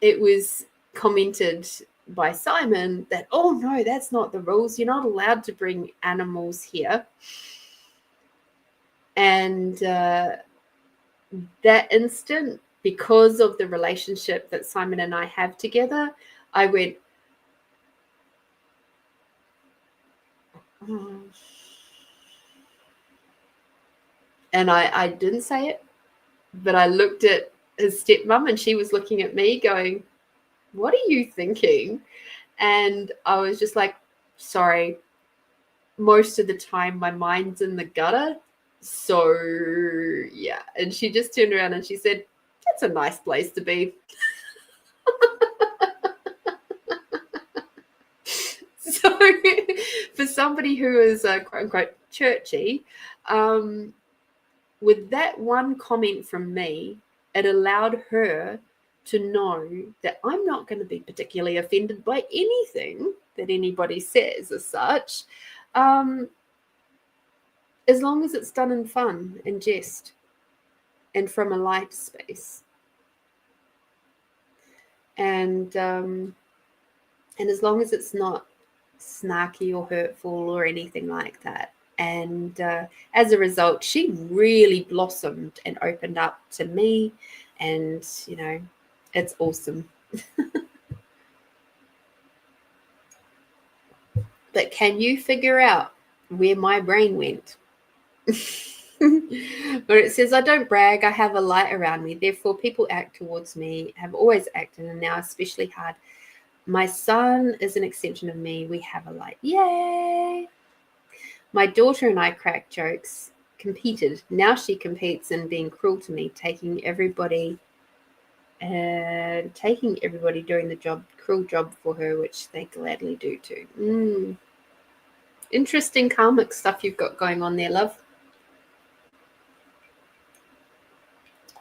it was commented by Simon that, oh no, that's not the rules. You're not allowed to bring animals here. And that instant, because of the relationship that Simon and I have together, I went, oh. And I didn't say it, but I looked at his stepmom and she was looking at me going, what are you thinking? And I was just like, sorry, most of the time my mind's in the gutter. So yeah. And she just turned around and she said, that's a nice place to be. So for somebody who is quote unquote churchy, with that one comment from me, it allowed her to know that I'm not going to be particularly offended by anything that anybody says as such, as long as it's done in fun and jest and from a light space. And as long as it's not snarky or hurtful or anything like that. And as a result, she really blossomed and opened up to me, and it's awesome. But can you figure out where my brain went? But it says, I don't brag, I have a light around me, therefore people act towards me, have always acted, and now especially hard. My son is an extension of me. We have a light. Yay! My daughter and I crack jokes, competed. Now she competes in being cruel to me, taking everybody doing the cruel job for her, which they gladly do too. Interesting karmic stuff you've got going on there, love.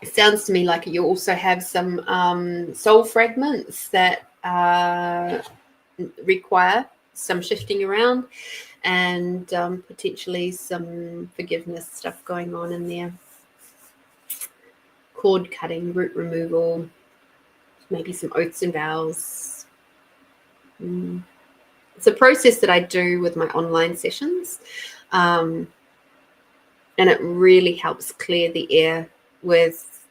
It sounds to me like you also have some soul fragments that require some shifting around, and potentially some forgiveness stuff going on in there. Cord cutting, root removal, maybe some oaths and vows. It's a process that I do with my online sessions. And And it really helps clear the air with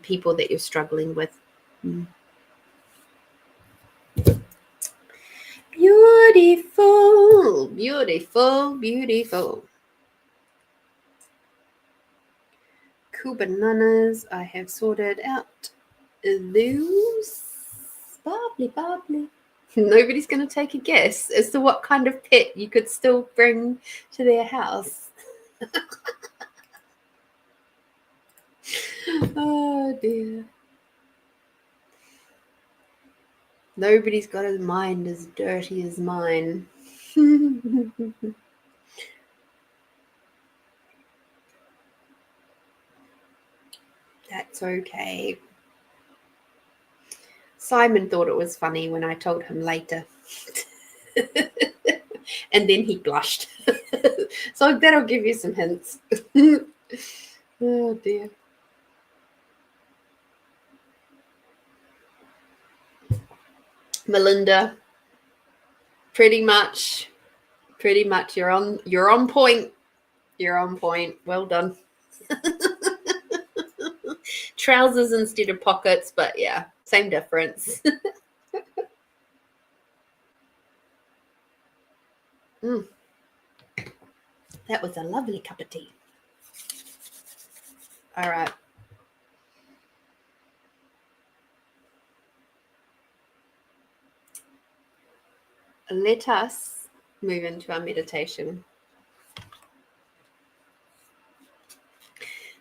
people that you're struggling with. Beautiful, beautiful, beautiful. Cool bananas. I have sorted out those. Bubbly. Nobody's going to take a guess as to what kind of pet you could still bring to their house. Oh dear. Nobody's got a mind as dirty as mine. That's okay. Simon thought it was funny when I told him later. And then he blushed. So that'll give you some hints. Oh dear. Melinda, pretty much you're on point. You're on point. Well done. Trousers instead of pockets, but yeah, same difference. That was a lovely cup of tea. All right. Let us move into our meditation.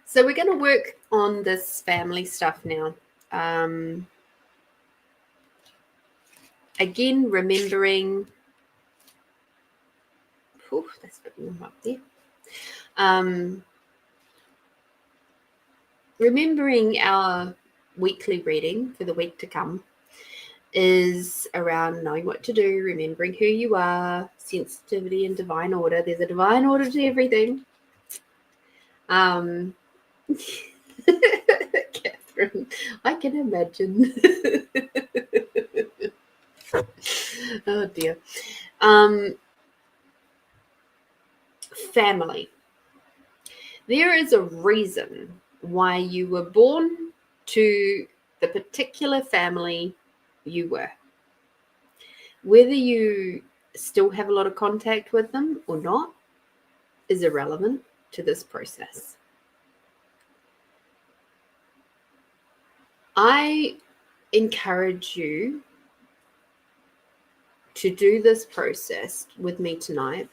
So we're going to work on this family stuff now. Again, remembering. That's a bit warm up there. Remembering our weekly reading for the week to come is around knowing what to do, remembering who you are, sensitivity and divine order. There's a divine order to everything. Catherine, I can imagine. Oh dear. Family. There is a reason why you were born to the particular family you were. Whether you still have a lot of contact with them or not is irrelevant to this process. I encourage you to do this process with me tonight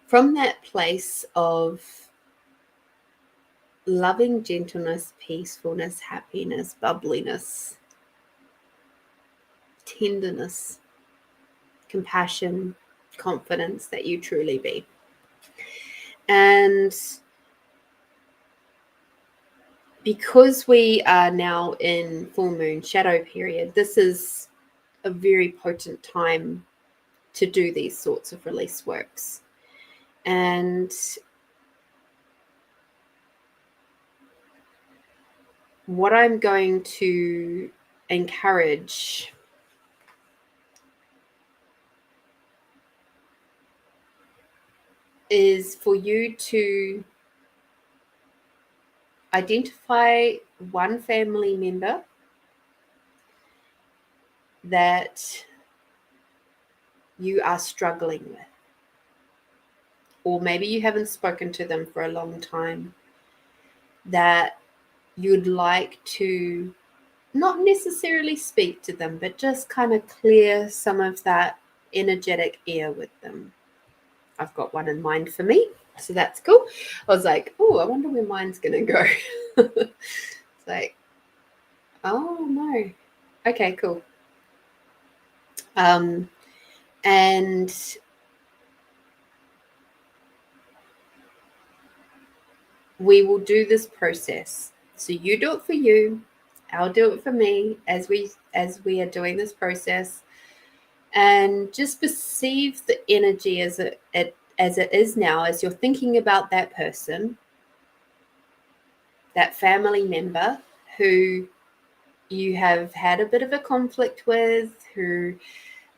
from that place of loving gentleness, peacefulness, happiness, bubbliness, tenderness, compassion, confidence that you truly be. And because we are now in full moon shadow period, this is a very potent time to do these sorts of release works. And what I'm going to encourage is for you to identify one family member that you are struggling with. Or maybe you haven't spoken to them for a long time, that you'd like to not necessarily speak to them, but just kind of clear some of that energetic air with them. I've got one in mind for me, so that's cool. I was like, oh, I wonder where mine's going to go. It's like, oh, no. Okay, cool. And we will do this process. So you do it for you, I'll do it for me as we are doing this process, and just perceive the energy as it is now, as you're thinking about that person, that family member who you have had a bit of a conflict with, who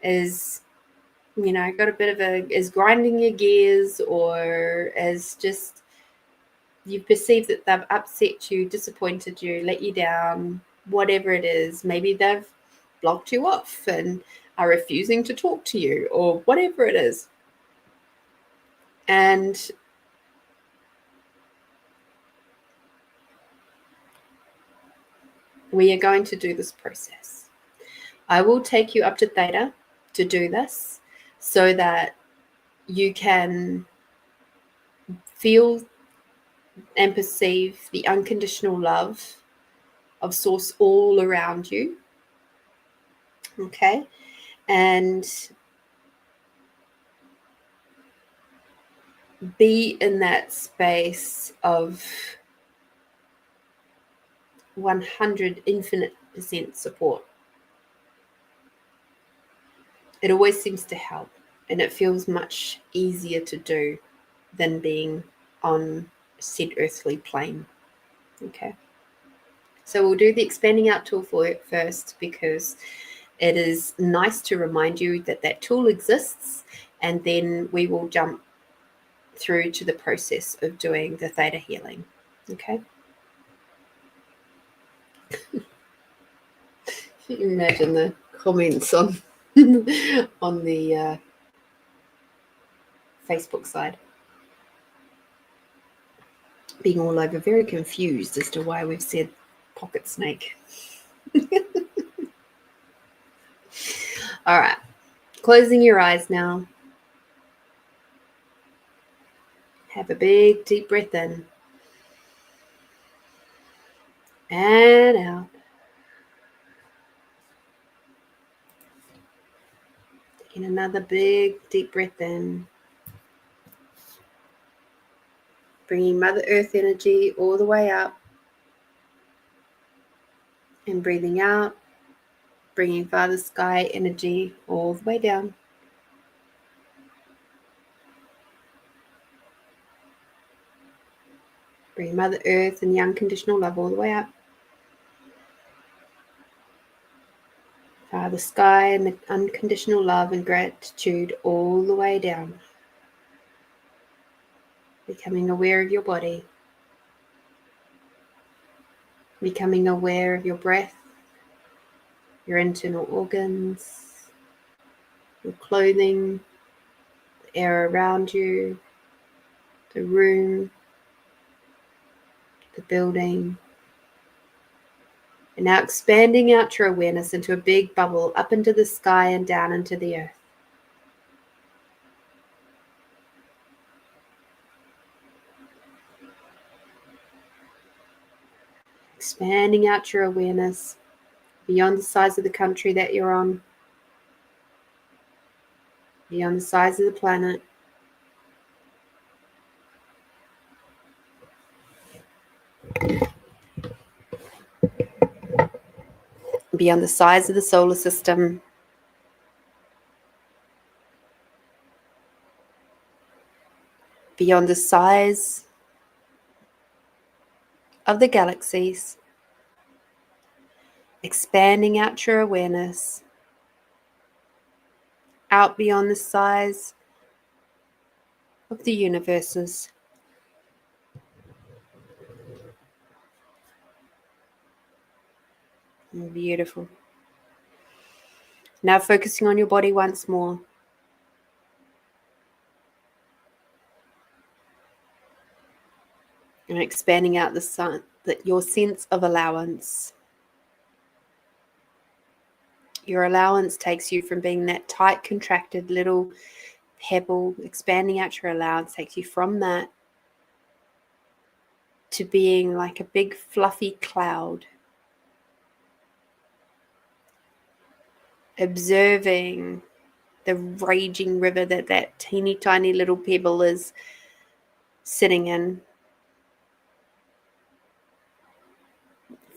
is got a bit of is grinding your gears, or as just you perceive that they've upset you, disappointed you, let you down, whatever it is. Maybe they've blocked you off and are refusing to talk to you, or whatever it is. And we are going to do this process. I will take you up to theta to do this so that you can feel and perceive the unconditional love of source all around you. Okay. And be in that space of 100 infinite % support. It always seems to help, and it feels much easier to do than being on said earthly plane. Okay. So we'll do the expanding out tool for it first, because it is nice to remind you that that tool exists, and then we will jump through to the process of doing the theta healing. Okay. Imagine the comments on on the Facebook side being all over, very confused as to why we've said pocket snake. All right, closing your eyes now. Have a big deep breath in and out. Taking another big deep breath in. Bringing Mother Earth energy all the way up. And breathing out, bringing Father Sky energy all the way down. Bring Mother Earth and the unconditional love all the way up. Father Sky and the unconditional love and gratitude all the way down. Becoming aware of your body. Becoming aware of your breath, your internal organs, your clothing, the air around you, the room, the building. And now expanding out your awareness into a big bubble up into the sky and down into the earth. Expanding out your awareness beyond the size of the country that you're on, beyond the size of the planet, beyond the size of the solar system, beyond the size of the galaxies, expanding out your awareness out beyond the size of the universes. Beautiful. Now focusing on your body once more. And expanding out your sense of allowance. Your allowance takes you from being that tight, contracted little pebble. Expanding out your allowance takes you from that to being like a big fluffy cloud. Observing the raging river that teeny tiny little pebble is sitting in.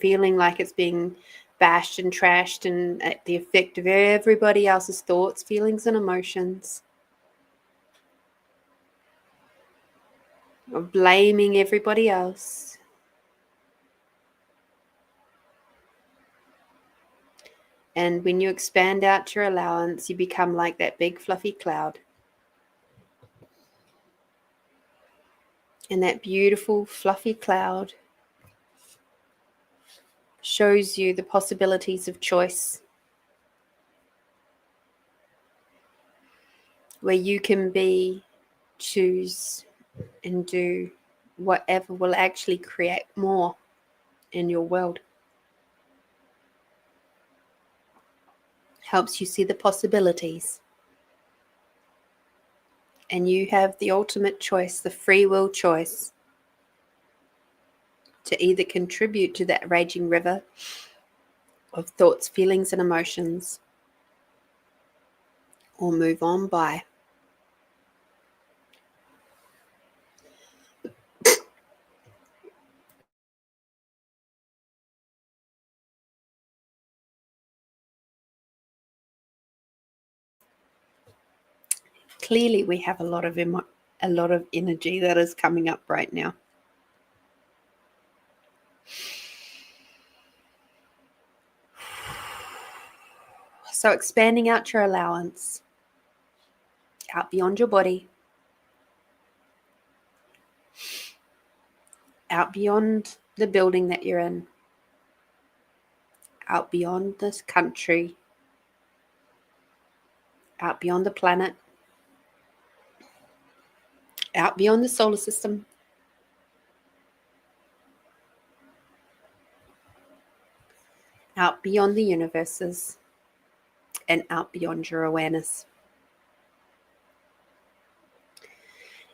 Feeling like it's being bashed and trashed and at the effect of everybody else's thoughts, feelings and emotions. Of blaming everybody else. And when you expand out your allowance, you become like that big fluffy cloud. And that beautiful fluffy cloud shows you the possibilities of choice, where you can be, choose, and do whatever will actually create more in your world. Helps you see the possibilities. And you have the ultimate choice, the free will choice, to either contribute to that raging river of thoughts, feelings, and emotions, or move on by. Clearly, we have a lot of energy that is coming up right now. So expanding out your allowance, out beyond your body, out beyond the building that you're in, out beyond this country, out beyond the planet, out beyond the solar system, out beyond the universes, and out beyond your awareness.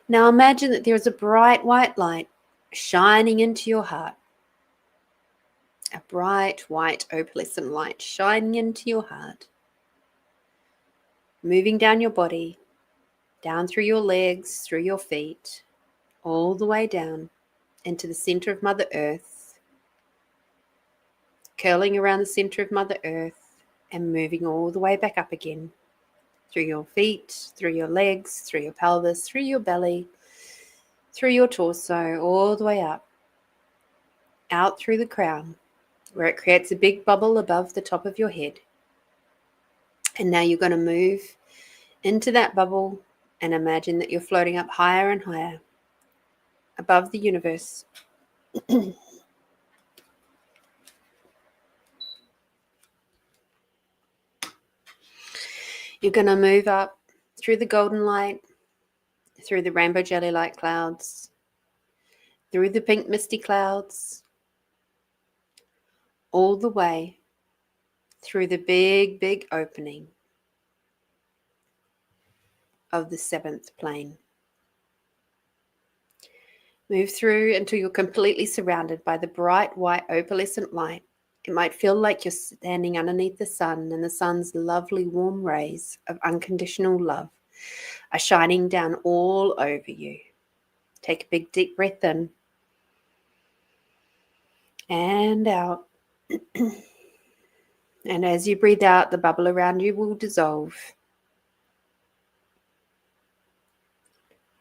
Now imagine that there is a bright white light shining into your heart. A bright white opalescent light shining into your heart, moving down your body, down through your legs, through your feet, all the way down into the center of Mother Earth, curling around the center of Mother Earth and moving all the way back up again, through your feet, through your legs, through your pelvis, through your belly, through your torso, all the way up, out through the crown, where it creates a big bubble above the top of your head. And now you're going to move into that bubble and imagine that you're floating up higher and higher above the universe. You're going to move up through the golden light, through the rainbow jelly light clouds, through the pink misty clouds, all the way through the big, big opening of the seventh plane. Move through until you're completely surrounded by the bright white opalescent light. It might feel like you're standing underneath the sun, and the sun's lovely warm rays of unconditional love are shining down all over you. Take a big deep breath in and out. And as you breathe out, the bubble around you will dissolve.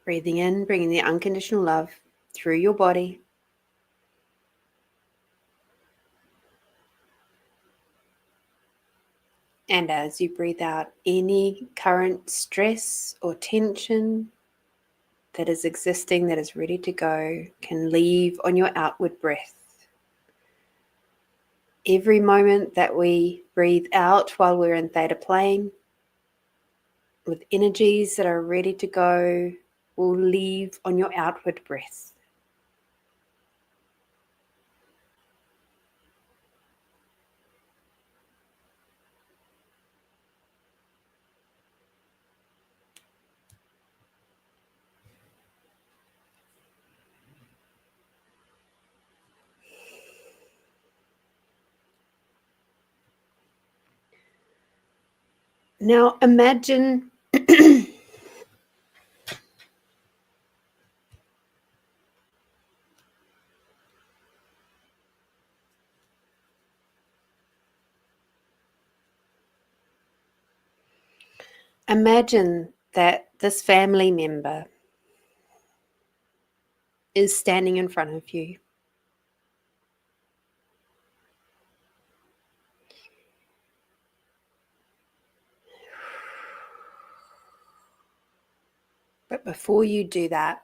Breathing in, bringing the unconditional love through your body. And as you breathe out, any current stress or tension that is existing, that is ready to go, can leave on your outward breath. Every moment that we breathe out while we're in theta plane, with energies that are ready to go, will leave on your outward breath. Now imagine imagine that this family member is standing in front of you. But before you do that,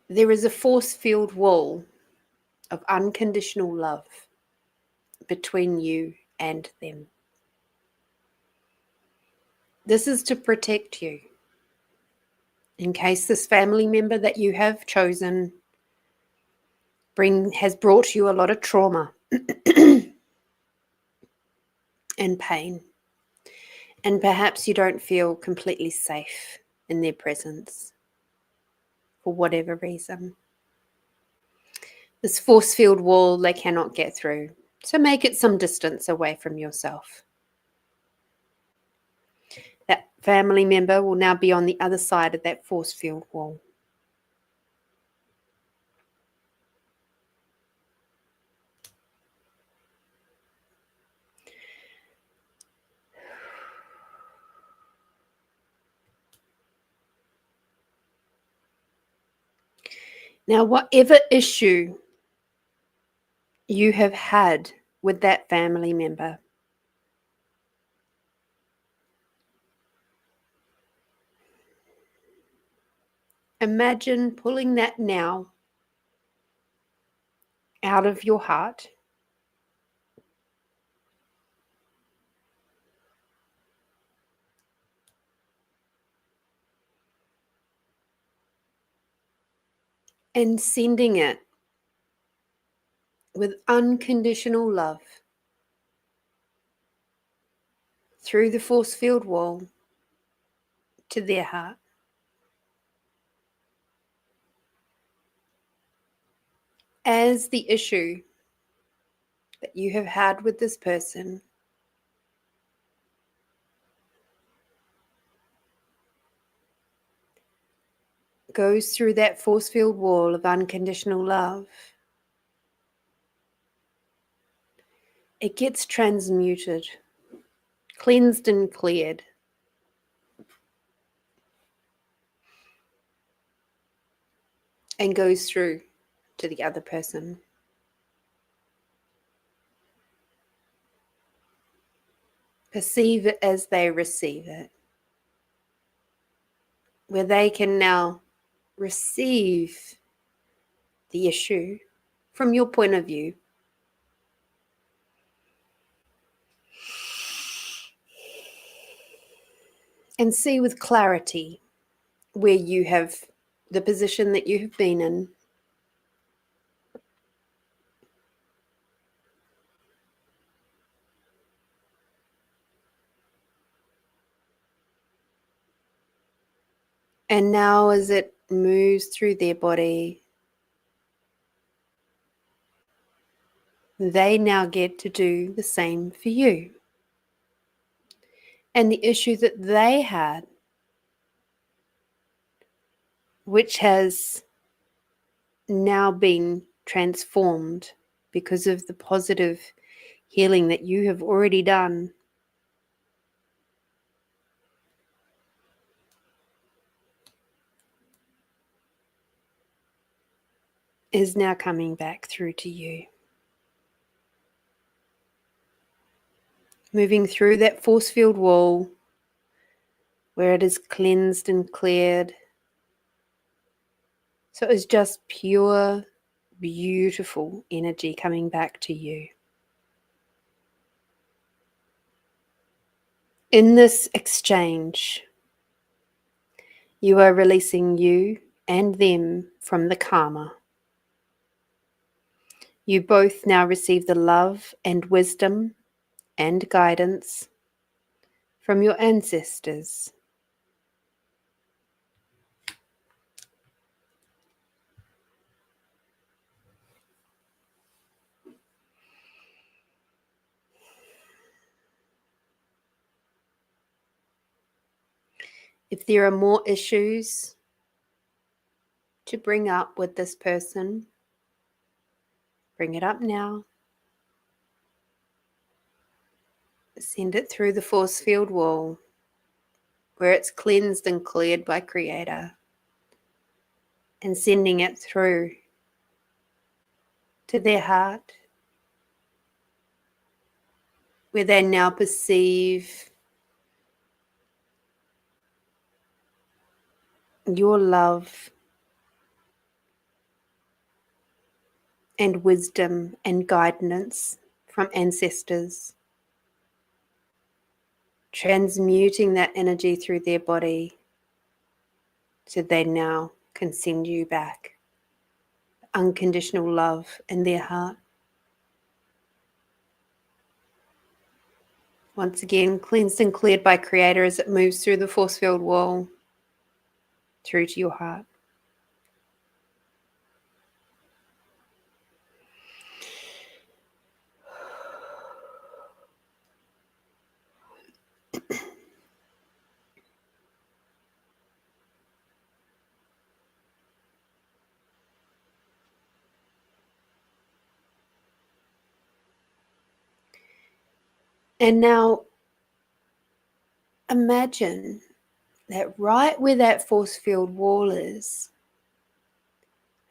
there is a force field wall of unconditional love between you and them. This is to protect you in case this family member that you have chosen has brought you a lot of trauma and pain. And perhaps you don't feel completely safe in their presence for whatever reason. This force field wall they cannot get through. So make it some distance away from yourself. That family member will now be on the other side of that force field wall. Now, whatever issue you have had with that family member, imagine pulling that now out of your heart and sending it with unconditional love through the force field wall to their heart. As the issue that you have had with this person goes through that force field wall of unconditional love, it gets transmuted, cleansed and cleared. And goes through to the other person. Perceive it as they receive it, where they can now receive the issue from your point of view. And see with clarity where you have the position that you have been in. And now as it moves through their body, they now get to do the same for you. And the issue that they had, which has now been transformed because of the positive healing that you have already done, is now coming back through to you. Moving through that force field wall where it is cleansed and cleared. So it's just pure, beautiful energy coming back to you. In this exchange, you are releasing you and them from the karma. You both now receive the love and wisdom and guidance from your ancestors. If there are more issues to bring up with this person, bring it up now. Send it through the force field wall where it's cleansed and cleared by Creator, and sending it through to their heart where they now perceive your love and wisdom and guidance from ancestors, transmuting that energy through their body so they now can send you back unconditional love in their heart. Once again, cleansed and cleared by Creator as it moves through the force field wall through to your heart. And now imagine that right where that force field wall is,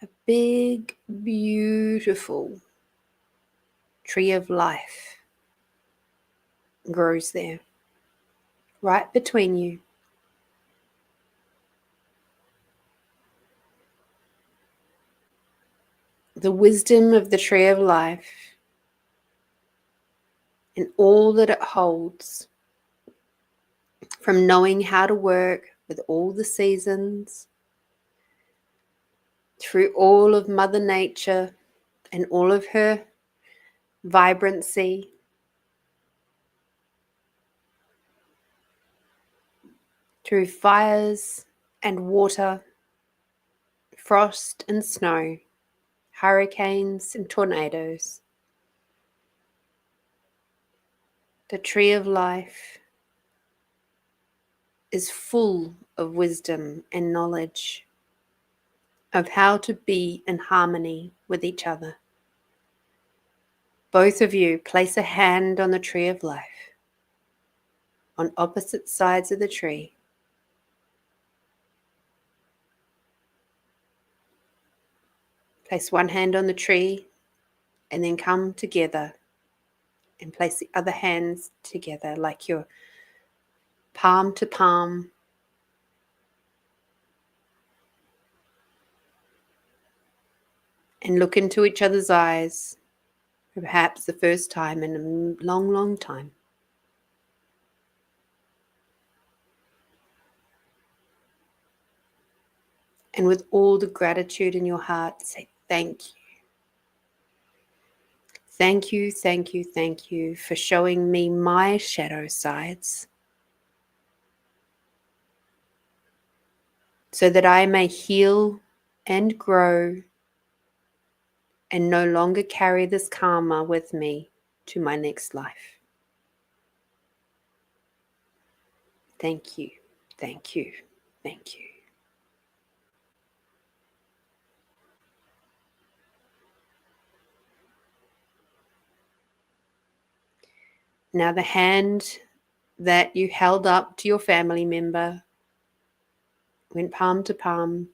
a big, beautiful tree of life grows there, right between you. The wisdom of the tree of life and all that it holds, from knowing how to work with all the seasons, through all of Mother Nature and all of her vibrancy, through fires and water, frost and snow, hurricanes and tornadoes. The tree of life is full of wisdom and knowledge of how to be in harmony with each other. Both of you place a hand on the tree of life, on opposite sides of the tree. Place one hand on the tree and then come together and place the other hands together like you're palm to palm. And look into each other's eyes, perhaps the first time in a long, long time. And with all the gratitude in your heart, say thank you. Thank you, thank you, thank you for showing me my shadow sides so that I may heal and grow and no longer carry this karma with me to my next life. Thank you, thank you, thank you. Now the hand that you held up to your family member went palm to palm.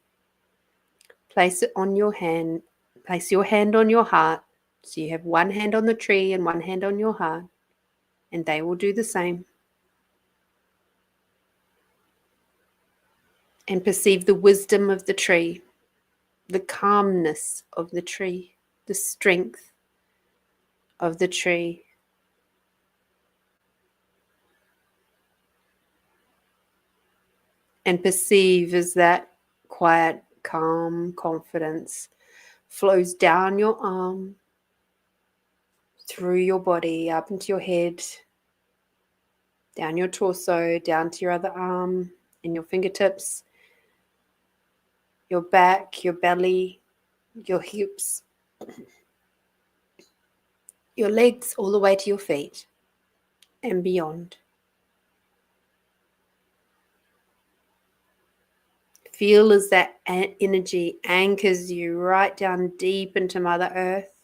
Place it on your hand. Place your hand on your heart. So you have one hand on the tree and one hand on your heart. And they will do the same. And perceive the wisdom of the tree, the calmness of the tree, the strength of the tree. And perceive as that quiet, calm confidence flows down your arm, through your body, up into your head, down your torso, down to your other arm, and your fingertips, your back, your belly, your hips, your legs, all the way to your feet and beyond. Feel as that energy anchors you right down deep into Mother Earth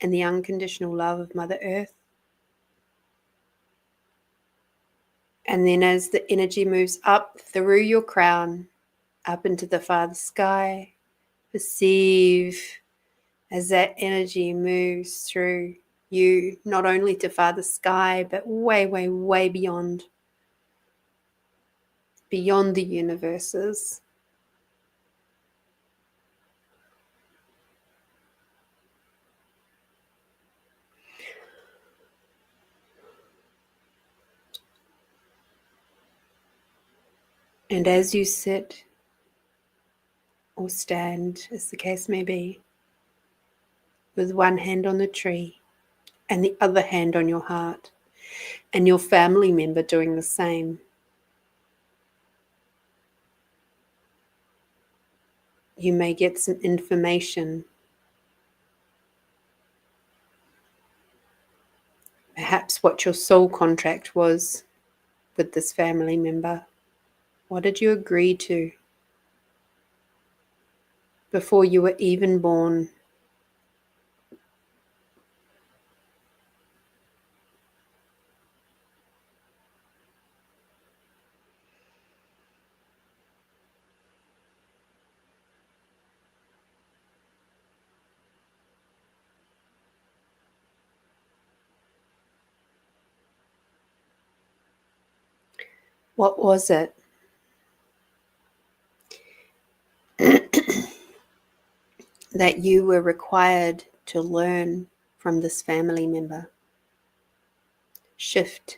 and the unconditional love of Mother Earth. And then as the energy moves up through your crown, up into the farther sky, perceive as that energy moves through you, not only to farther sky, but way, way, way beyond the universes, And as you sit or stand, as the case may be, with one hand on the tree and the other hand on your heart, and your family member doing the same, you may get some information, perhaps what your soul contract was with this family member. What did you agree to before you were even born? What was it that you were required to learn from this family member? Shift,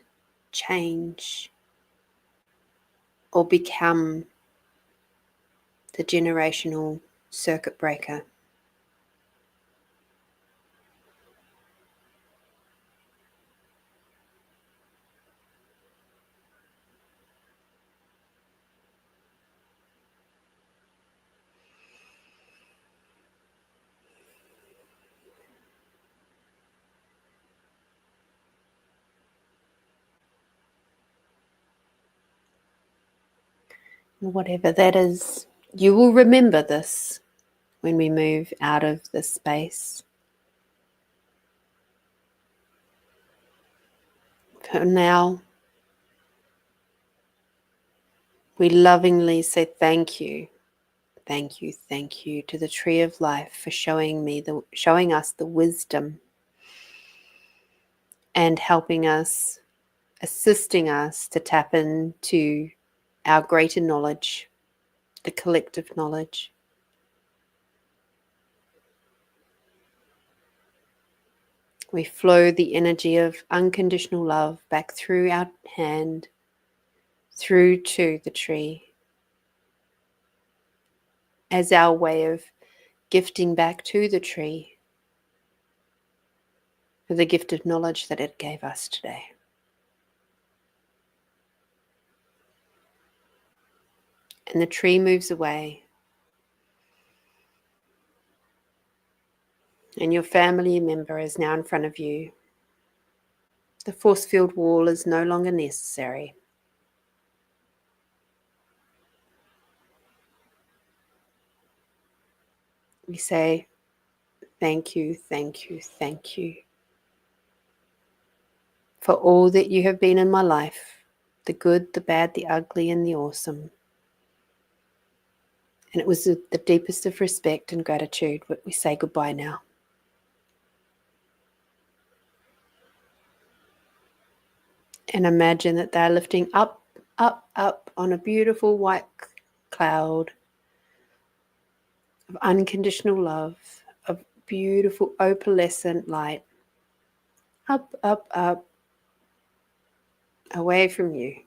change, or become the generational circuit breaker? Whatever that is, you will remember this when we move out of this space. For now, we lovingly say thank you, thank you, thank you to the Tree of Life for showing us the wisdom and helping us, assisting us to tap into our greater knowledge, the collective knowledge. We flow the energy of unconditional love back through our hand, through to the tree, as our way of gifting back to the tree for the gift of knowledge that it gave us today. And the tree moves away, and your family member is now in front of you. The force field wall is no longer necessary. We say, thank you, thank you, thank you for all that you have been in my life, the good, the bad, the ugly, and the awesome. And it was with the deepest of respect and gratitude that we say goodbye now. And imagine that they're lifting up, up, up on a beautiful white cloud of unconditional love, of beautiful opalescent light. Up, up, up, away from you.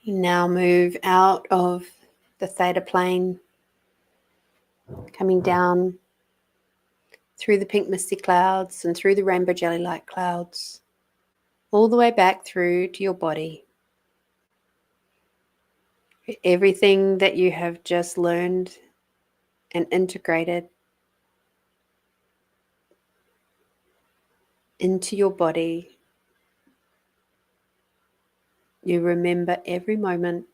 You now move out of the theta plane, coming down through the pink misty clouds and through the rainbow jelly light clouds, all the way back through to your body. Everything that you have just learned and integrated into your body, you remember every moment.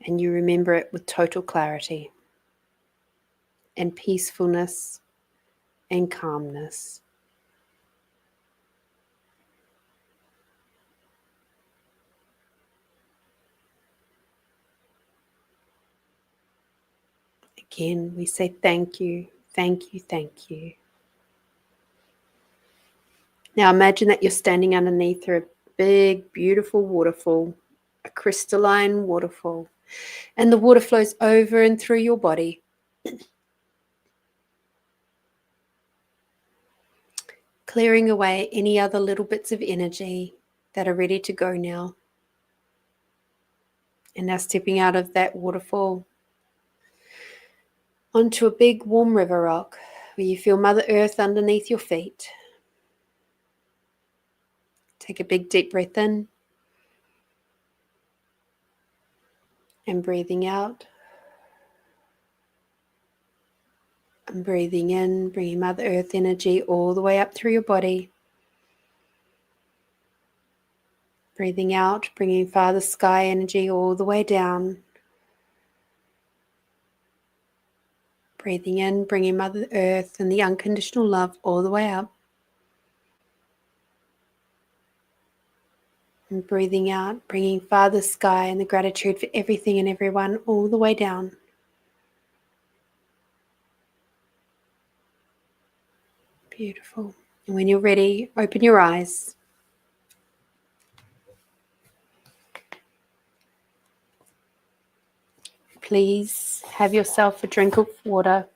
And you remember it with total clarity and peacefulness and calmness. Again, we say thank you, thank you, thank you. Now imagine that you're standing underneath a big, beautiful waterfall, a crystalline waterfall, and the water flows over and through your body. Clearing away any other little bits of energy that are ready to go now. And now stepping out of that waterfall onto a big warm river rock where you feel Mother Earth underneath your feet. Take a big deep breath in and breathing out. And breathing in, bringing Mother Earth energy all the way up through your body. Breathing out, bringing Father Sky energy all the way down. Breathing in, bringing Mother Earth and the unconditional love all the way up. And breathing out, bringing Father Sky and the gratitude for everything and everyone all the way down. Beautiful. And when you're ready, open your eyes. Please have yourself a drink of water.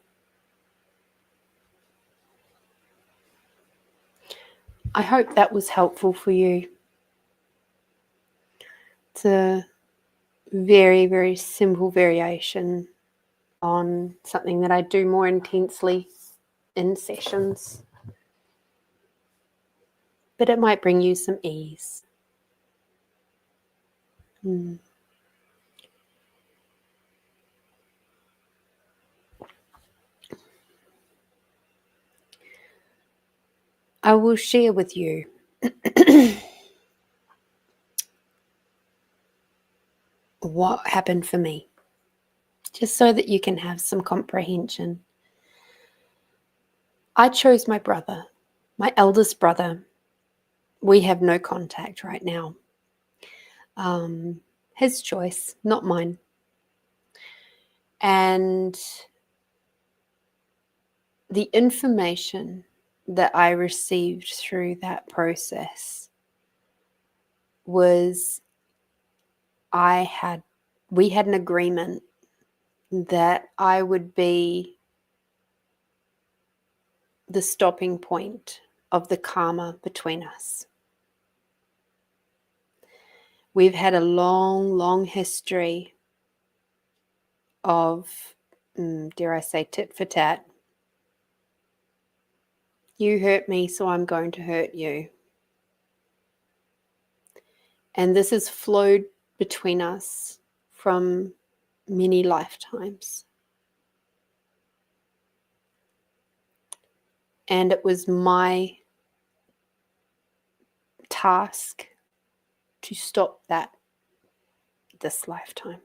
I hope that was helpful for you. It's a very, very simple variation on something that I do more intensely in sessions. But it might bring you some ease. I will share with you what happened for me, just so that you can have some comprehension. I chose my brother, my eldest brother. We have no contact right now. His choice, not mine. And the information that I received through that process was we had an agreement that I would be the stopping point of the karma between us. We've had a long, long history of, dare I say, tit for tat. You hurt me, so I'm going to hurt you. And this has flowed between us from many lifetimes. And it was my task to stop that this lifetime.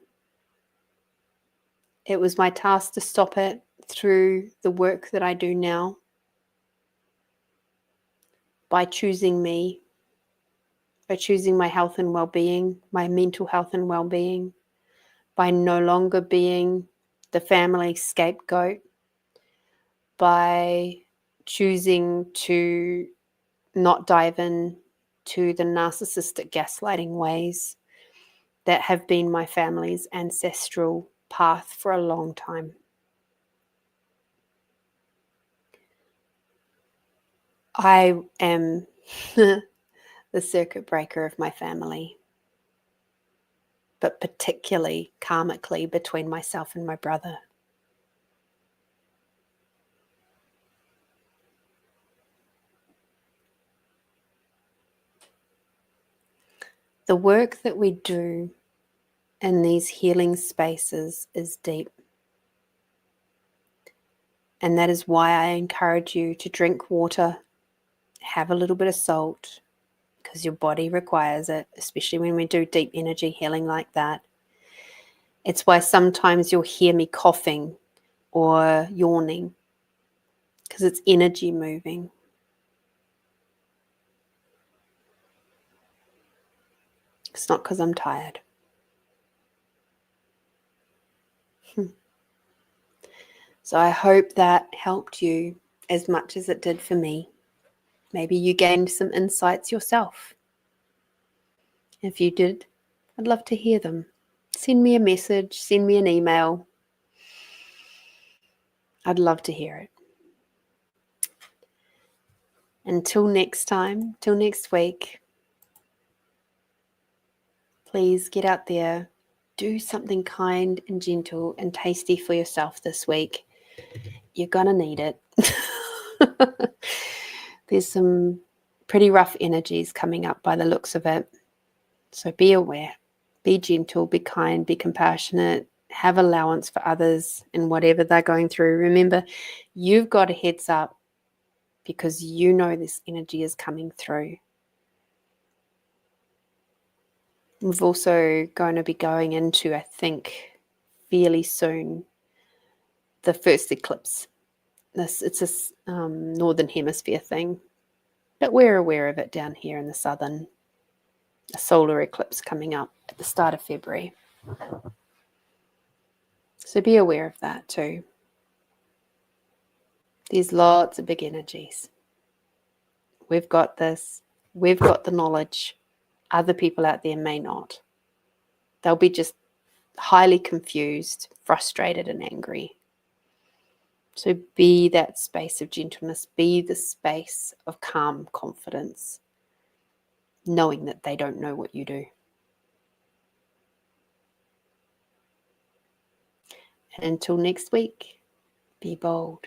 It was my task to stop it through the work that I do now, by choosing me, by choosing my health and well-being, my mental health and well-being, by no longer being the family scapegoat, by choosing to not dive in to the narcissistic gaslighting ways that have been my family's ancestral path for a long time. I am the circuit breaker of my family, but particularly karmically between myself and my brother. The work that we do in these healing spaces is deep. And that is why I encourage you to drink water, have a little bit of salt, because your body requires it, especially when we do deep energy healing like that. It's why sometimes you'll hear me coughing or yawning, because it's energy moving. It's not because I'm tired. So I hope that helped you as much as it did for me. Maybe you gained some insights yourself. If you did, I'd love to hear them. Send me a message, send me an email. I'd love to hear it. Until next time, till next week, please get out there, do something kind and gentle and tasty for yourself this week. You're going to need it. There's some pretty rough energies coming up by the looks of it. So be aware, be gentle, be kind, be compassionate, have allowance for others and whatever they're going through. Remember, you've got a heads up because you know this energy is coming through. We've also going to be going into, I think, fairly soon, the first eclipse. It's a northern hemisphere thing, but we're aware of it down here in the southern. A solar eclipse coming up at the start of February. So be aware of that too. There's lots of big energies. We've got this. We've got the knowledge. Other people out there may not. They'll be just highly confused, frustrated, and angry. So be that space of gentleness. Be the space of calm confidence, knowing that they don't know what you do. And until next week, be bold,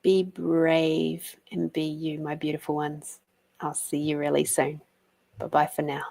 be brave, and be you, my beautiful ones. I'll see you really soon. Bye-bye for now.